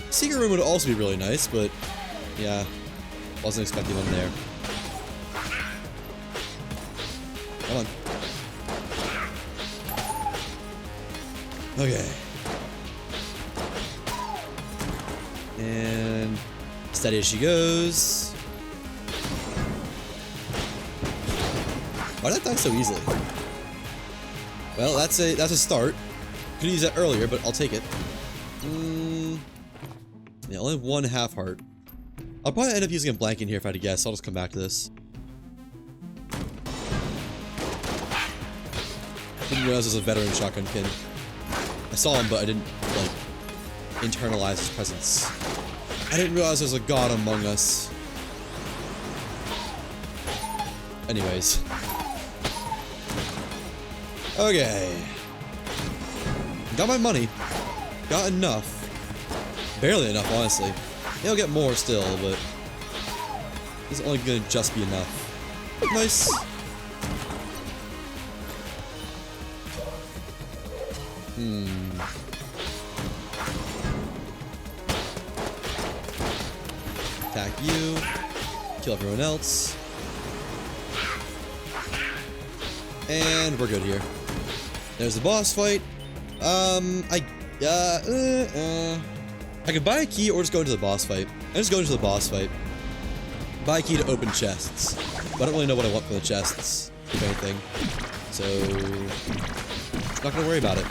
Secret room would also be really nice, but yeah, wasn't expecting one there. Come on. Okay. And steady as she goes. Why did that die so easily? Well, that's a start. Could use that earlier, but I'll take it. Yeah, only one half heart. I'll probably end up using a blank in here if I had to guess. I'll just come back to this. Didn't realize there's a veteran shotgun kin. I saw him, but I didn't, like, internalize his presence. I didn't realize there's a god among us. Anyways. Okay. Got my money. Got enough. Barely enough, honestly. Yeah, I'll get more still, but it's only gonna just be enough. Nice. Attack you. Kill everyone else. And we're good here. There's the boss fight. I could buy a key or just go into the boss fight. I just go into the boss fight. Buy a key to open chests. But I don't really know what I want for the chests, if anything. So, not gonna worry about it.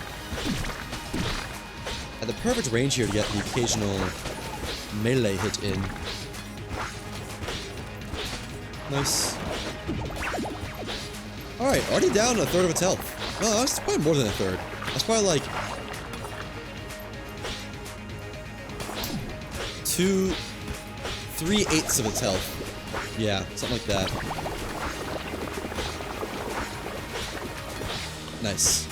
At the perfect range here to get the occasional melee hit in. Nice. Alright, already down a third of its health. Well, that's probably more than a third. That's probably like 3/8 of its health. Yeah, something like that. Nice.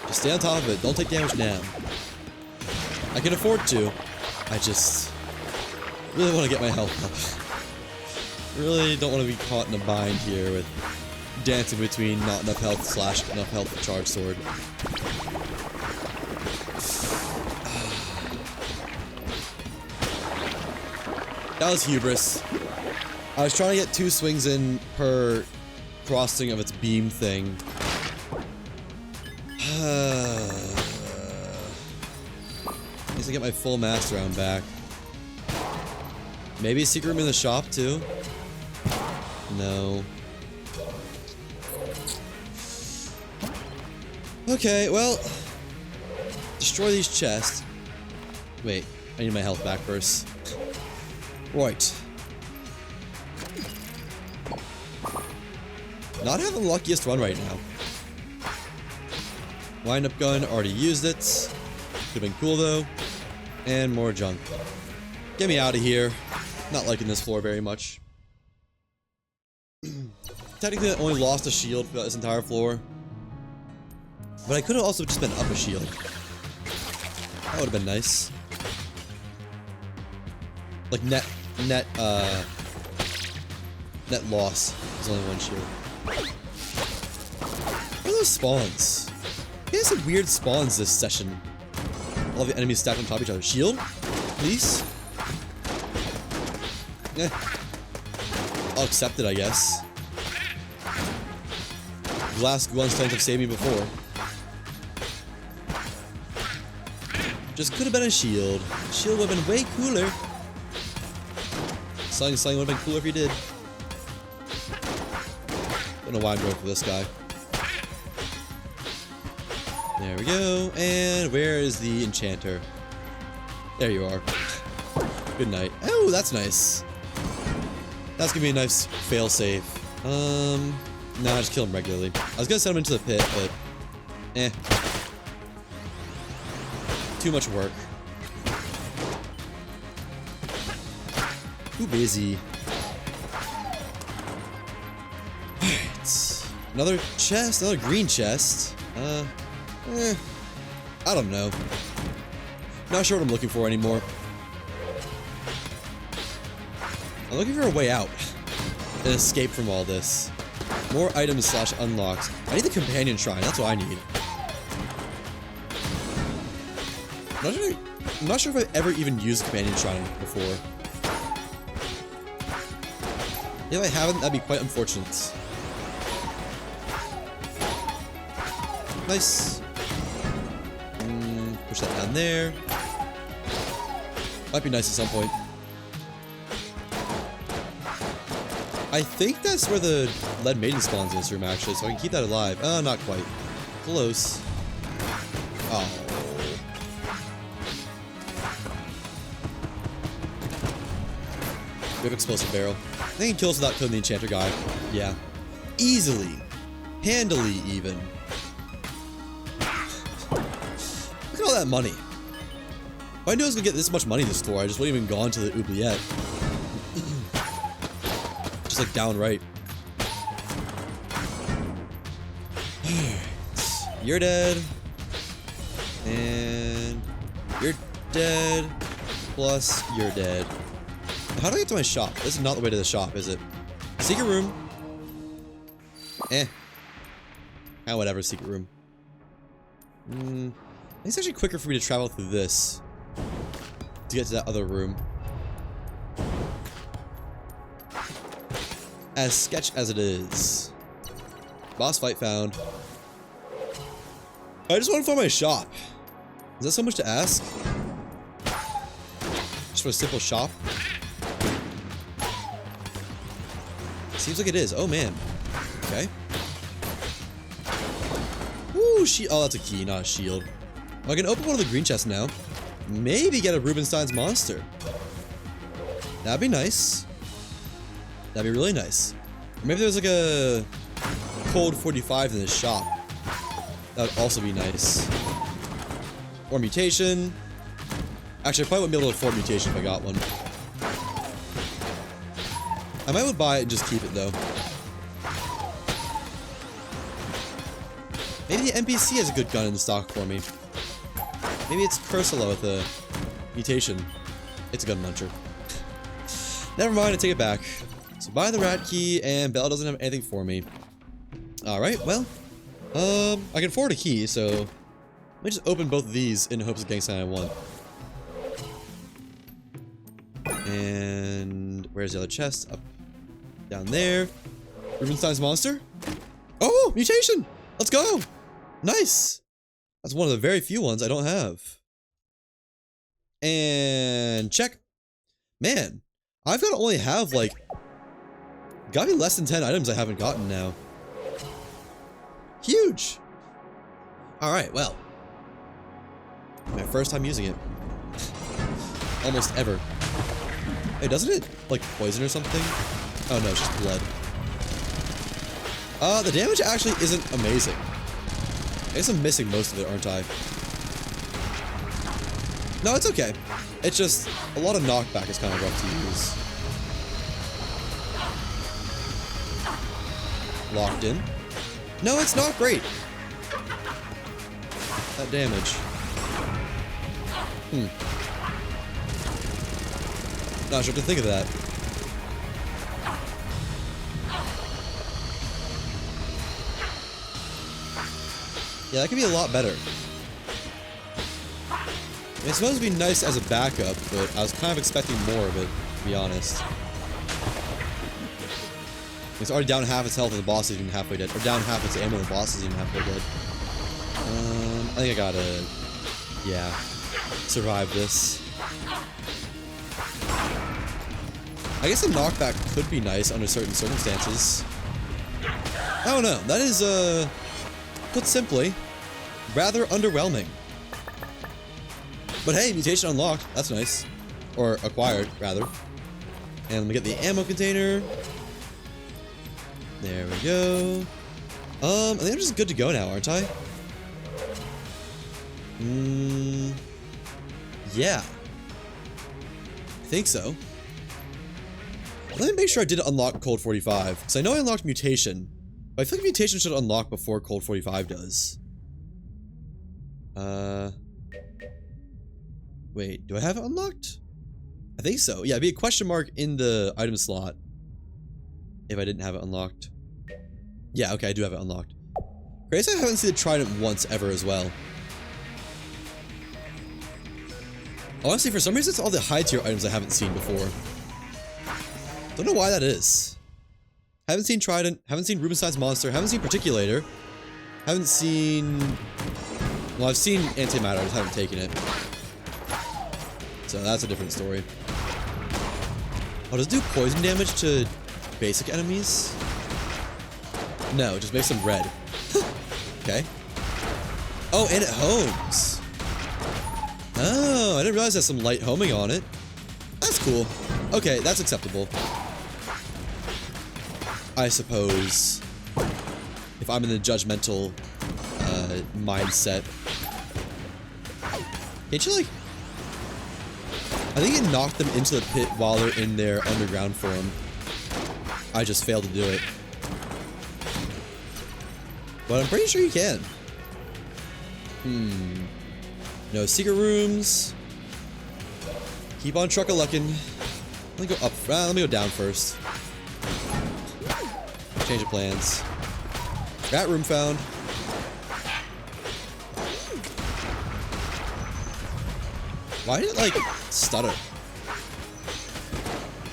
Just stay on top of it. Don't take damage now. I can afford to. I just really want to get my health up. Really don't want to be caught in a bind here with dancing between not enough health / enough health for charge sword. That was hubris. I was trying to get 2 swings in per crossing of its beam thing. At least I get my full master round back. Maybe a secret room in the shop too? No. Okay, well, destroy these chests. Wait, I need my health back first. Right. Not having the luckiest run right now. Wind up gun, already used it. Could've been cool though. And more junk. Get me out of here. Not liking this floor very much. Technically I only lost a shield throughout this entire floor. But I could have also just been up a shield. That would have been nice. Like net loss. There's only one shield. What are those spawns? We had some weird spawns this session. All the enemies stacked on top of each other. Shield? Please? Eh. I'll accept it, I guess. Glass ones tend to have saved me before. Just could have been a shield. Shield would have been way cooler. Sliding would have been cooler if you did. Don't know why I'm going for this guy. There we go. And where is the enchanter? There you are. Good night. Oh, that's nice. That's gonna be a nice fail safe. Nah, just kill him regularly. I was gonna send him into the pit, but eh. Too much work. Too busy. Alright. Another chest, another green chest. I don't know. Not sure what I'm looking for anymore. I'm looking for a way out. An escape from all this. More items / unlocks. I need the companion shrine, that's what I need. I'm not sure if I've ever even used companion shrine before. If I haven't, that'd be quite unfortunate. Nice. Push that down there. Might be nice at some point. I think that's where the lead maiden spawns in this room, actually, so I can keep that alive. Oh, not quite. Close. Oh. We have explosive barrel. I think he kills without killing the enchanter guy. Yeah. Easily. Handily, even. Look at all that money. If I knew I was gonna get this much money in this store, I just wouldn't even gone to the oubliette. Just like downright. You're dead. And you're dead. Plus, you're dead. How do I get to my shop? This is not the way to the shop, is it? Secret room. Eh. Ah, whatever, secret room. I think it's actually quicker for me to travel through this to get to that other room. As sketch as it is. Boss fight found. I just want to find my shop. Is that so much to ask? Just for a simple shop? Seems like it is. Oh, man. Okay. Ooh, oh, that's a key, not a shield. Oh, I can open one of the green chests now. Maybe get a Rubenstein's monster. That'd be nice. That'd be really nice. Or maybe there's like a code 45 in this shop. That would also be nice. Or mutation. Actually, I probably wouldn't be able to afford mutation if I got one. I might would buy it and just keep it though. Maybe the NPC has a good gun in stock for me. Maybe it's Cursula with a mutation. It's a gun muncher. Never mind, I take it back. So buy the rat key, and Bella doesn't have anything for me. Alright, well. I can afford a key, so let me just open both of these in hopes of getting something I want. And where's the other chest? Up, down there. Rubenstein's monster? Oh, mutation! Let's go! Nice! That's one of the very few ones I don't have. And check. Man, I've got to only have like, gotta be less than 10 items I haven't gotten now. Huge! Alright, well. My first time using it. Almost ever. Hey, doesn't it like poison or something? Oh no, it's just blood. The damage actually isn't amazing. I guess I'm missing most of it, aren't I? No, it's okay. It's just a lot of knockback is kind of rough to use. Locked in. No, it's not great. That damage. Not sure what to think of that. Yeah, that could be a lot better. I mean, it's supposed to be nice as a backup, but I was kind of expecting more of it, to be honest. It's already down half its health and the boss is even halfway dead. Or down half its ammo and the boss is even halfway dead. I think I gotta... yeah. Survive this. I guess a knockback could be nice under certain circumstances. I don't know. That is, put simply, rather underwhelming. But hey, mutation unlocked. That's nice. Or acquired, rather. And let me get the ammo container. There we go. I think I'm just good to go now, aren't I? Yeah. I think so. Let me make sure I did unlock Cold 45, because I know I unlocked Mutation, but I feel like Mutation should unlock before Cold 45 does. Wait, do I have it unlocked? I think so. Yeah, it'd be a question mark in the item slot if I didn't have it unlocked. Yeah, okay, I do have it unlocked. Crazy I haven't seen the Trident once ever as well. Honestly, for some reason, it's all the high tier items I haven't seen before. Don't know why that is. Haven't seen Trident, haven't seen Rubenstein's monster, haven't seen Particulator, haven't seen... well, I've seen Antimatter, I just haven't taken it. So that's a different story. Oh, does it do poison damage to basic enemies? No, it just makes them red. Okay. Oh, and it homes. Oh, I didn't realize there's some light homing on it. That's cool. Okay, that's acceptable. I suppose. If I'm in the judgmental mindset. Can't you, like... I think it knocked them into the pit while they're in their underground form. I just failed to do it. But I'm pretty sure you can. No secret rooms. Keep on truck-a-luckin'. Let me go up. Let me go down first. Change of plans. Rat room found. Why did it, like, stutter?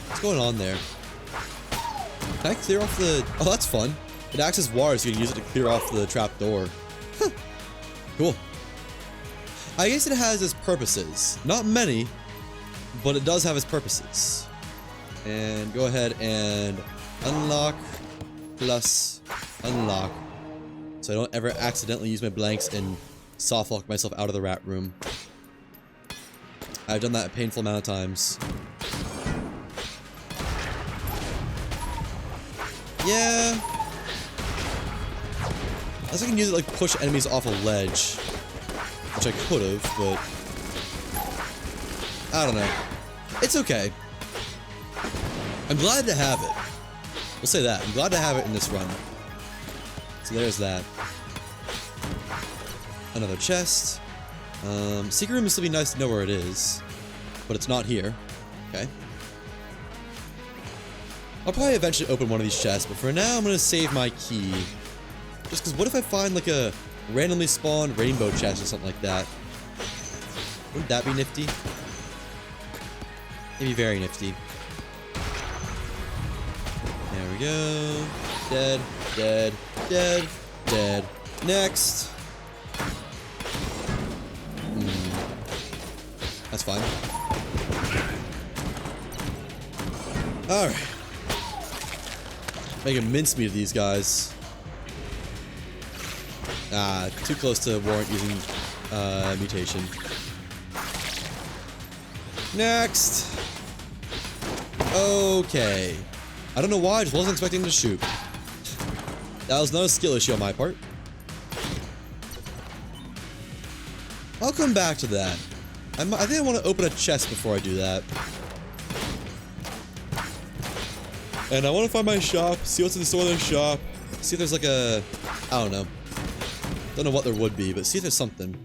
What's going on there? Can I clear off the... Oh, that's fun. It acts as water, so you can use it to clear off the trap door. Huh. Cool. I guess it has its purposes. Not many, but it does have its purposes. And go ahead and unlock plus unlock. So I don't ever accidentally use my blanks and soft lock myself out of the rat room. I've done that a painful amount of times. Yeah. Unless I can use it like push enemies off a ledge. Which I could have, but I don't know. It's okay. I'm glad to have it. We'll say that. I'm glad to have it in this run. So there's that. Another chest. Secret room would still be nice to know where it is. But it's not here. Okay. I'll probably eventually open one of these chests, but for now I'm gonna save my key. Just because what if I find like a randomly spawned rainbow chest or something like that? Wouldn't that be nifty? Maybe very nifty. There we go. Dead, dead, dead, dead. Next. That's fine. Alright. Make a mincemeat of these guys. Ah, too close to warrant using mutation. Next. Okay. I don't know why, I just wasn't expecting to shoot. That was not a skill issue on my part. I'll come back to that. I think I want to open a chest before I do that. And I want to find my shop, see what's in the store in the shop, see if there's like a... I don't know. Don't know what there would be, but see if there's something.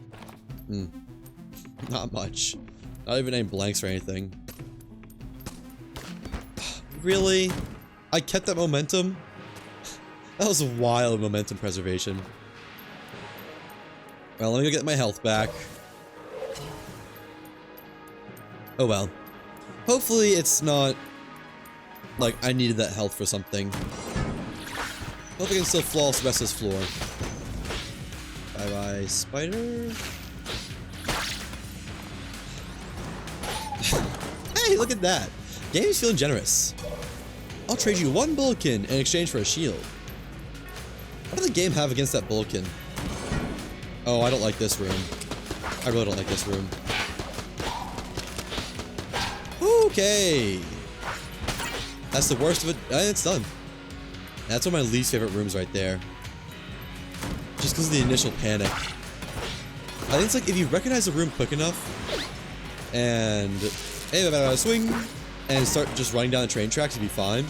Not much. Not even any blanks or anything. Really? I kept that momentum? That was wild momentum preservation. Well, let me go get my health back. Oh well. Hopefully it's not like I needed that health for something. Hope I can still floss the rest of this floor. Bye bye, spider. Hey, look at that. Game's feeling generous. I'll trade you one bulletin in exchange for a shield. What does the game have against that bulletin? Oh, I don't like this room. I really don't like this room. Okay. That's the worst of it. It's done. That's one of my least favorite rooms right there. Just because of the initial panic. I think it's like if you recognize the room quick enough and hey, swing and start just running down the train tracks, you'd be fine.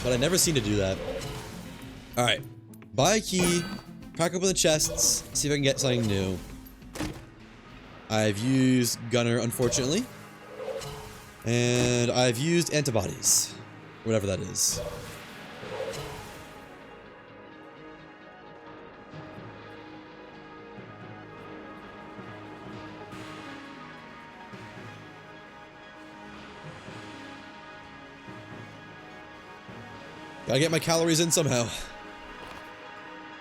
But I never seem to do that. Alright. Buy a key. Crack open the chests. See if I can get something new. I've used Gunner, unfortunately. And I've used antibodies. Whatever that is. Gotta get my calories in somehow.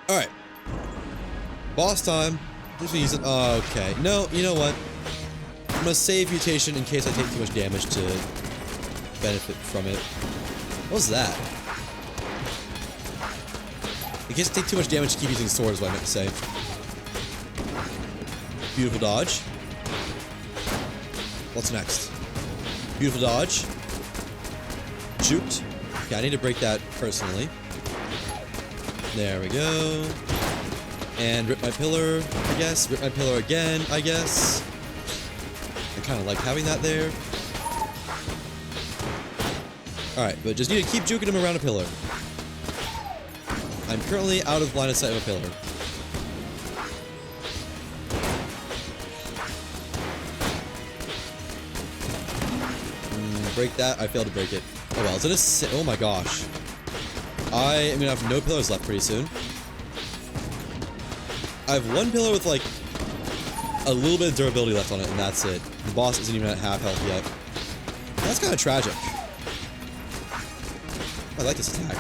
Alright. Boss time. Just use it. Oh, okay. No, you know what? I'm gonna save mutation in case I take too much damage to benefit from it. What was that? In case I take too much damage to keep using sword is what I meant to say. Beautiful dodge. What's next? Beautiful dodge. Juked. Okay, I need to break that personally. There we go. And rip my pillar, I guess. Rip my pillar again, I guess. I kind of like having that there. Alright, but just need to keep juking him around a pillar. I'm currently out of line of sight of a pillar. Break that. I failed to break it. Oh well, it's in a... Oh my gosh. I am gonna have no pillars left pretty soon. I have one pillar with like a little bit of durability left on it, and that's it. The boss isn't even at half health yet. That's kind of tragic. I like this attack.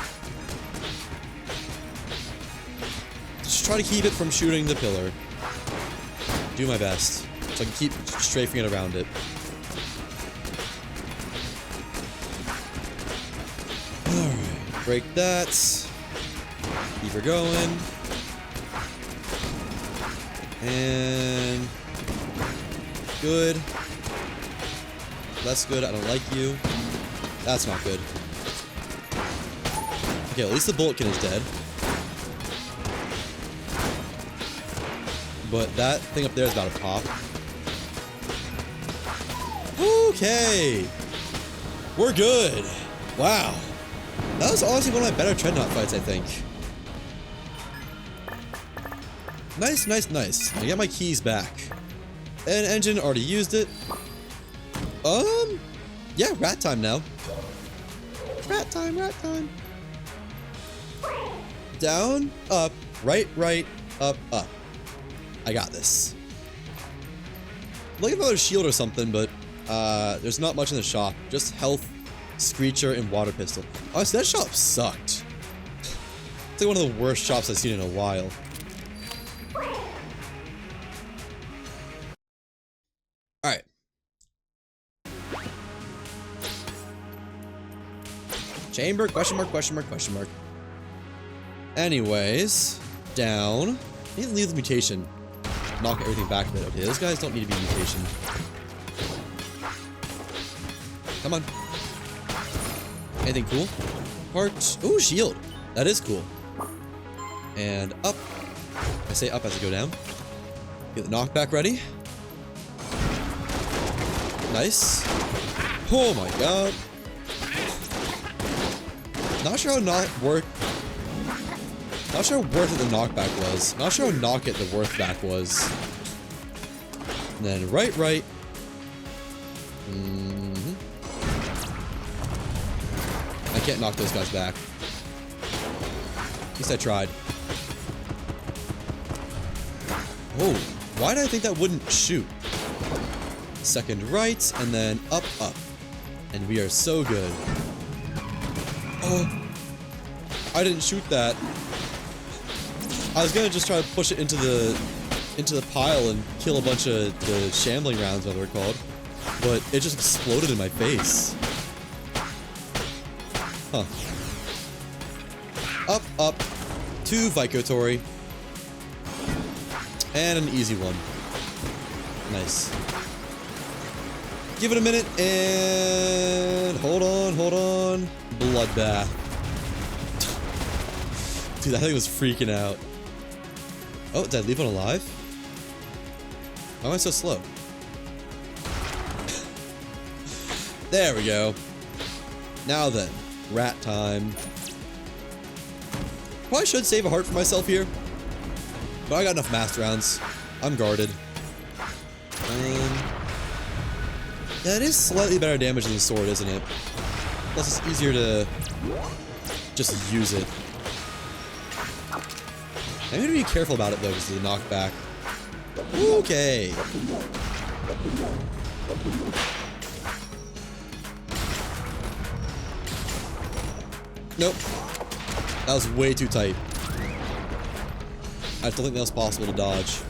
Just try to keep it from shooting the pillar. Do my best. So I can keep strafing it around it. Alright, break that. Keep her going. And... good. Less good, I don't like you. That's not good. Okay, at least the bulletkin is dead. But that thing up there is about to pop. Okay! We're good! Wow. That was honestly one of my better Treadnought fights, I think. Nice, nice, nice. I got my keys back. And engine, already used it. Yeah, rat time now. Rat time, rat time. Down, up, right, up, up. I got this. I'm looking for another shield or something, but there's not much in the shop. Just health, screecher, and water pistol. Honestly, that shop sucked. It's like one of the worst shops I've seen in a while. Alright. Chamber, question mark, question mark, question mark. Anyways, down. I need to leave the mutation. Knock everything back a bit. Okay, those guys don't need to be mutation. Come on. Anything cool? Heart. Ooh, shield. That is cool. And up. I say up as I go down. Get the knockback ready. Nice. Oh my god. Not sure how not sure how worth it the knockback was. Not sure how knock it the worth back was. And then right. I can't knock those guys back. At least I tried. Oh, why did I think that wouldn't shoot? Second right, and then up. And we are so good. Oh, I didn't shoot that. I was gonna just try to push it into the pile and kill a bunch of the shambling rounds, whatever they're called. But it just exploded in my face. Huh. Up. 2 Vicotory. And an easy one. Nice. Give it a minute and... Hold on. Bloodbath. Dude, that thing was freaking out. Oh, did I leave one alive? Why am I so slow? There we go. Now then, rat time. Probably should save a heart for myself here. But I got enough master rounds. I'm guarded. Yeah, it is slightly better damage than the sword, isn't it? Plus it's easier to just use it. I'm gonna be careful about it though, because of the knockback. Okay. Nope. That was way too tight. I don't think that was possible to dodge.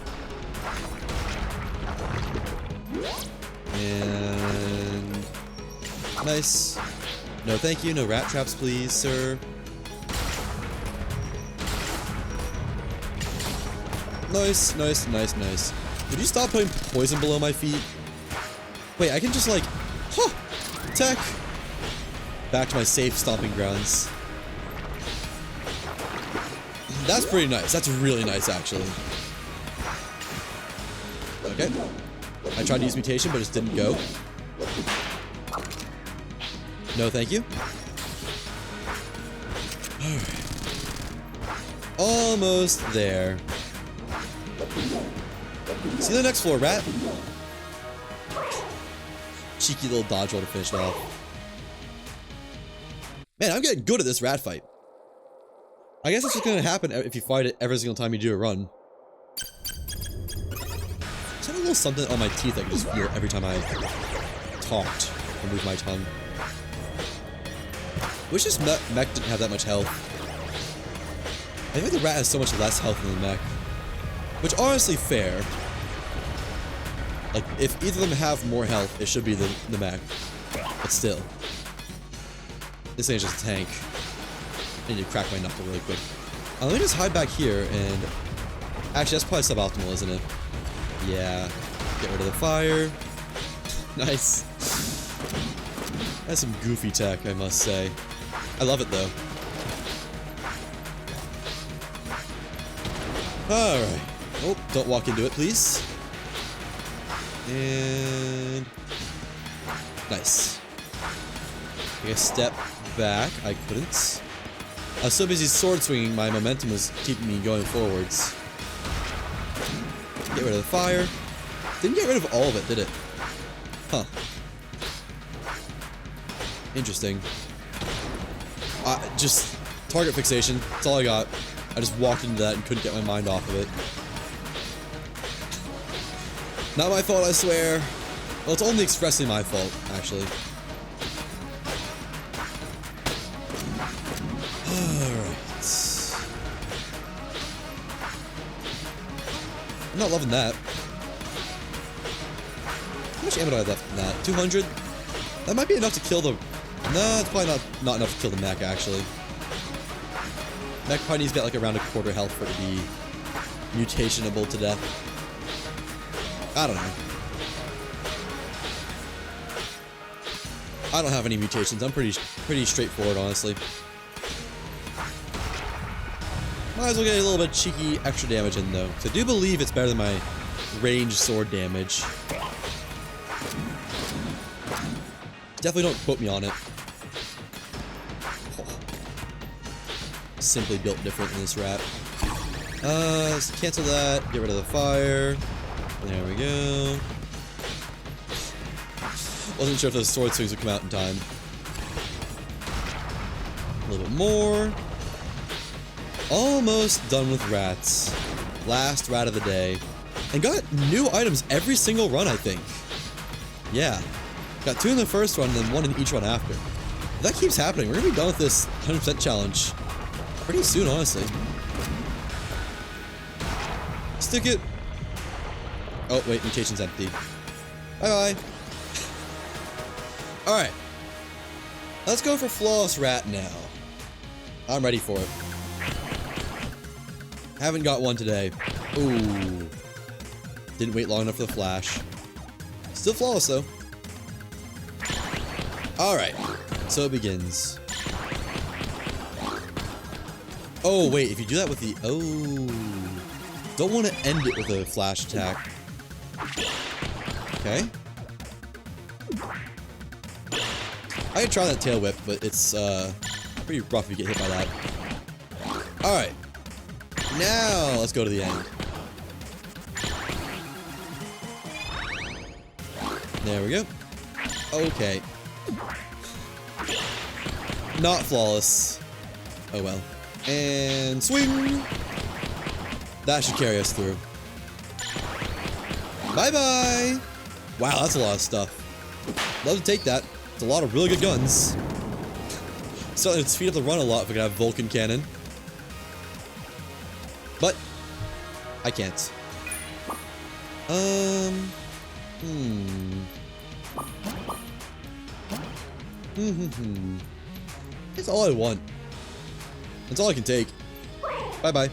And... nice. No thank you, no rat traps please, sir. Nice, nice, nice, nice. Would you stop putting poison below my feet? Wait, I can just like... huh! Attack! Back to my safe stomping grounds. That's pretty nice. That's really nice, actually. Okay. I tried to use mutation, but it just didn't go. No, thank you. Alright. Almost there. See you on the next floor, rat. Cheeky little dodge roll to finish it off. Man, I'm getting good at this rat fight. I guess that's what's gonna happen if you fight it every single time you do a run. There's a little something on my teeth I can just feel every time I talked or moved my tongue. Wish this mech didn't have that much health. I think the rat has so much less health than the mech. Which, honestly, fair. Like, if either of them have more health, it should be the mech. But still. This ain't just a tank. I need to crack my knuckle really quick. Let me just hide back here and... actually, that's probably suboptimal, isn't it? Yeah. Get rid of the fire. Nice. That's some goofy tech, I must say. I love it, though. Alright. Oh, don't walk into it, please. And... nice. I guess step back. I couldn't. I was so busy sword swinging, my momentum was keeping me going forwards. Get rid of the fire. Didn't get rid of all of it, did it? Huh. Interesting. Just target fixation. That's all I got. I just walked into that and couldn't get my mind off of it. Not my fault, I swear. Well, it's only expressly my fault, actually. Alright. I'm not loving that. How much ammo do I have left in that? 200? That might be enough to kill the... no, it's probably not enough to kill the mech, actually. Mech probably needs to get like around a quarter health for it to be mutationable to death. I don't know. I don't have any mutations. I'm pretty straightforward, honestly. Might as well get a little bit cheeky extra damage in, though. So I do believe it's better than my ranged sword damage. Definitely don't quote me on it. Oh. Simply built different than this rat. Let's cancel that. Get rid of the fire. There we go. Wasn't sure if those sword swings would come out in time. A little bit more. Almost done with rats. Last rat of the day. And got new items every single run, I think. Yeah. Got 2 in the first run and then 1 in each run after. If that keeps happening, we're gonna be done with this 100% challenge pretty soon, honestly. Stick it. Oh, wait, mutation's empty. Bye-bye. Alright. Let's go for Flawless Rat now. I'm ready for it. Haven't got one today. Ooh. Didn't wait long enough for the flash. Still flawless, though. Alright. So it begins. Oh, wait. If you do that with the... oh. Don't want to end it with a flash attack. Okay. I could try that tail whip, but it's pretty rough if you get hit by that. Alright. Now, let's go to the end. There we go. Okay. Not flawless. Oh well. And swing! That should carry us through. Bye-bye! Wow, that's a lot of stuff. Love to take that. It's a lot of really good guns. So it'd speed up the run a lot if we could have Vulcan Cannon. But I can't. That's all I want. That's all I can take. Bye-bye.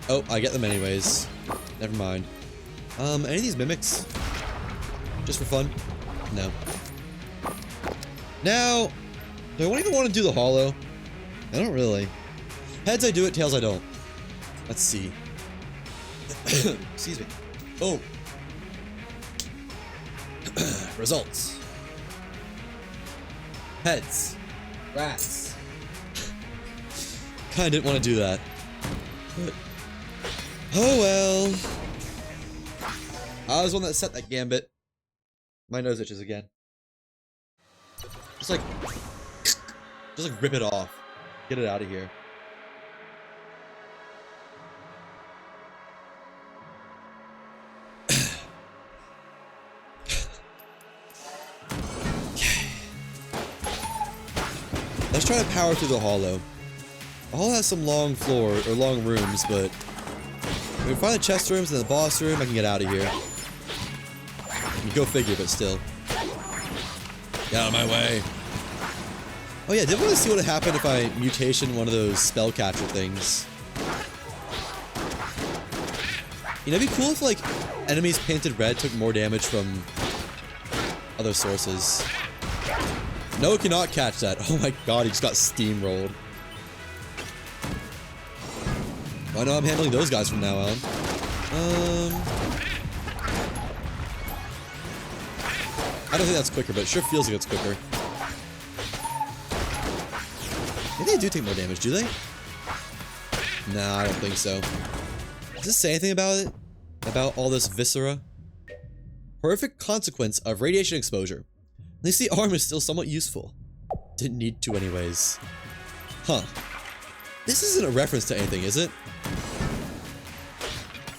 Oh, I get them anyways. Never mind. Any of these mimics? Just for fun? No. Now, do I even want to do the hollow? I don't really. Heads I do it, tails I don't. Let's see. Excuse me. Oh. Results. Heads. Rats. Kinda didn't want to do that. But oh well. I was the one that set that gambit. My nose itches again. Just like rip it off. Get it out of here. Let's try to power through the hollow. The hollow has some long floor or long rooms, but if we find the chest rooms and the boss room, I can get out of here. I mean, go figure, but still. Get out of my way. Oh yeah, did want to see what would happen if I mutation one of those spellcatcher things. You know, it'd be cool if like enemies painted red took more damage from other sources. No, cannot catch that. Oh my god, he just got steamrolled. I know I'm handling those guys from now on. I don't think that's quicker, but it sure feels like it's quicker. Maybe they do take more damage, do they? Nah, I don't think so. Does this say anything about it? About all this viscera? Horrific consequence of radiation exposure. At least the arm is still somewhat useful. Didn't need to anyways. Huh. This isn't a reference to anything, is it?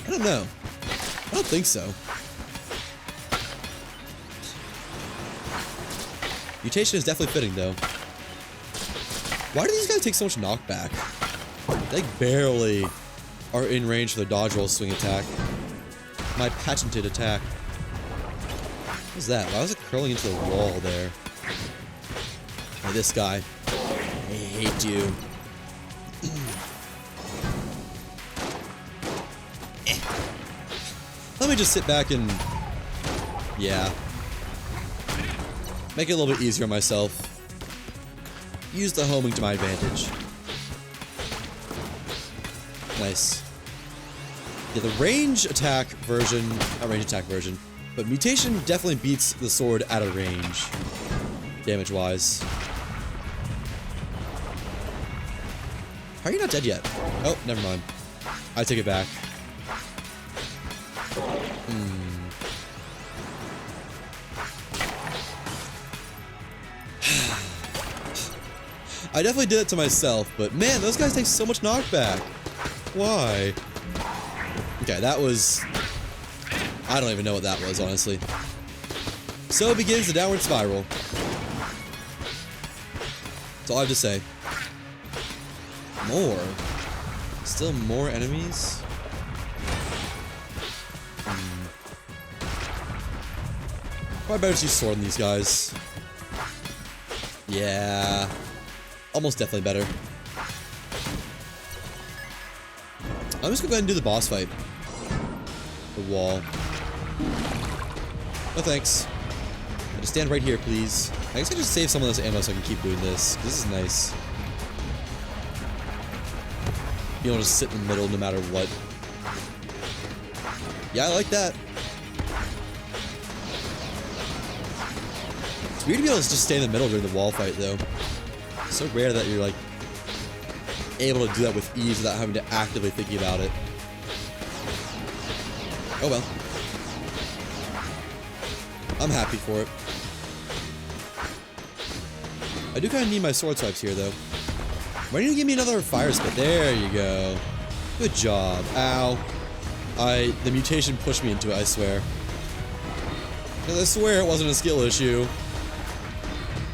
I don't know. I don't think so. Mutation is definitely fitting, though. Why do these guys take so much knockback? They barely are in range for the dodge roll swing attack. My patented attack. What was that? Why was it curling into the wall there? Hey, this guy. I hate you. Let me just sit back and... yeah. Make it a little bit easier on myself. Use the homing to my advantage. Nice. Yeah, the range attack version... not range attack version. But mutation definitely beats the sword out of range. Damage-wise. How are you not dead yet? Oh, never mind. I take it back. I definitely did it to myself, but man, those guys take so much knockback. Why? Okay, that was... I don't even know what that was, honestly. So begins the downward spiral. That's all I have to say. More? Still more enemies? Probably better to use sword on these guys. Yeah. Almost definitely better. I'm just gonna go ahead and do the boss fight. The wall. No thanks. Just stand right here, please. I guess I just save some of this ammo so I can keep doing this. This is nice. Being able to sit in the middle no matter what. Yeah, I like that. It's weird to be able to just stay in the middle during the wall fight, though. It's so rare that you're, like, able to do that with ease without having to actively think about it. Oh well. I'm happy for it. I do kind of need my sword swipes here, though. Why don't you give me another fire spit? There you go. Good job. Ow. The mutation pushed me into it, I swear. Because I swear it wasn't a skill issue.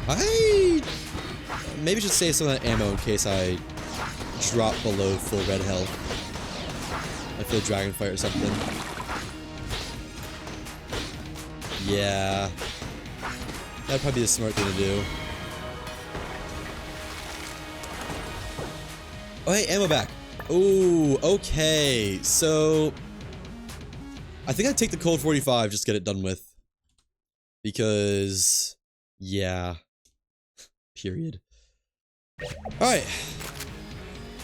I maybe should save some of that ammo in case I drop below full red health. I feel dragon fight or something. Yeah. That'd probably be the smart thing to do. Oh, hey, ammo back. Ooh, okay. So, I think I'd take the Cold 45 just to get it done with. Because, yeah. Period. Alright.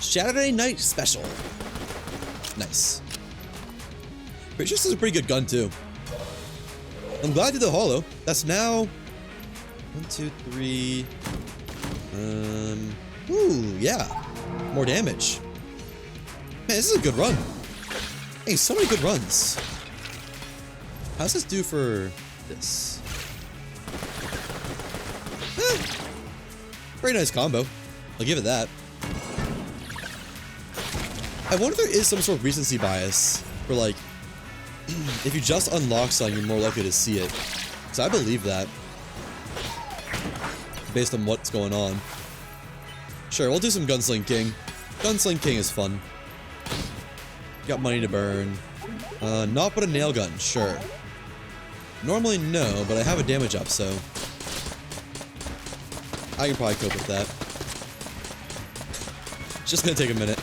Saturday night special. Nice. Pretty sure this is a pretty good gun, too. I'm glad I did the holo. That's now 1, 2, 3. Ooh, yeah. More damage. Man, this is a good run. Hey, so many good runs. How's this do for this? Very nice combo. I'll give it that. I wonder if there is some sort of recency bias for, like, if you just unlock something, you're more likely to see it. So I believe that. Based on what's going on. Sure, we'll do some Gunsling King. Gunsling King is fun. Got money to burn. Not but a nail gun, sure. Normally no, but I have a damage up, so I can probably cope with that. It's just gonna take a minute.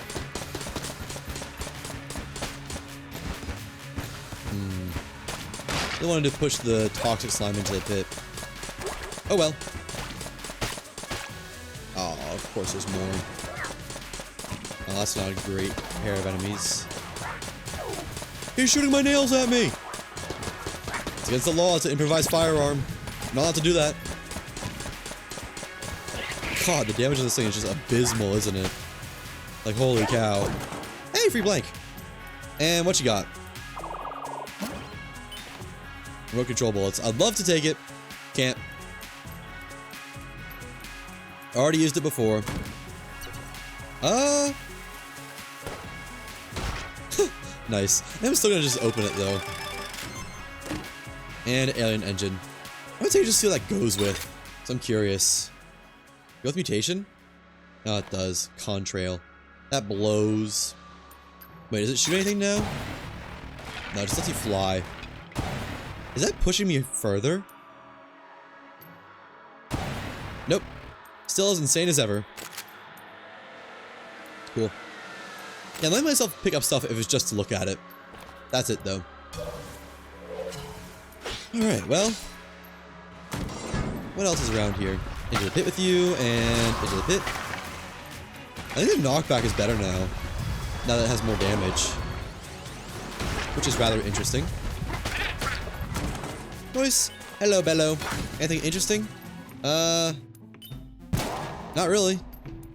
They wanted to push the toxic slime into the pit. Oh well. Oh, of course there's more. Oh, that's not a great pair of enemies. He's shooting my nails at me! It's against the law to improvise firearm. I'm not allowed to do that. God, the damage on this thing is just abysmal, isn't it? Like, holy cow. Hey, free blank! And what you got? Remote control bullets. I'd love to take it. Can't. Already used it before. Nice. I'm still gonna just open it though. And alien engine. I'm gonna take it just to see what that goes with. So I'm curious. Go with mutation? Oh, it does. Contrail. That blows. Wait, does it shoot anything now? No, it just lets you fly. Is that pushing me further? Nope. Still as insane as ever. Cool. Yeah, let myself pick up stuff if it's just to look at it. That's it, though. Alright, well. What else is around here? Into the pit with you, and into the pit. I think the knockback is better now. Now that it has more damage. Which is rather interesting. Boys, hello, Bello. Anything interesting? Not really.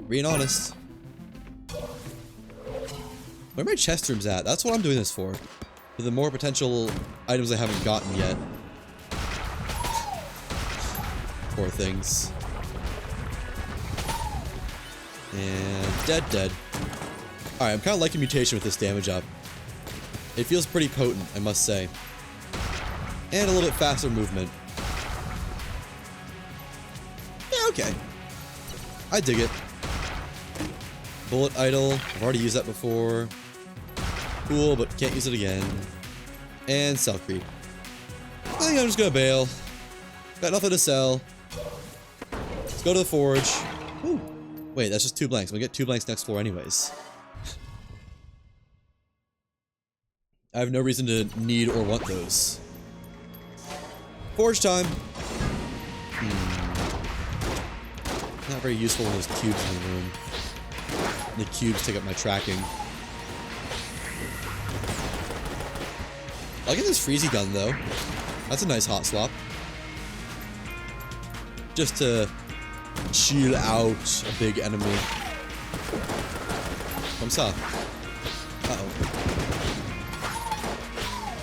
Being honest. Where are my chest rooms at? That's what I'm doing this for. For the more potential items I haven't gotten yet. Poor things. And dead. Alright, I'm kind of liking mutation with this damage up. It feels pretty potent, I must say. And a little bit faster movement. Yeah, okay. I dig it. Bullet idle. I've already used that before. Cool, but can't use it again. And cell creep. I think I'm just gonna bail. Got nothing to sell. Let's go to the forge. Ooh. Wait, that's just 2 blanks. I'm gonna get 2 blanks next floor anyways. I have no reason to need or want those. Forge time. Not very useful when there's cubes in the room. The cubes take up my tracking. I'll get this freezy gun though. That's a nice hot swap. Just to chill out a big enemy. Come saw. Uh-oh.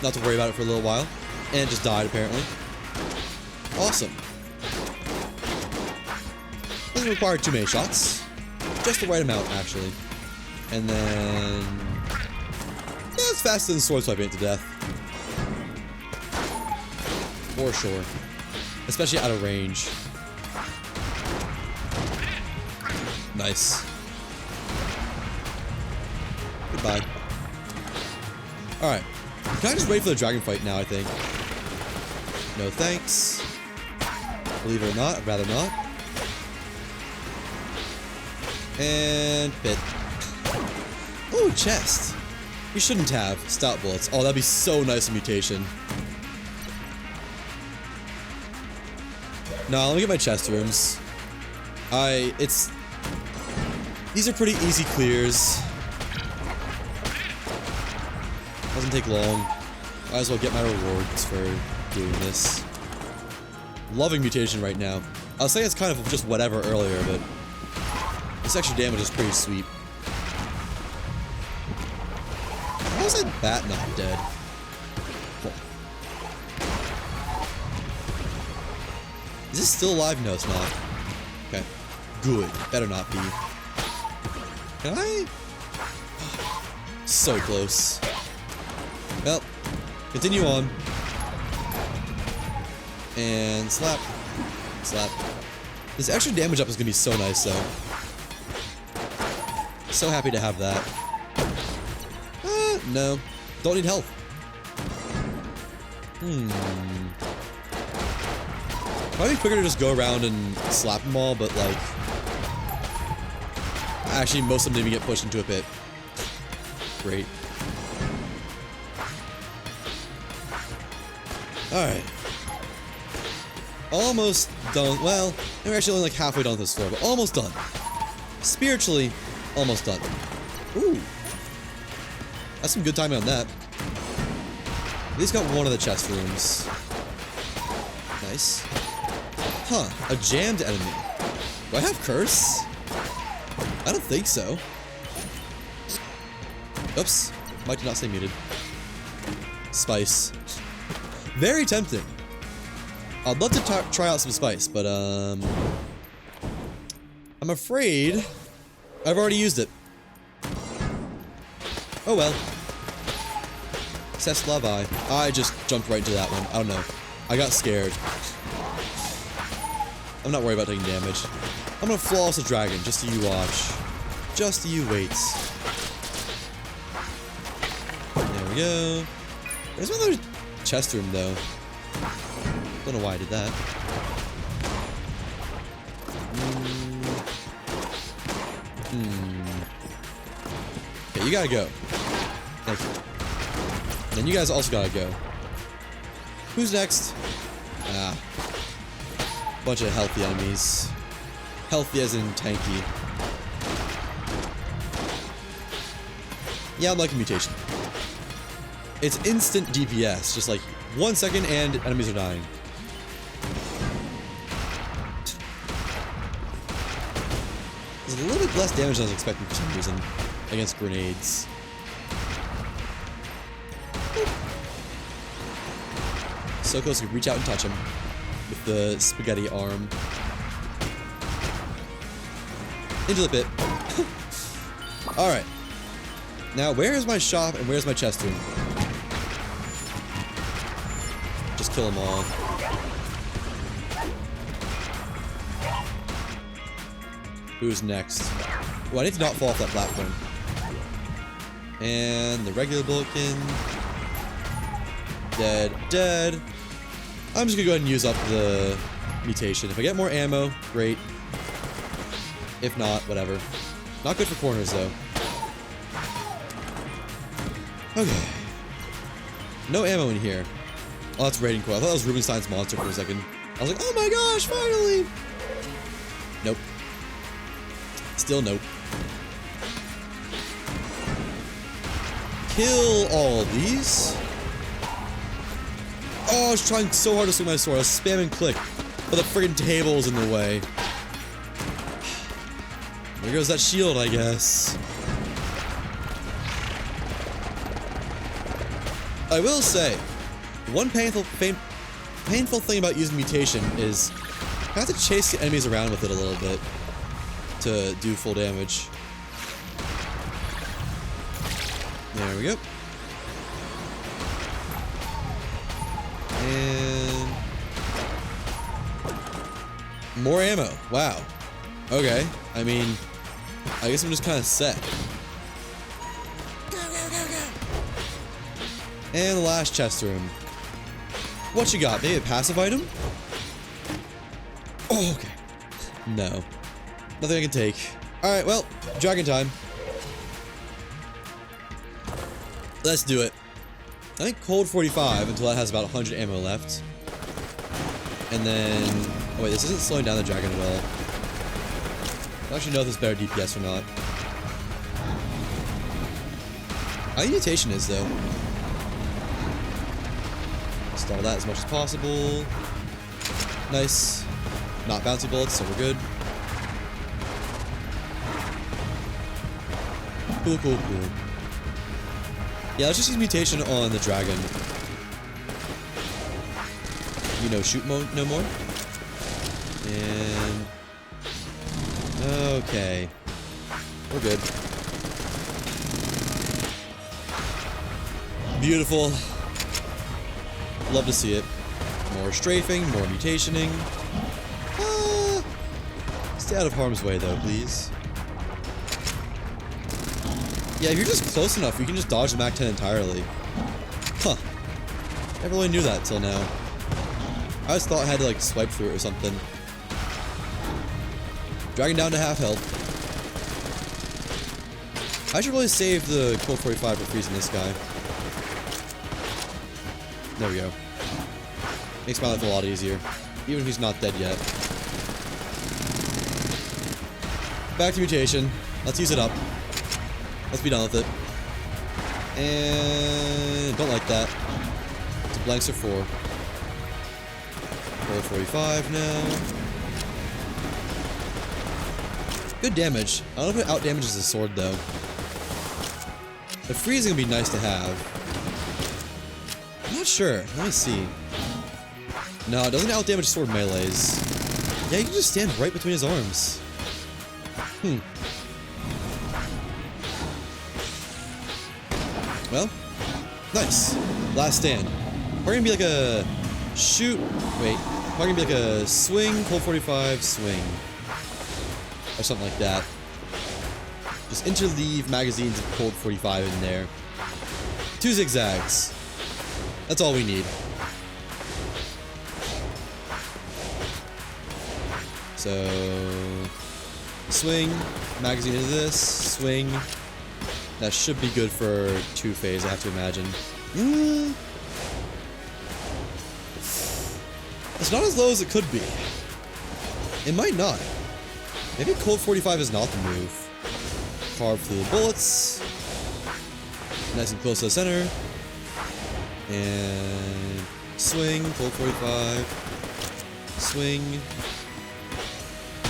Not to worry about it for a little while. And it just died apparently. Awesome. Doesn't require too many shots. Just the right amount, actually. And then... yeah, it's faster than sword swiping it to death. For sure. Especially out of range. Nice. Goodbye. Alright. Can I just wait for the dragon fight now, I think? No thanks. Believe it or not, I'd rather not. And pit. Oh, chest. You shouldn't have. Stout bullets. Oh, that'd be so nice in mutation. No, let me get my chest rooms. These are pretty easy clears. Doesn't take long. Might as well get my rewards for doing this. Loving mutation right now. I was saying it's kind of just whatever earlier, but this extra damage is pretty sweet. How is that bat not dead? Oh. Is this still alive? No, it's not. Okay. Good. Better not be. Can I? So close. Well, continue on. And slap. Slap. This extra damage up is gonna be so nice, though. So happy to have that. No. Don't need health. Might be quicker to just go around and slap them all, but like... Actually, most of them didn't even get pushed into a pit. Great. Alright. Almost done. Well, we're actually only like halfway done with this floor, but almost done. Spiritually, almost done. Ooh. That's some good timing on that. At least got one of the chest rooms. Nice. Huh. A jammed enemy. Do I have curse? I don't think so. Oops. Might not say muted. Spice. Very tempting. I'd love to try out some spice, but I'm afraid I've already used it. Oh well. C'est la vie. I just jumped right into that one. I don't know. I got scared. I'm not worried about taking damage. I'm gonna flawless a dragon, just so you watch. Just so you wait. There we go. There's another chest room, though. Don't know why I did that. Okay, you gotta go. Thank you. And you guys also gotta go. Who's next? Ah. Bunch of healthy enemies. Healthy as in tanky. Yeah, I'm liking mutation. It's instant DPS, just like 1 second and enemies are dying. There's a little bit less damage than I was expecting for some reason against grenades. So close to reach out and touch him with the spaghetti arm. Into the pit. Alright. Now, where is my shop and where's my chest room? Just kill them all. Who's next? Oh, I need to not fall off that platform. And the regular bulletkin. Dead. Dead. I'm just gonna go ahead and use up the mutation. If I get more ammo, great. If not, whatever. Not good for corners, though. Okay. No ammo in here. Oh, that's raiding coil. I thought that was Rubenstein's monster for a second. I was like, oh my gosh, finally! Nope. Still nope. Kill all these. Oh, I was trying so hard to swing my sword. I was spamming click, but the friggin' table was in the way. There goes that shield, I guess. I will say, one painful thing about using mutation is I have to chase the enemies around with it a little bit to do full damage. There we go. And more ammo. Wow. Okay. I mean, I guess I'm just kind of set. Go, go, go, go. And the last chest room. What you got? Maybe a passive item? Oh, okay. No. Nothing I can take. Alright, well, dragon time. Let's do it. I think cold 45 until it has about 100 ammo left. And then... Oh wait, this isn't slowing down the dragon at all. I don't actually know if this is better DPS or not. How the mutation is, though. Stall that as much as possible. Nice. Not bouncy bullets, so we're good. Cool, cool, cool. Yeah, let's just use mutation on the dragon. You know, shoot mode no more. And... Okay. We're good. Beautiful. Love to see it. More strafing, more mutationing. Stay out of harm's way, though, please. Yeah, if you're just close enough, you can just dodge the Mach 10 entirely. Huh. Never really knew that till now. I always thought I had to, like, swipe through it or something. Dragon down to half health. I should really save the Cold 45 for freezing this guy. There we go. Makes my life a lot easier. Even if he's not dead yet. Back to mutation. Let's use it up. Let's be done with it. And... don't like that. It's a blanks are 4. Cold 45 now. Good damage. I don't know if it outdamages the sword, though. The freezing would be nice to have. I'm not sure. Let me see. No, it doesn't outdamage sword melees. Yeah, you can just stand right between his arms. Well, nice. Last stand. We're gonna be like a shoot. Wait. We're gonna be like a swing, Cold 45, swing. Or something like that. Just interleave magazines of Cold 45 in there. 2 zigzags. That's all we need. So... swing. Magazine into this. Swing. That should be good for 2-phase, I have to imagine. It's not as low as it could be. It might not. Maybe Cold 45 is not the move. Carve through the bullets. Nice and close to the center. And... swing, Cold 45. Swing.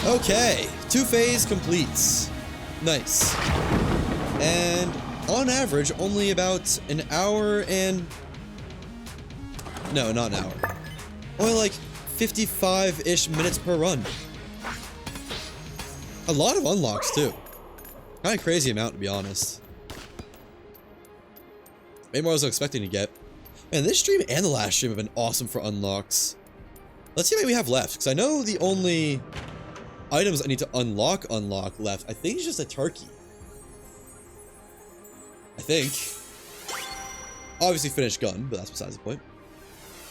Okay, 2-phase completes. Nice. And on average, only about an hour and... no, not an hour. Only like 55-ish minutes per run. A lot of unlocks, too. Kind of crazy amount, to be honest. Way more than I was expecting to get. Man, this stream and the last stream have been awesome for unlocks. Let's see what we have left, because I know the only items I need to unlock left, I think it's just a turkey. I think. Obviously finished gun, but that's besides the point.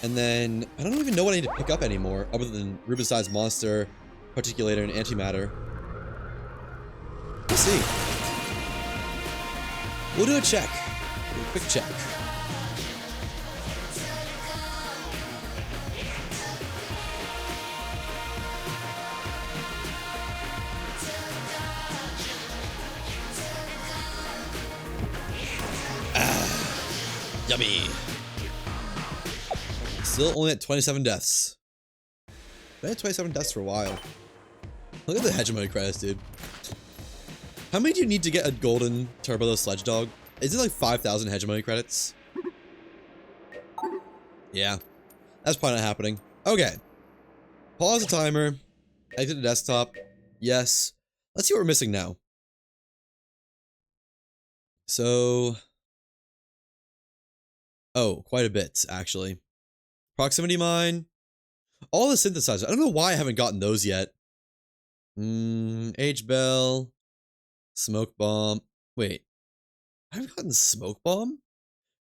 And then, I don't even know what I need to pick up anymore, other than Ruben-sized monster, particulator, and antimatter. Let's see. We'll do a check. A quick check. Yummy. Still only at 27 deaths. Been at 27 deaths for a while. Look at the hegemony credits, dude. How many do you need to get a golden Turbo Sledge Dog? Is it like 5,000 hegemony credits? Yeah. That's probably not happening. Okay. Pause the timer. Exit the desktop. Yes. Let's see what we're missing now. So... oh, quite a bit, actually. Proximity mine. All the synthesizers. I don't know why I haven't gotten those yet. H-Bell. Smoke bomb. Wait. I haven't gotten smoke bomb?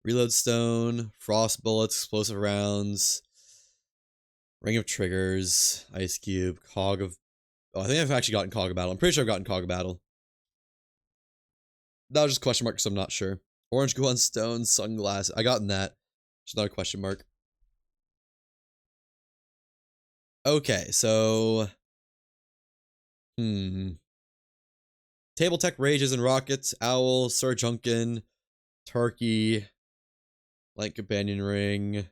Reload stone. Frost bullets. Explosive rounds. Ring of Triggers, Ice Cube, Cog of... Oh, I think I've actually gotten Cog of Battle. I'm pretty sure I've gotten Cog of Battle. That was just question mark because I'm not sure. Orange Glue on Stone, Sunglasses. I gotten that. Just another question mark. Okay, so... Table Tech Rages and Rockets, Owl, Sir Junkin, Turkey, Light Companion Ring,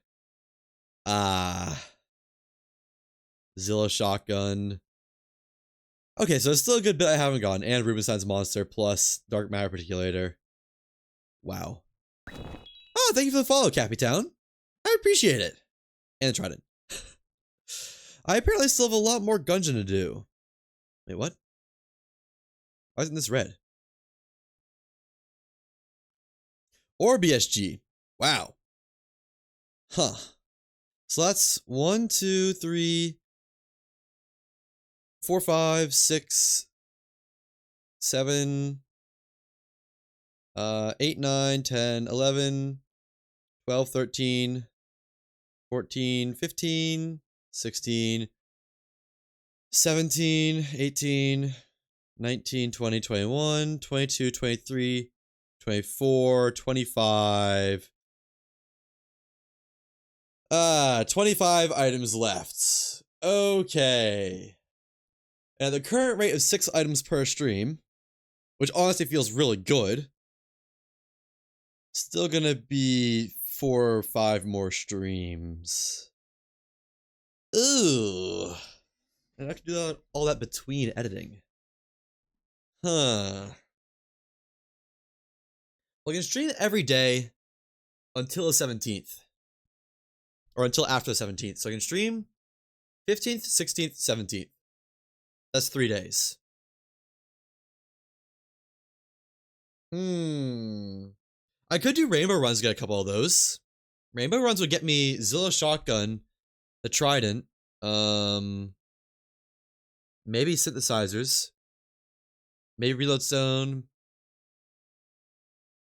Zilla Shotgun. Okay, so it's still a good bit I haven't gotten. And Rubenstein's Monster plus Dark Matter Particulator. Wow. Oh, thank you for the follow, Cappy Town. I appreciate it. And the Trident. I apparently still have a lot more Gungeon to do. Wait, what? Why isn't this red? Or BSG. Wow. Huh. So that's 1, 2, 3, 4, 5, 6, 7, 8, 9, 10, 11, 12, 13, 14, 15, 16, 17, 18, 19, 20, 21, 22, 23, 24, 25. 25 items left. Okay. At the current rate of 6 items per stream, which honestly feels really good, still gonna be 4 or 5 more streams. Ooh. And I have to do all that between editing. Huh. Well, I can stream every day until the 17th. Or until after the 17th. So I can stream 15th, 16th, 17th. That's 3 days. I could do Rainbow Runs to get a couple of those. Rainbow Runs would get me Zilla Shotgun, the Trident, maybe Synthesizers, maybe Reload Stone,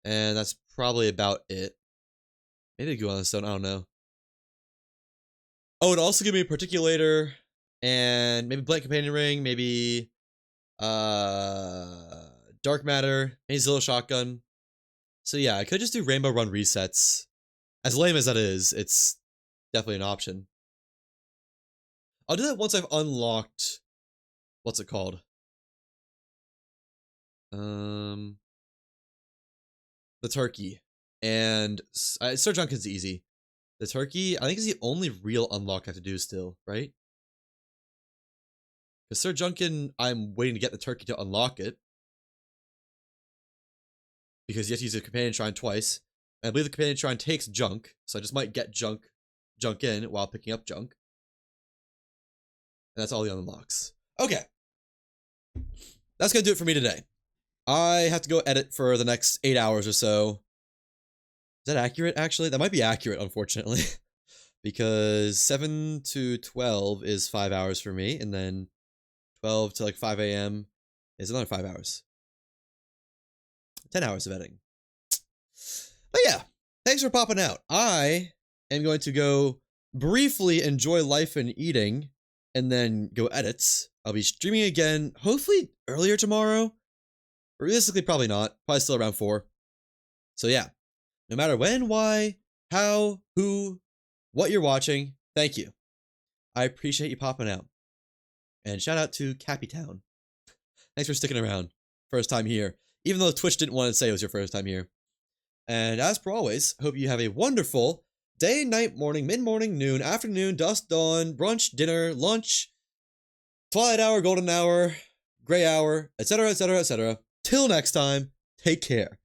and that's probably about it. Maybe Goo on the Stone, I don't know. Oh, it'd also give me a Particulator, and maybe Blank Companion Ring, maybe Dark Matter, maybe Zilla Shotgun. So yeah, I could just do Rainbow Run resets. As lame as that is, it's definitely an option. I'll do that once I've unlocked... What's it called? The Turkey. And Sir Junkin's easy. The Turkey, I think, is the only real unlock I have to do still, right? Because Sir Junkin, I'm waiting to get the Turkey to unlock it. Because you have to use the Companion Shrine twice. And I believe the Companion Shrine takes junk, so I just might get junk in while picking up junk. And that's all the unlocks. Okay. That's going to do it for me today. I have to go edit for the next 8 hours or so. Is that accurate, actually? That might be accurate, unfortunately. Because 7 to 12 is 5 hours for me, and then 12 to like 5 a.m. is another 5 hours. 10 hours of editing. But yeah, thanks for popping out. I am going to go briefly enjoy life and eating, and then go edit. I'll be streaming again, hopefully earlier tomorrow. Realistically, probably not. Probably still around 4. So yeah, no matter when, why, how, who, what you're watching, thank you. I appreciate you popping out. And shout out to Cappy Town. Thanks for sticking around. First time here. Even though Twitch didn't want to say it was your first time here. And as per always, hope you have a wonderful day, night, morning, mid-morning, noon, afternoon, dusk, dawn, brunch, dinner, lunch, twilight hour, golden hour, gray hour, etc., etc., etc. Till next time, take care.